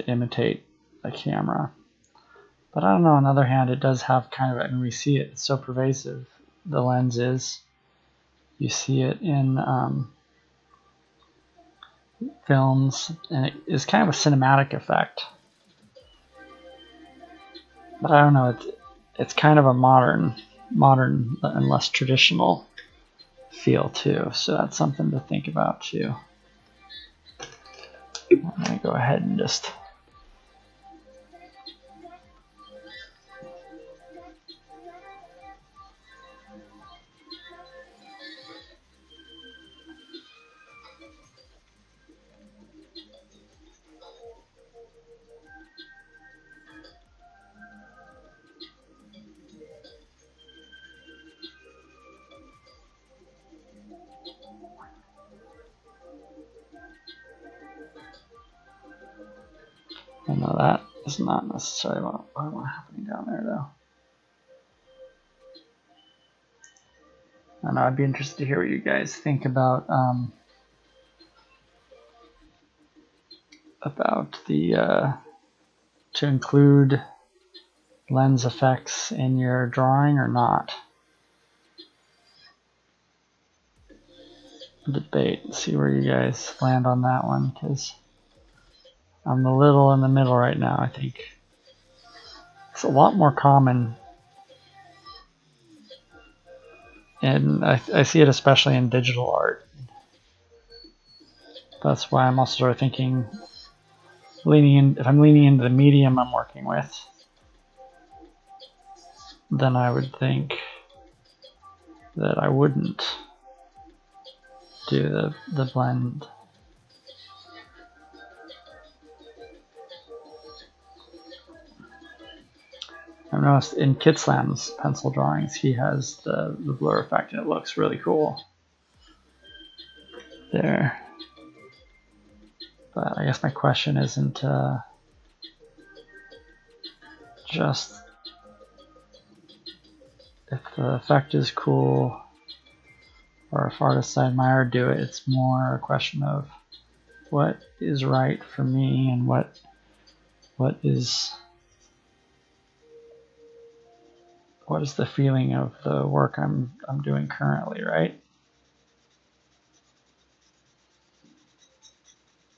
imitate a camera. But I don't know, on the other hand, it does have kind of, and we see it, it's so pervasive, the lens is. You see it in films, and it is kind of a cinematic effect. But I don't know, it's kind of a modern and less traditional feel too, so that's something to think about too. I'm going to go ahead and just I know that is not necessarily what's happening down there, though. I know, I'd be interested to hear what you guys think about the to include lens effects in your drawing or not. Debate. See where you guys land on that one, because I'm a little in the middle right now. I think it's a lot more common, and I see it especially in digital art. That's why I'm also sort of thinking, if I'm leaning into the medium I'm working with, then I would think that I wouldn't do the blend. I've noticed in Kitslam's pencil drawings, he has the blur effect, and it looks really cool there. But I guess my question isn't just if the effect is cool or if artists I admire do it. It's more a question of what is right for me and what is the feeling of the work I'm doing currently, right?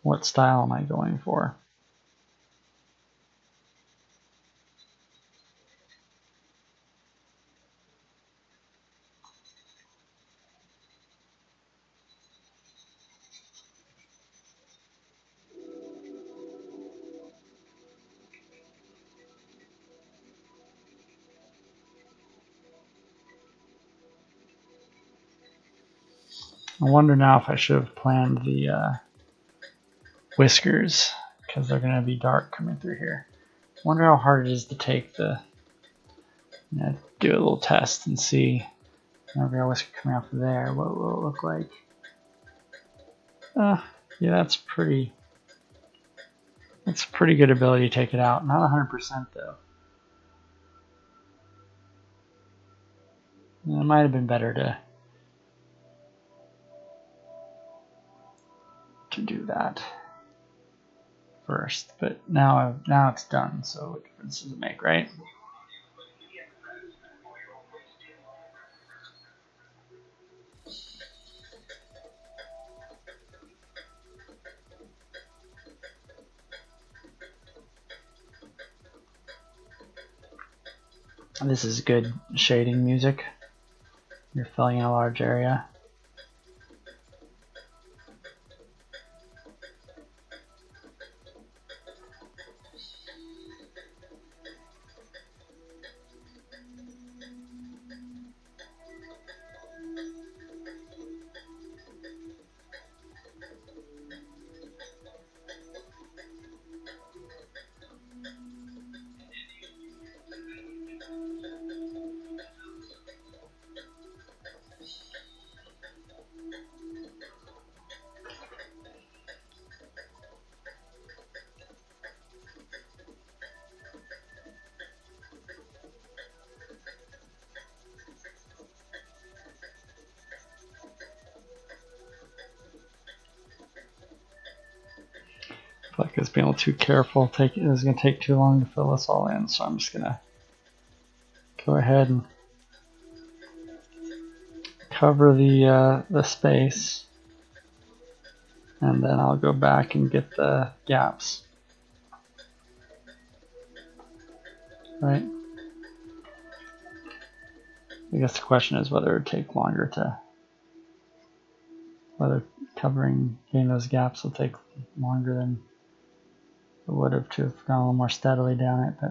What style am I going for? I wonder now if I should have planned the whiskers, because they're going to be dark coming through here. I wonder how hard it is to take do a little test and see whenever a whisker coming off of there, what will it look like? Yeah, that's pretty good ability to take it out. Not 100% though. It might have been better to do that first, but now it's done, so what difference does it make, right? This is good shading music. You're filling in a large area. Like it's being a little too careful. It's going to take too long to fill this all in, so I'm just going to go ahead and cover the space, and then I'll go back and get the gaps. Right? I guess the question is whether it would take longer whether getting those gaps will take longer than it would have to have gone a little more steadily down it, but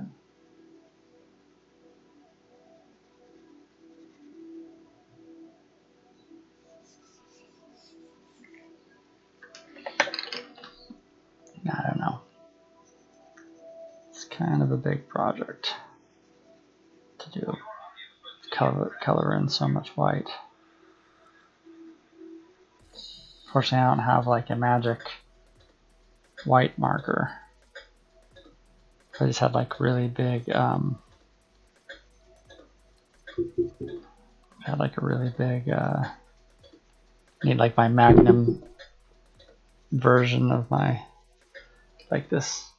I don't know. It's kind of a big project to do. Color in so much white. Fortunately, I don't have like a magic white marker. I just had like really big, need like my Magnum version of my, like this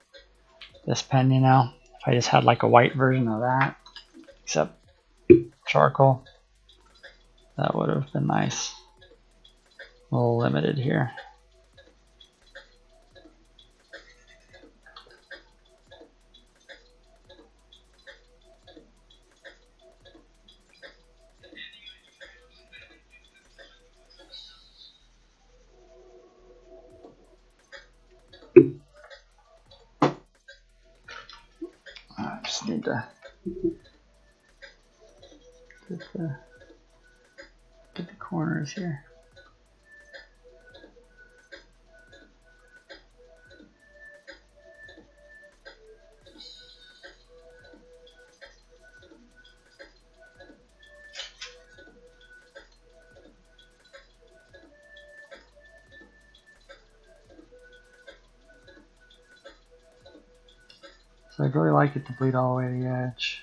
pen, you know. If I just had like a white version of that, except charcoal, that would have been nice. A little limited here. I just need to get the corners here. So I'd really like it to bleed all the way to the edge.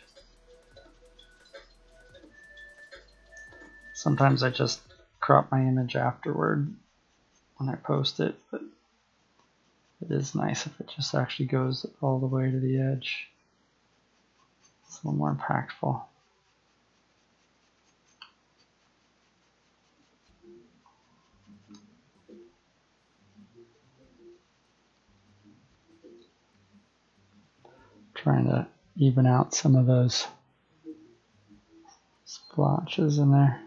Sometimes I just crop my image afterward when I post it, but it is nice if it just actually goes all the way to the edge. It's a little more impactful. Trying to even out some of those splotches in there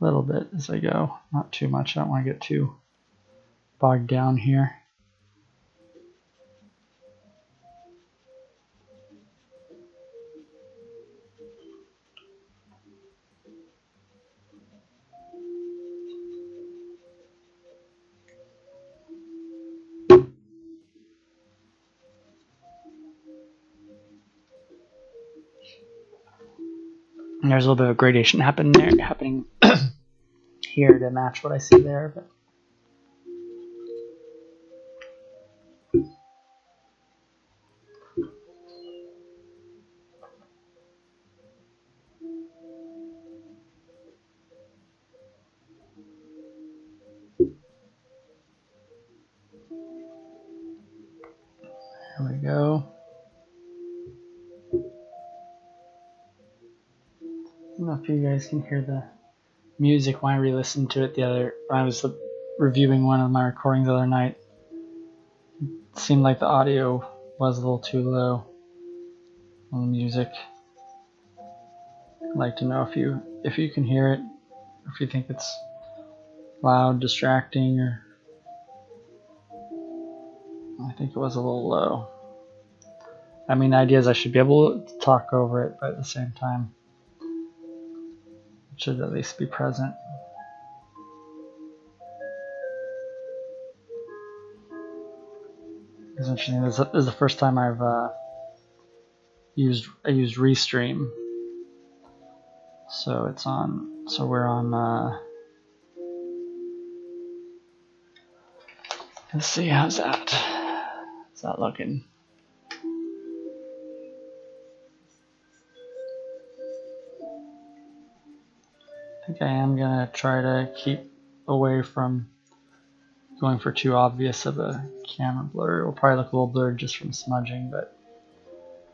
a little bit as I go, not too much. I don't want to get too bogged down here. And there's a little bit of gradation happening here to match what I see there, but there we go. I don't know if you guys can hear the music when I re-listened to it when I was reviewing one of my recordings the other night. It seemed like the audio was a little too low on the music. I'd like to know if you can hear it, or if you think it's loud, distracting, or I think it was a little low. I mean, the idea is I should be able to talk over it, but at the same time, it should at least be present. It's interesting. This is the first time I've used Restream, so it's on. So we're on. Let's see, how's that? How's that looking? I think I am gonna try to keep away from going for too obvious of a camera blur. It will probably look a little blurred just from smudging, but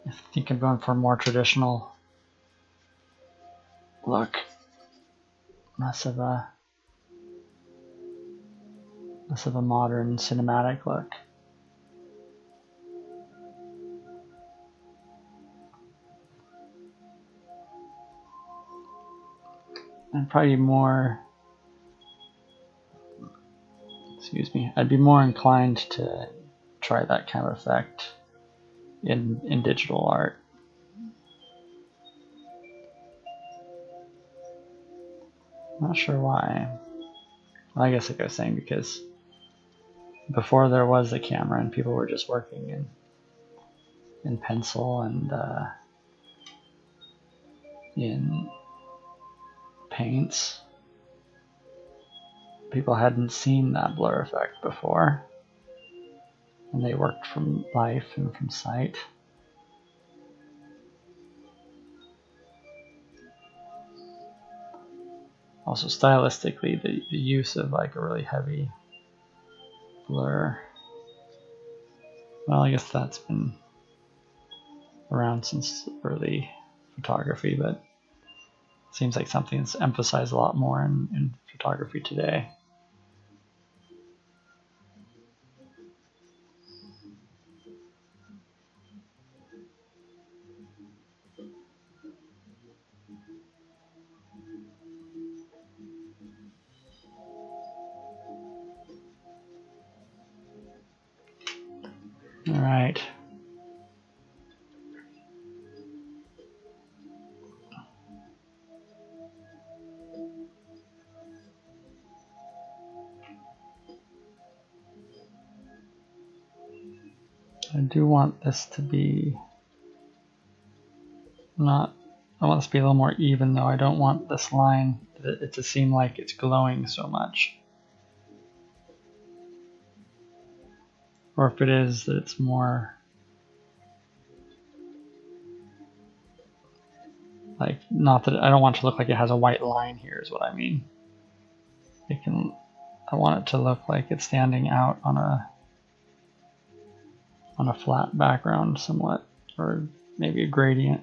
I think I'm going for a more traditional look. Less of a modern cinematic look. And probably more, I'd be more inclined to try that kind of effect in digital art. Not sure why. Well, I guess like I was saying, because before there was a camera and people were just working in pencil and in paints, people hadn't seen that blur effect before, and they worked from life and from sight. Also stylistically, the use of like a really heavy blur, well, I guess that's been around since early photography, but it seems like something that's emphasized a lot more in photography today. All right. I do want this to be I want this to be a little more even, though. I don't want this line to seem like it's glowing so much. Or if it is, that it's more Like, not that I don't want it to look like it has a white line here is what I mean. I want it to look like it's standing out on a flat background somewhat, or maybe a gradient.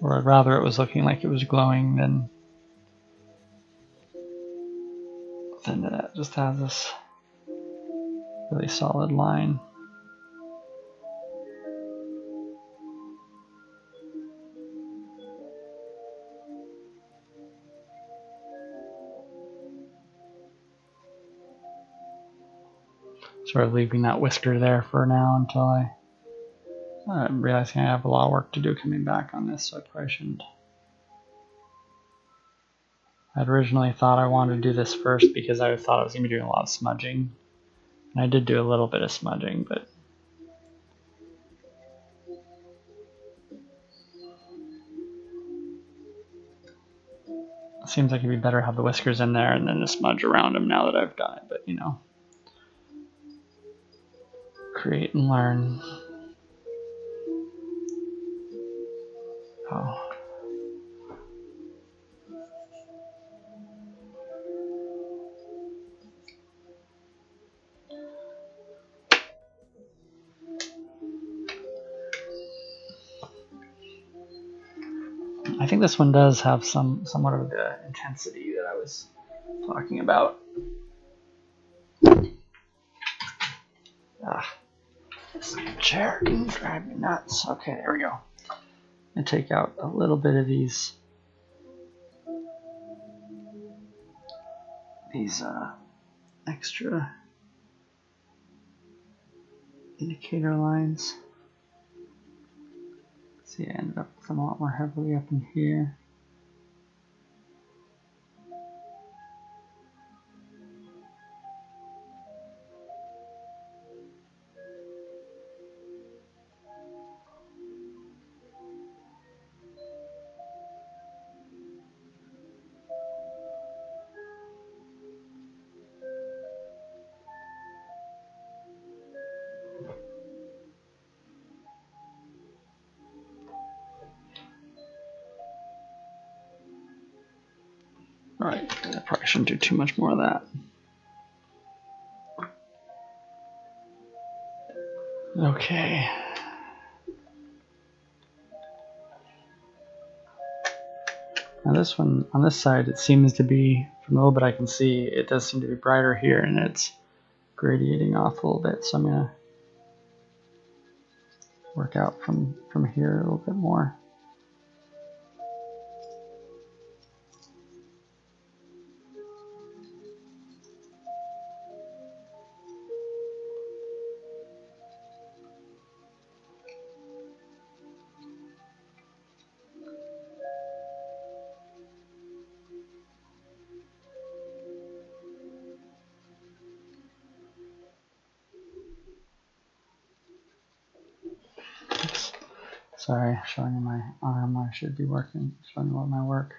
Or rather it was looking like it was glowing than it just has this really solid line. Sort of leaving that whisker there for now until I'm realizing I have a lot of work to do coming back on this, so I probably shouldn't. I'd originally thought I wanted to do this first because I thought I was going to be doing a lot of smudging. And I did do a little bit of smudging, but it seems like it'd be better to have the whiskers in there and then the smudge around them now that I've done it, but you know. Create and learn. Oh. I think this one does have somewhat of the intensity that I was talking about. This chair can drive me nuts. Okay, there we go. And take out a little bit of these extra indicator lines. See, I ended up with them a lot more heavily up in here. Alright, I probably shouldn't do too much more of that. Okay. Now this one, on this side, it seems to be, from the little bit I can see, it does seem to be brighter here, and it's gradiating off a little bit, so I'm going to work out from here a little bit more. Oops. Sorry, showing you my arm. I should be working, showing you all my work.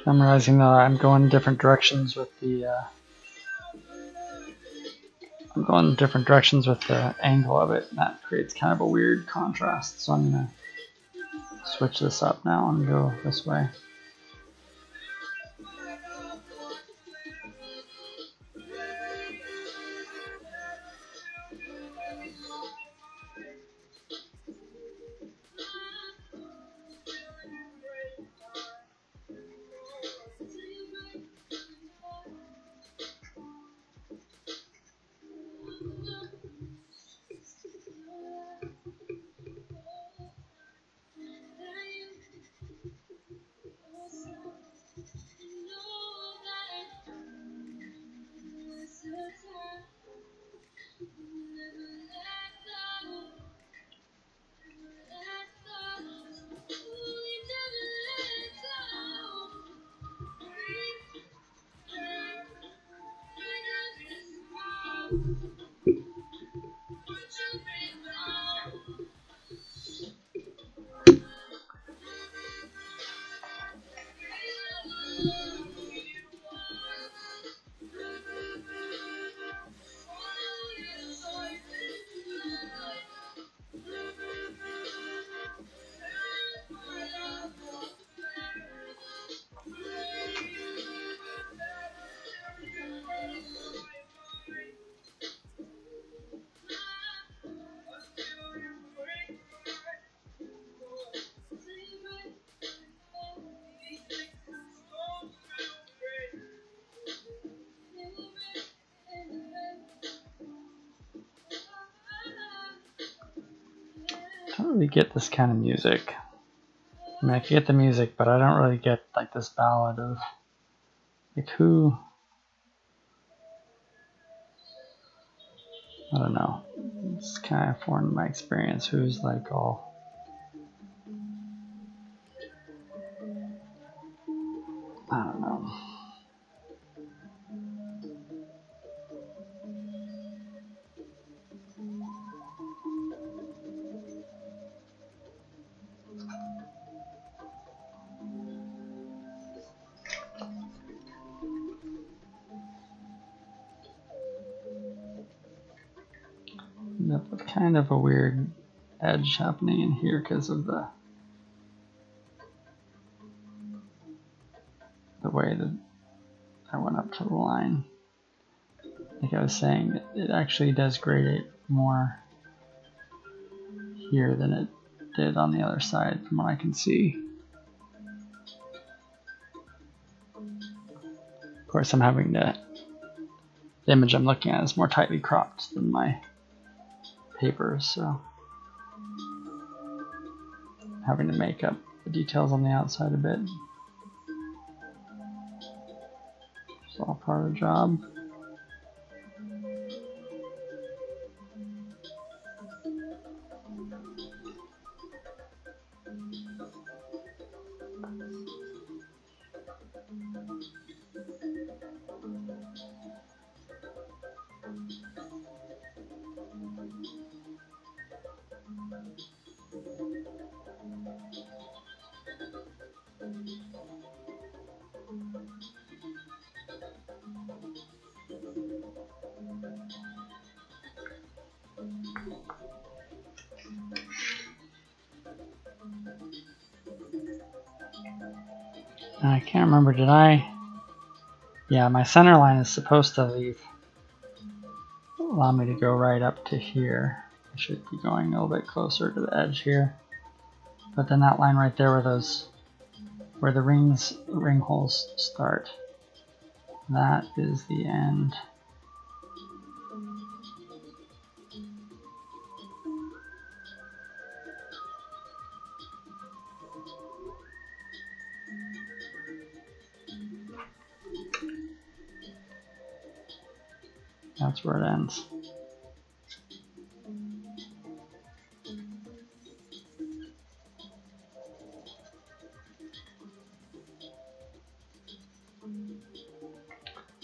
I'm realizing that I'm going different directions with the angle of it, and that creates kind of a weird contrast. So I'm gonna switch this up now and go this way. I don't really get this kind of music. I mean, I can get the music, but I don't really get like this ballad of like who. I don't know. It's kind of foreign to my experience. Who's like all. I don't know. End up with kind of a weird edge happening in here because of the way that I went up to the line. Like I was saying, it actually does gradate more here than it did on the other side from what I can see. Of course, I'm having the image I'm looking at is more tightly cropped than my paper, so I'm having to make up the details on the outside a bit. It's all part of the job. I can't remember, did I? Yeah, my center line is supposed to allow me to go right up to here. I should be going a little bit closer to the edge here. But then that line right there where the ring holes start, that is the end. That's where it ends.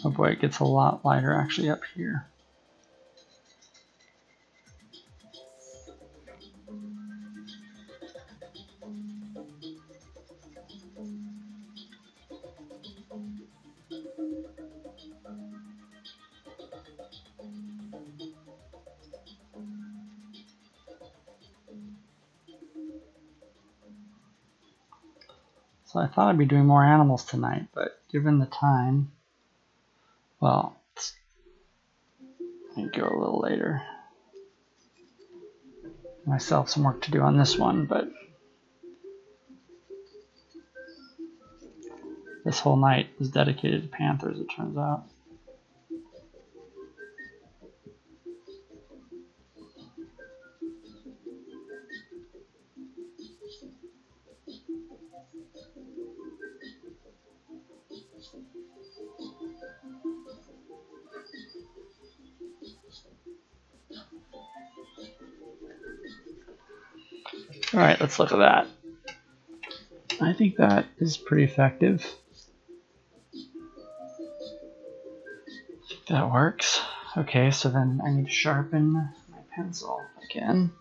Oh boy, it gets a lot lighter actually up here. So I thought I'd be doing more animals tonight, but given the time, well, I can go a little later. I still have some work to do on this one, but this whole night is dedicated to panthers, it turns out. All right, let's look at that. I think that is pretty effective. I think that works. Okay, so then I need to sharpen my pencil again.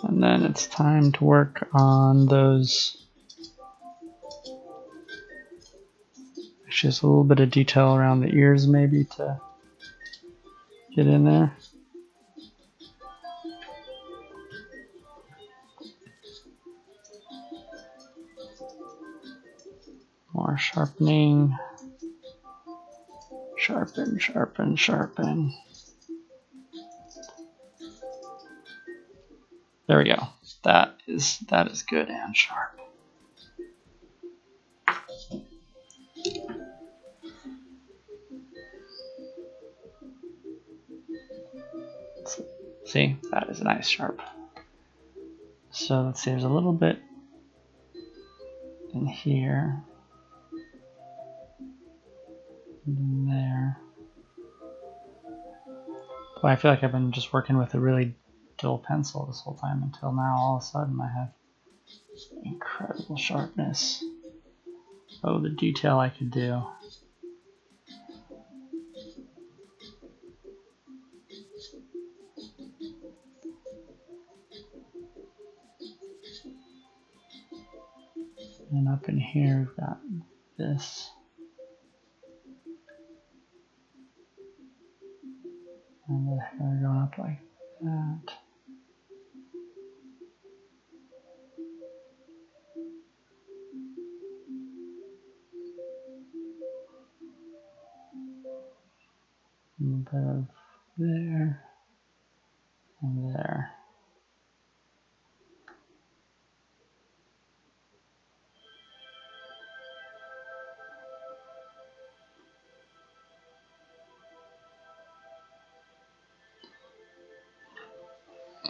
And then it's time to work on those. Just a little bit of detail around the ears maybe to get in there. More sharpening. Sharpen, sharpen, sharpen. There we go. That is good and sharp. See, that is nice sharp. So let's see, there's a little bit in here. And there. Boy, I feel like I've been just working with a really dull pencil this whole time until now all of a sudden I have incredible sharpness. Oh, the detail I could do. And up in here we've got this. And the hair going up like that. A little bit of there and there.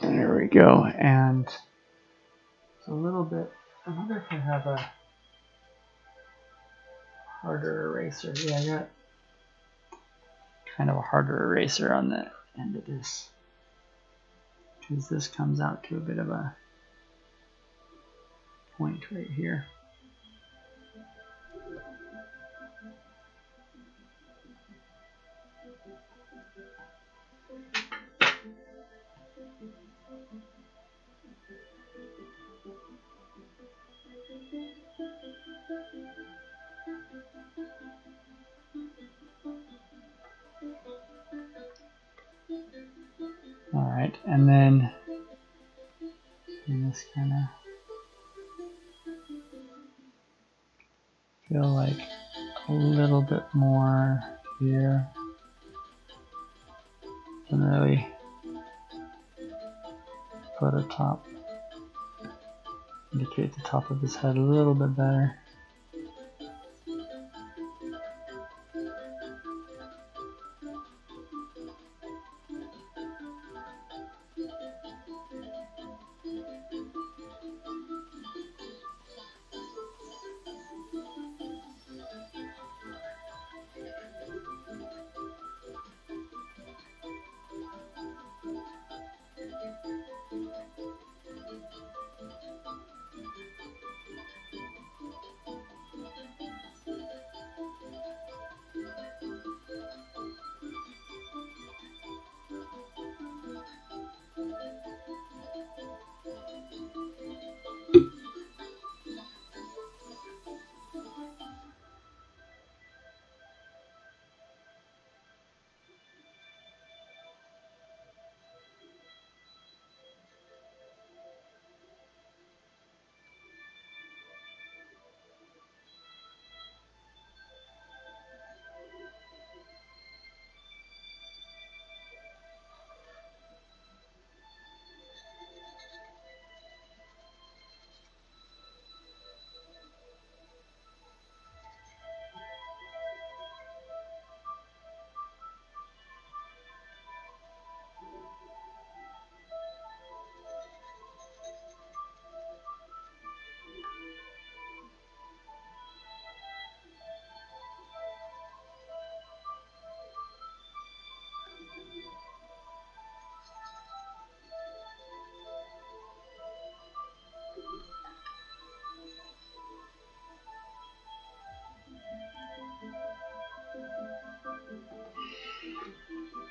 There we go. And it's a little bit, I wonder if I have a harder eraser. Yeah, I got kind of a harder eraser on the end of this, because this comes out to a bit of a point right here. All right, and then this kind of feel like a little bit more here. Can really put a top, indicate the top of his head a little bit better.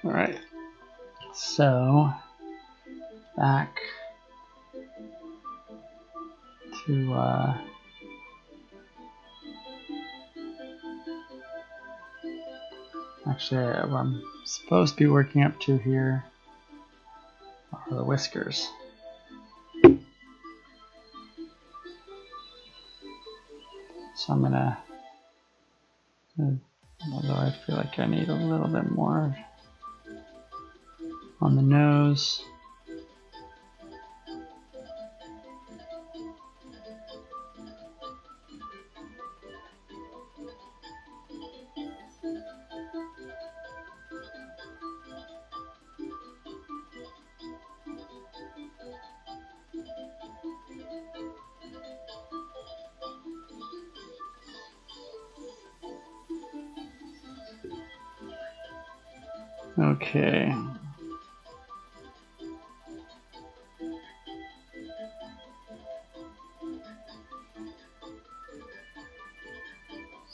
All right. So back to actually what I'm supposed to be working up to here are the whiskers. So I'm gonna, although I feel like I need a little bit more on the nose. Okay.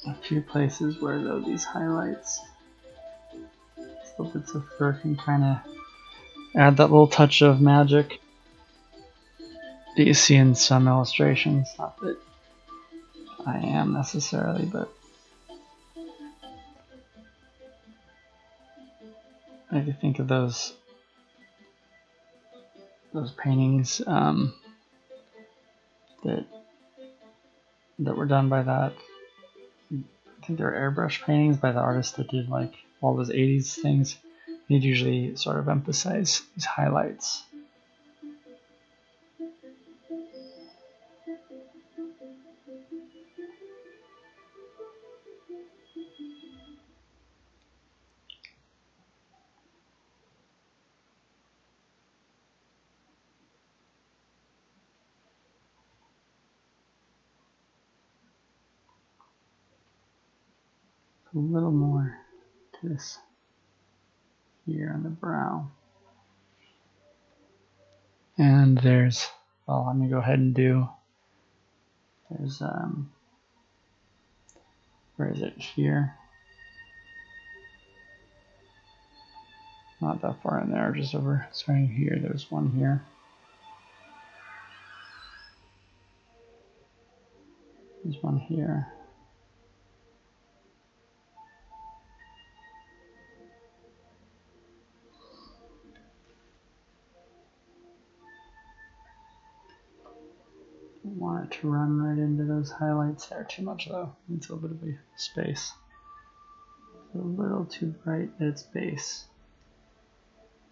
A few places where though these highlights, little bits of fur can kind of add that little touch of magic that you see in some illustrations. Not that I am necessarily, but I can think of those paintings that were done by that. I think they were airbrush paintings by the artist that did like all those 80s things. He'd usually sort of emphasize these highlights. A little more to this here on the brow. And there's, well, let me go ahead and do, there's, where is it? Here. Not that far in there, just over, starting here. There's one here. There's one here. Don't want it to run right into those highlights there too much though. Needs a little bit of a space. It's a little too bright at its base.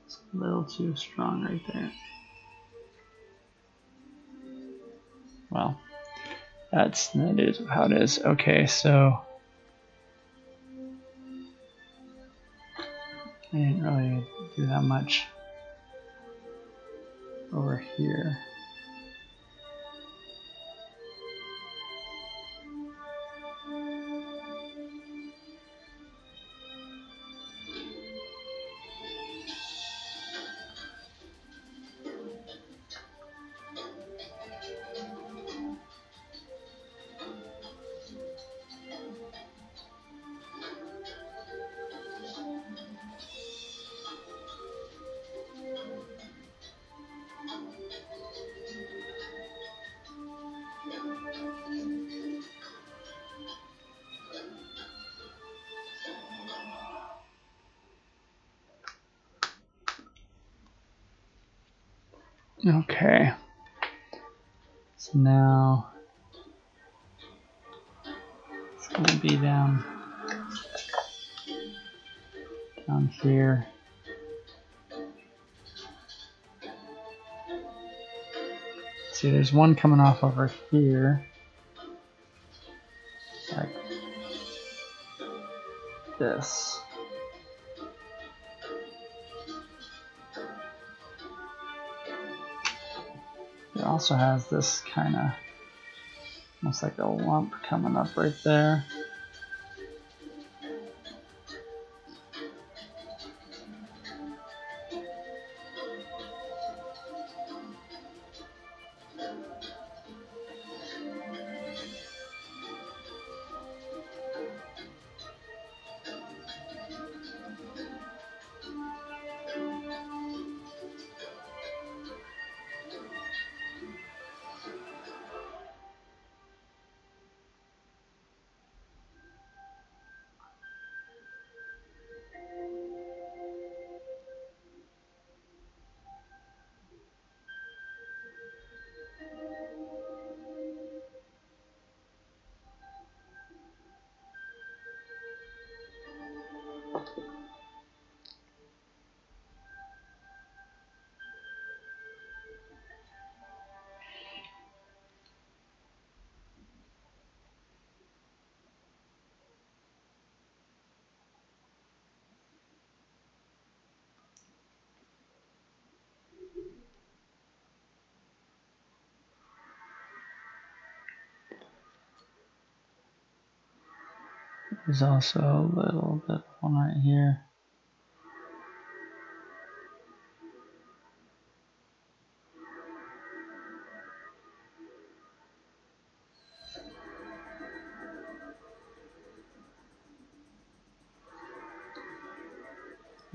It's a little too strong right there. Well, that is how it is. Okay, so I didn't really do that much over here. Okay, so now it's going to be down here. See, there's one coming off over here, like this. It also has this kind of almost like a lump coming up right there. There's also a little bit of one right here.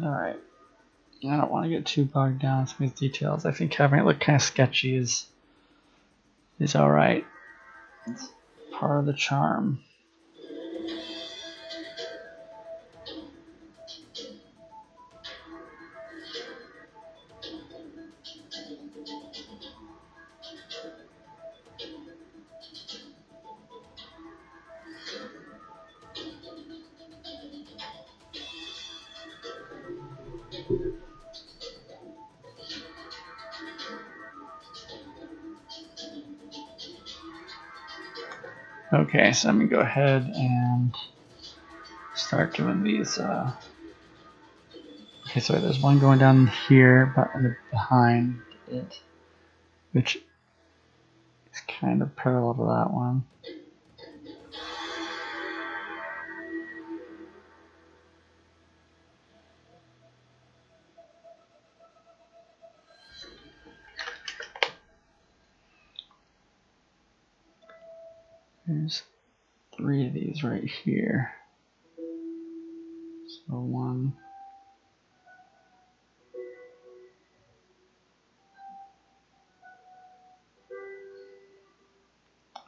Alright. I don't want to get too bogged down in some of these details. I think having it look kind of sketchy is alright. It's part of the charm. Okay, so I'm going to go ahead and start doing these. Okay, so there's one going down here, but behind it, which is kind of parallel to that one. There's 3 of these right here. So one.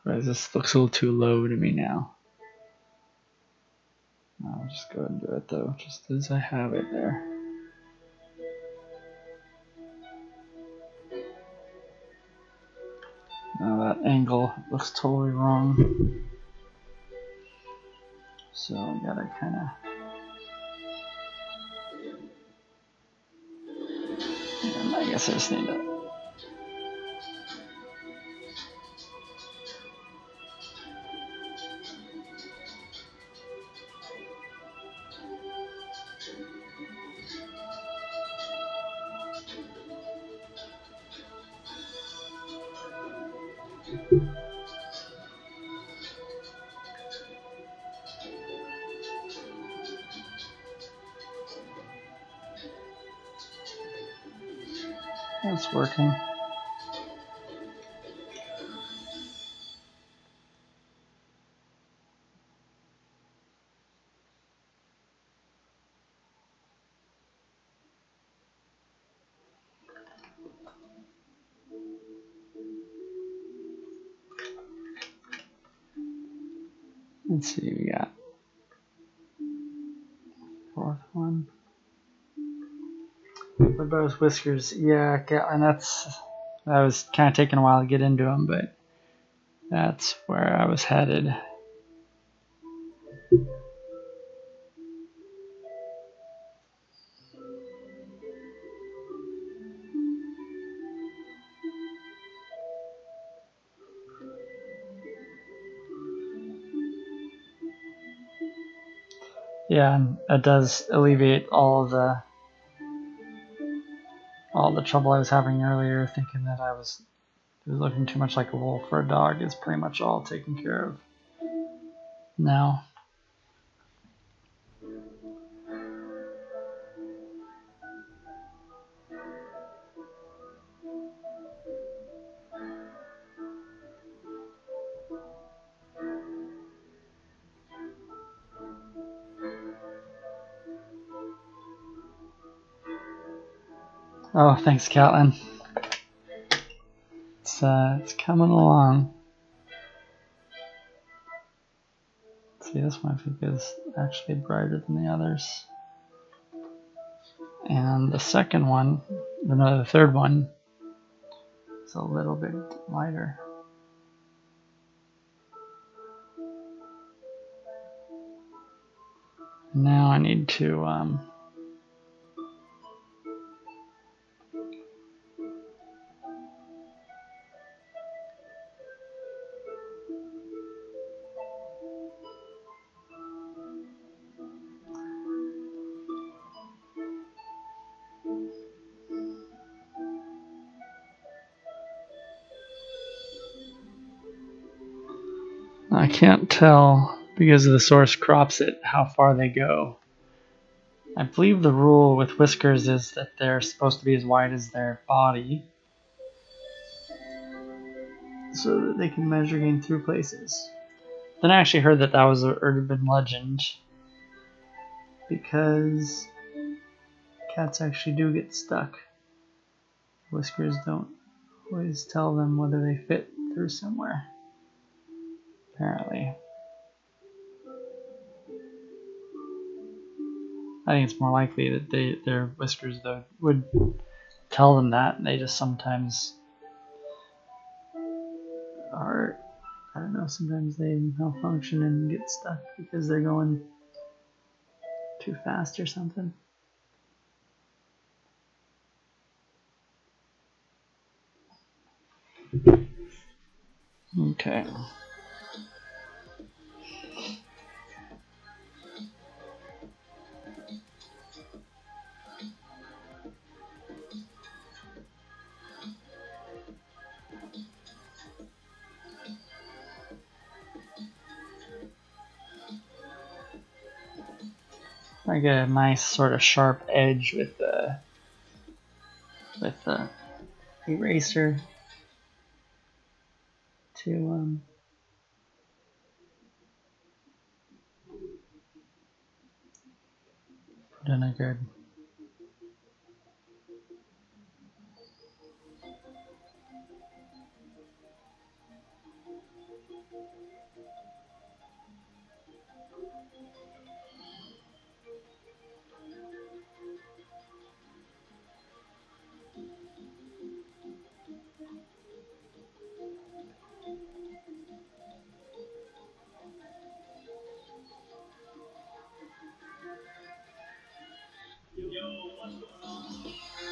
Right, this looks a little too low to me now. I'll just go ahead and do it though, just as I have it there. Now that angle looks totally wrong. So I gotta kind of. I guess I just need to. That's working. Let's see, we got 4th one. What about his whiskers? Yeah, and that was kind of taking a while to get into them, but that's where I was headed. Yeah, and it does alleviate all the trouble I was having earlier, thinking that it was looking too much like a wolf or a dog. Is pretty much all taken care of now. Oh, thanks, Catlin. It's coming along. See, this one I think is actually brighter than the others. And the second one, no, the third one, is a little bit lighter. Now I need to I can't tell because the source crops it how far they go. I believe the rule with whiskers is that they're supposed to be as wide as their body so that they can measure getting through places. Then I actually heard that that was an urban legend because cats actually do get stuck. Whiskers don't always tell them whether they fit through somewhere, apparently. I think it's more likely that their whiskers though would tell them that, and they just sometimes are, I don't know, sometimes they malfunction and get stuck because they're going too fast or something. Okay. I get a nice sort of sharp edge with the eraser to put in a good.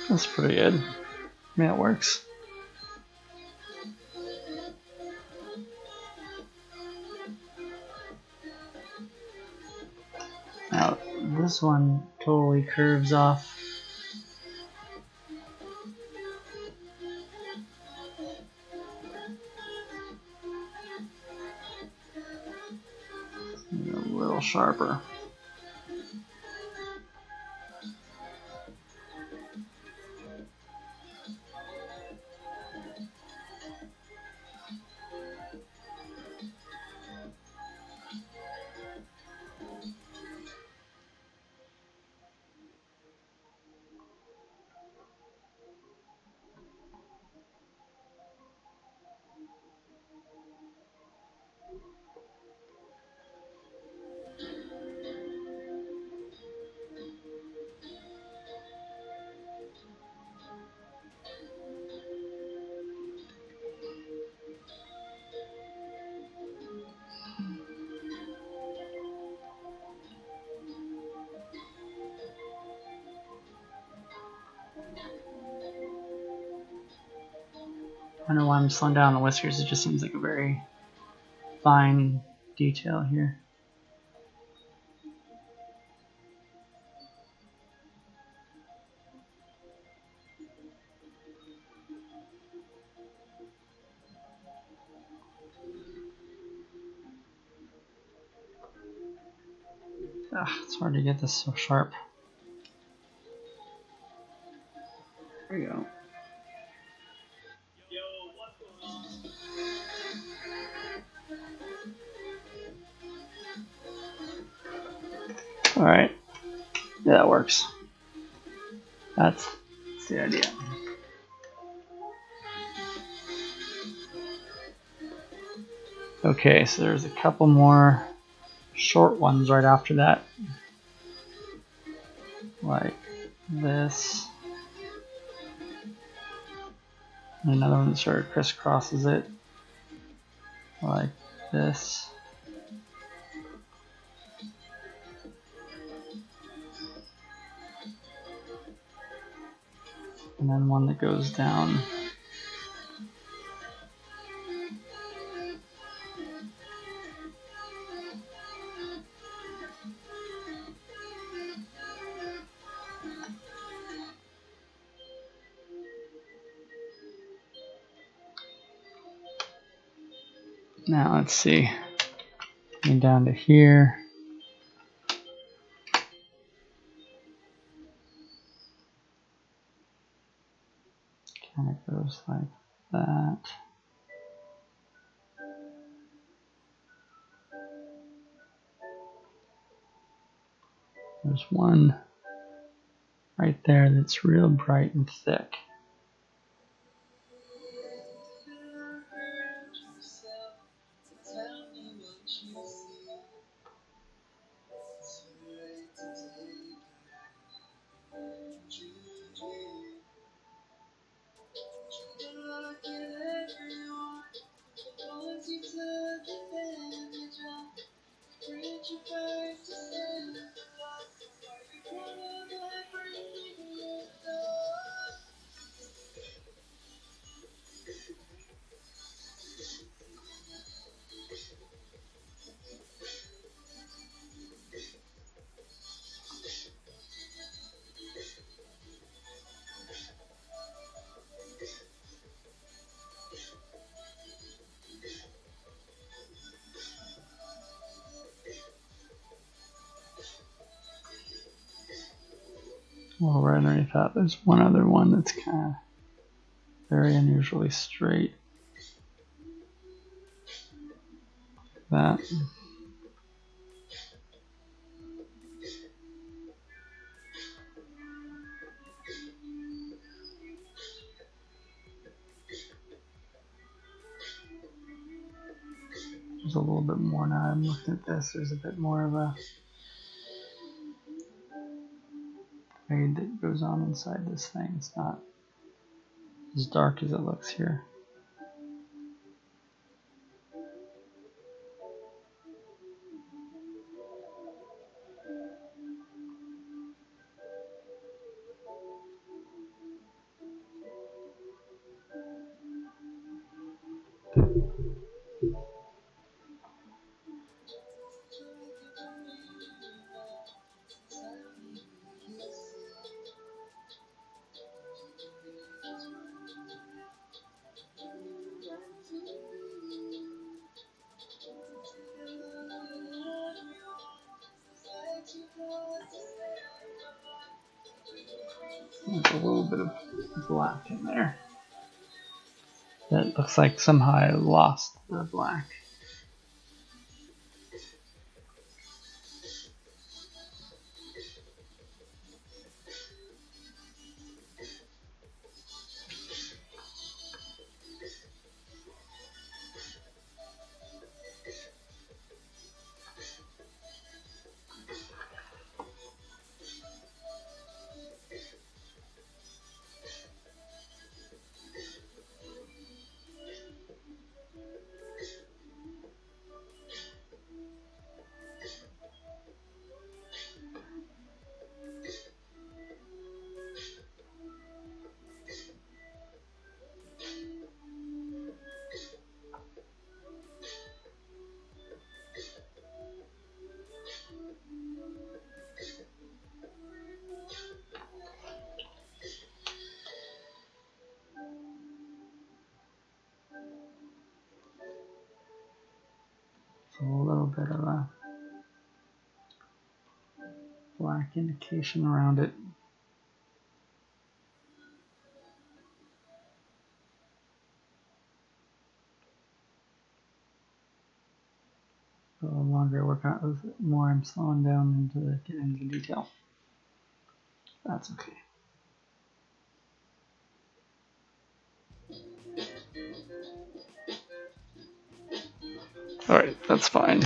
That's pretty good. I mean, it works. Now, this one totally curves off. A little sharper. I don't know why I'm slowing down the whiskers, it just seems like a very fine detail here. It's hard to get this so sharp. There we go. Alright. Yeah, that works. That's the idea. Okay, so there's a couple more short ones right after that. Like this. And another one that sort of crisscrosses it. Like this. and then one that goes down. Now let's see, getting down to here. Kind of goes like that. There's one right there that's real bright and thick. Well, right underneath that, there's one other one that's kind of very unusually straight. That. There's a little bit more now. I'm looking at this. There's a bit more of a fade that goes on inside this thing. It's not as dark as it looks here. There's a little bit of black in there. That looks like somehow I lost the black. A little bit of a black indication around it. The longer I work on it, the more I'm slowing down into getting into the detail. That's okay. Alright, that's fine.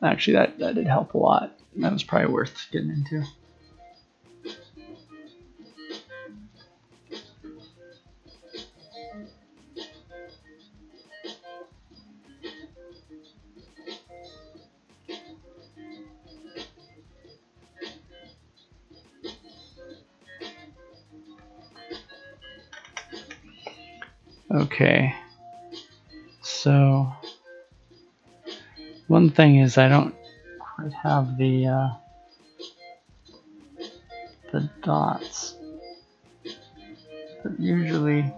Actually, that did help a lot. That was probably worth getting into. Okay, so one thing is I don't quite have the dots that usually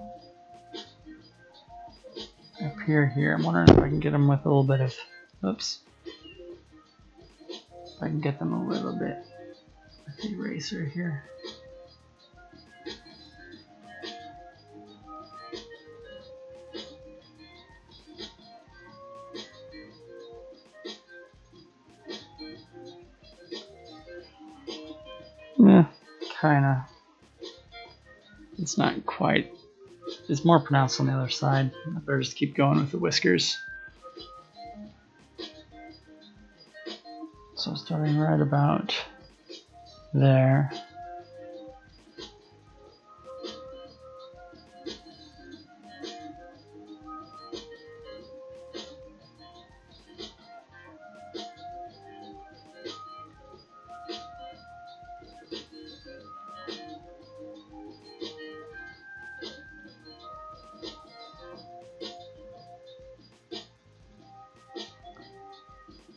appear here. I'm wondering if I can get them with a little bit of, oops, if I can get them a little bit with the eraser here. Yeah, kinda. It's not quite. It's more pronounced on the other side. I better just keep going with the whiskers. So starting right about there.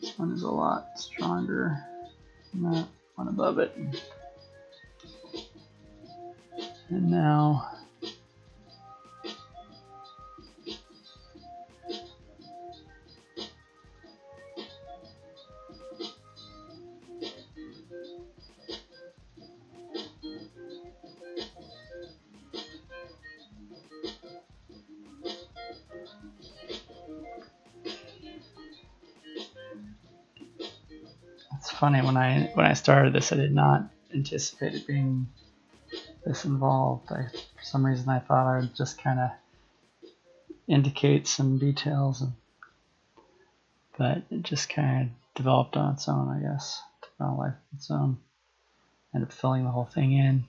This one is a lot stronger than that one above it. And now it's funny, when I started this, I did not anticipate it being this involved. For some reason I thought I would just kind of indicate some details, but it just kind of developed on its own, I guess. Took on a life of its own. Ended up filling the whole thing in.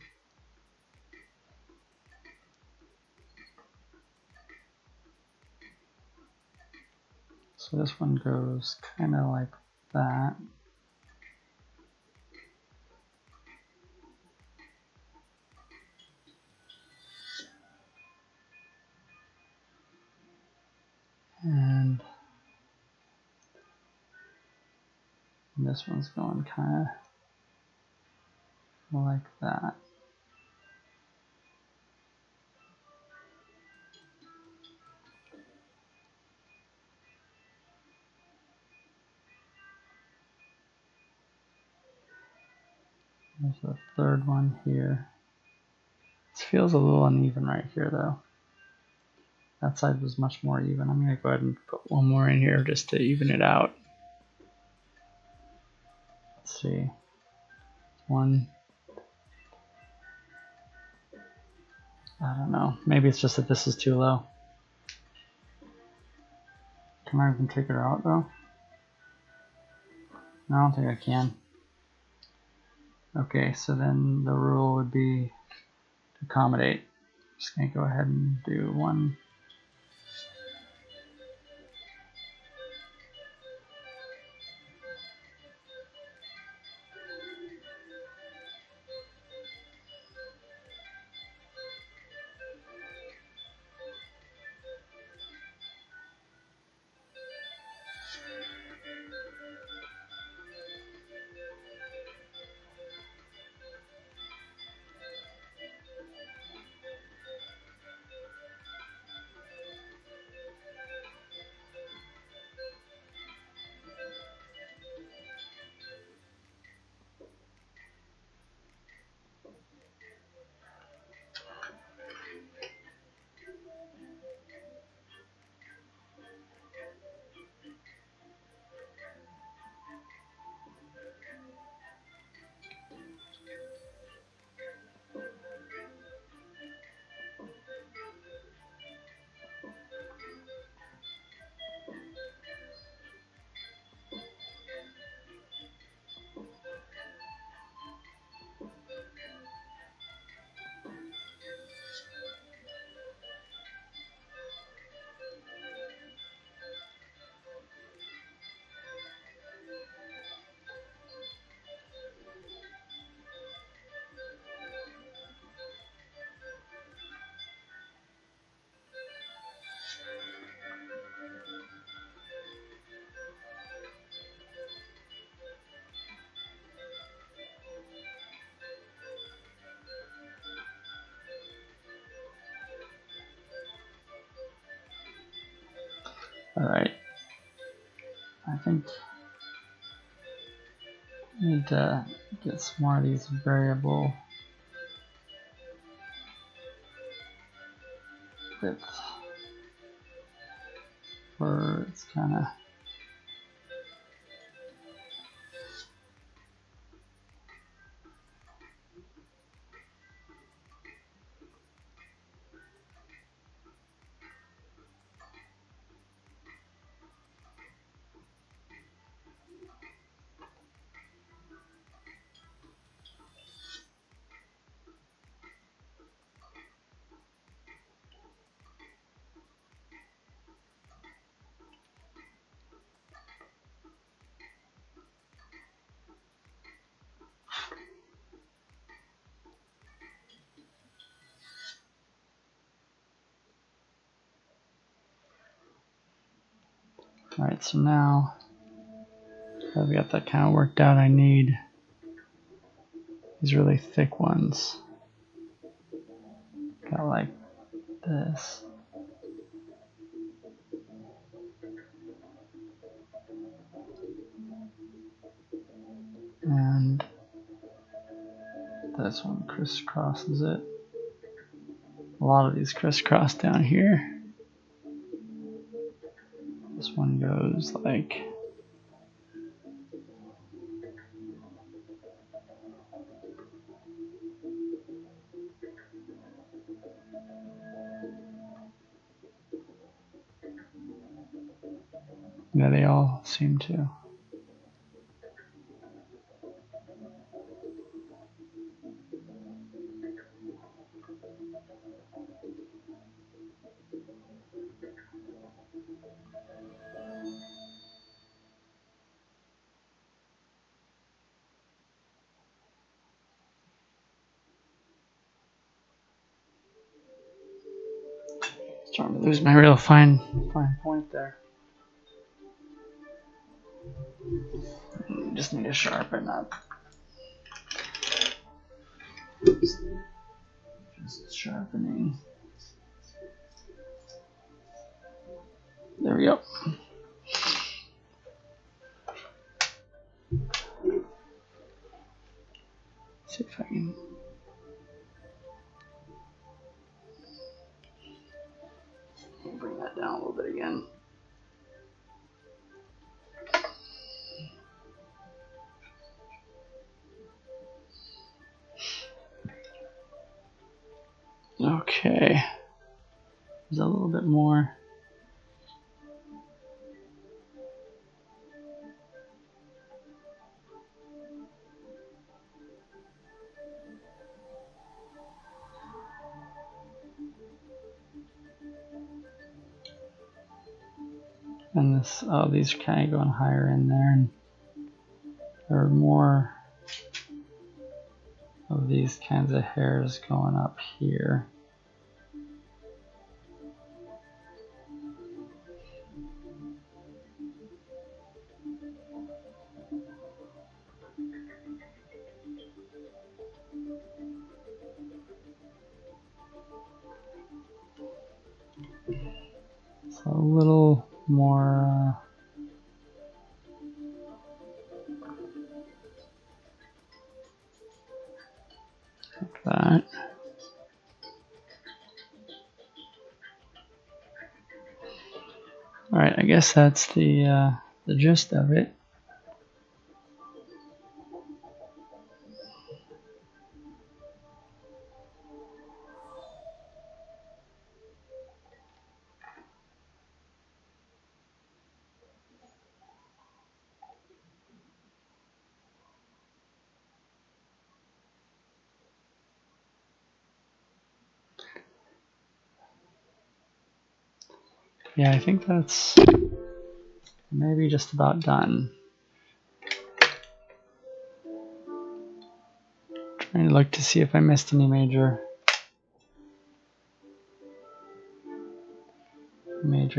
So this one goes kind of like that. And this one's going kind of like that. There's the third one here. This feels a little uneven right here though. That side was much more even. I'm going to go ahead and put one more in here just to even it out. Let's see. One. I don't know. Maybe it's just that this is too low. Can I even take it out though? No, I don't think I can. Okay, so then the rule would be to accommodate. Just going to go ahead and do one. Alright. I think I need to get some more of these variable width where it's kind of Alright, so now I've got that kind of worked out. I need these really thick ones. Got like this. And this one crisscrosses it. A lot of these crisscross down here. This one goes like yeah, they all seem to. Starting to lose my real fine point there. Just need to sharpen up. Just sharpening. There we go. See if I can. Bring that down a little bit again. Okay. There's a little bit more. And this, oh, these are kind of going higher in there, and there are more of these kinds of hairs going up here. So a little more like that. All right, I guess that's the gist of it. Yeah, I think that's maybe just about done. Trying to look to see if I missed any major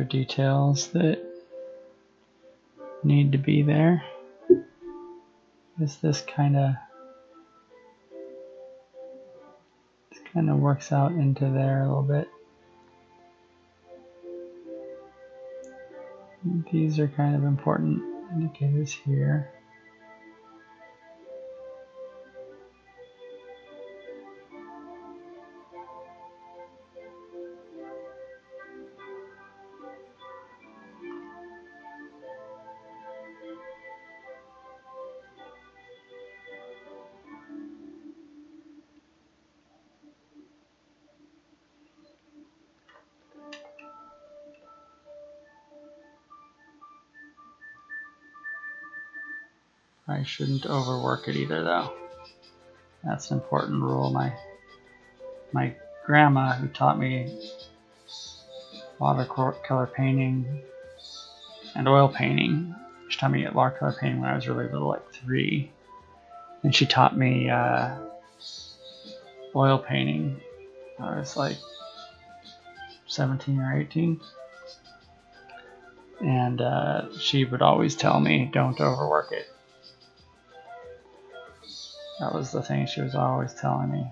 details that need to be there. This kind of works out into there a little bit. These are kind of important indicators here. I shouldn't overwork it either, though. That's an important rule. My grandma, who taught me watercolor painting and oil painting, she taught me watercolor painting when I was really little, like 3, and she taught me oil painting. I was like 17 or 18, and she would always tell me, "Don't overwork it." That was the thing she was always telling me.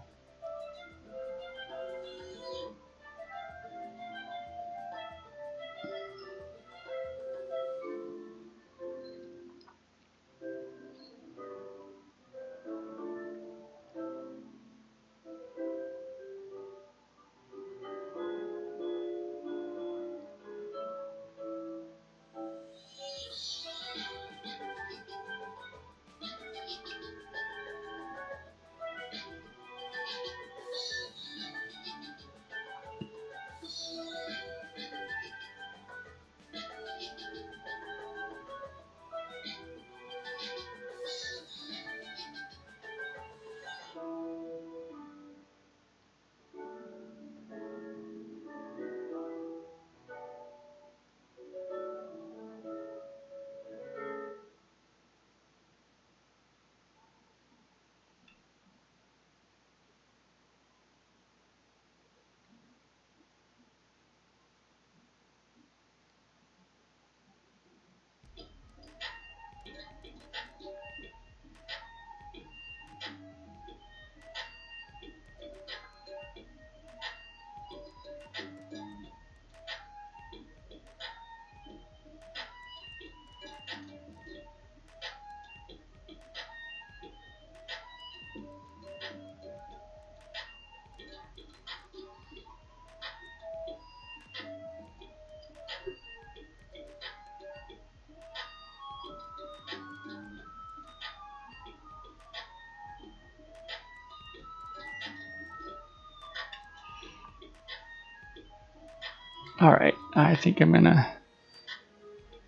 Alright, I think I'm gonna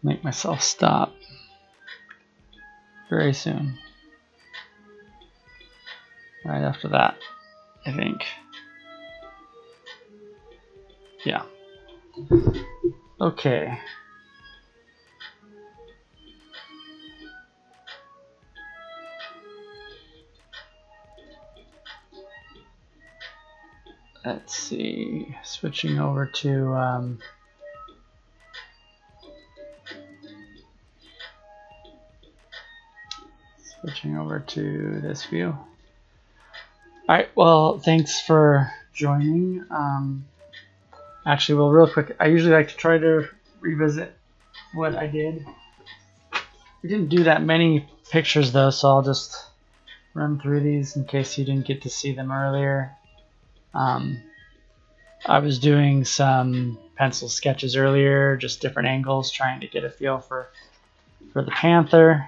make myself stop very soon. Right after that, I think. Yeah. Okay. Let's see. Switching over to this view. Alright, well, thanks for joining. Actually, well, real quick, I usually like to try to revisit what I did. We didn't do that many pictures, though, so I'll just run through these in case you didn't get to see them earlier. I was doing some pencil sketches earlier, just different angles, trying to get a feel for the panther.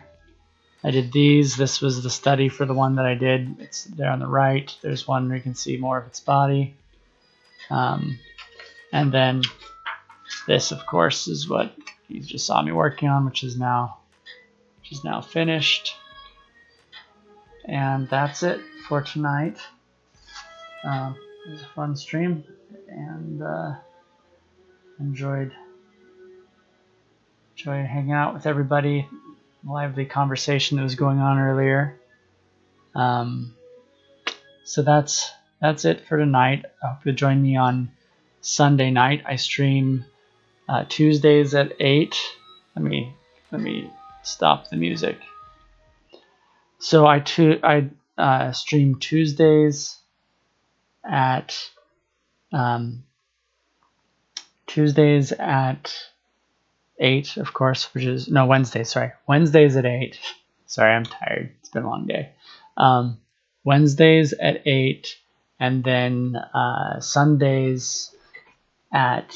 I did these. This was the study for the one that I did. It's there on the right. There's one where you can see more of its body. And then this, of course, is what you just saw me working on, which is now finished. And that's it for tonight. It was a fun stream, and enjoyed hanging out with everybody. Lively conversation that was going on earlier. So that's it for tonight. I hope you'll join me on Sunday night. I stream Tuesdays at 8. Let me stop the music. So I stream Tuesdays at 8 8, of course, which is no Wednesday. Sorry, Wednesdays at 8. Sorry, I'm tired. It's been a long day. Wednesdays at 8, and then Sundays at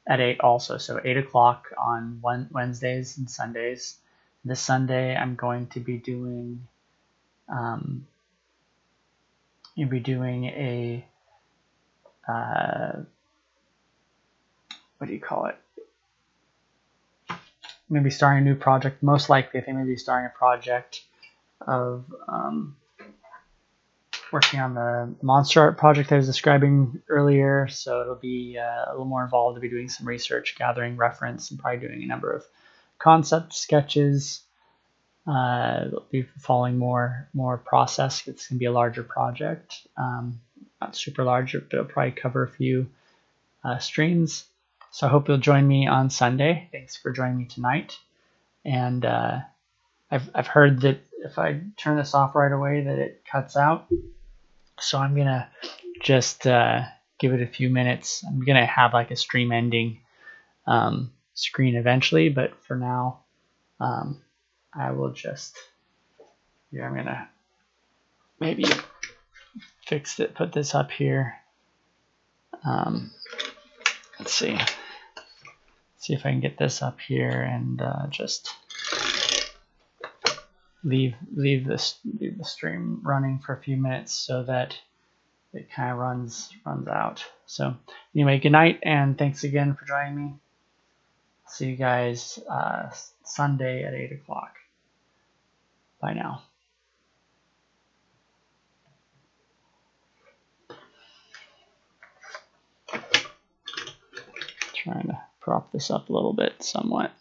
8 also. So 8 o'clock on Wednesdays and Sundays. This Sunday I'm going to be doing you'll be doing a what do you call it? Maybe starting a new project. Most likely, I think maybe starting a project of working on the monster art project I was describing earlier. So it'll be a little more involved. I'll be doing some research, gathering reference, and probably doing a number of concept sketches. It'll be following more process. It's going to be a larger project. Not super large, but it'll probably cover a few streams. So I hope you'll join me on Sunday. Thanks for joining me tonight. And I've heard that if I turn this off right away that it cuts out. So I'm going to just give it a few minutes. I'm going to have like a stream ending screen eventually, but for now I will just, I'm going to maybe fix it, put this up here. Let's see if I can get this up here and just leave the stream running for a few minutes so that it kind of runs out. So anyway, good night and thanks again for joining me. See you guys Sunday at 8 o'clock. Bye now. Trying to prop this up a little bit somewhat.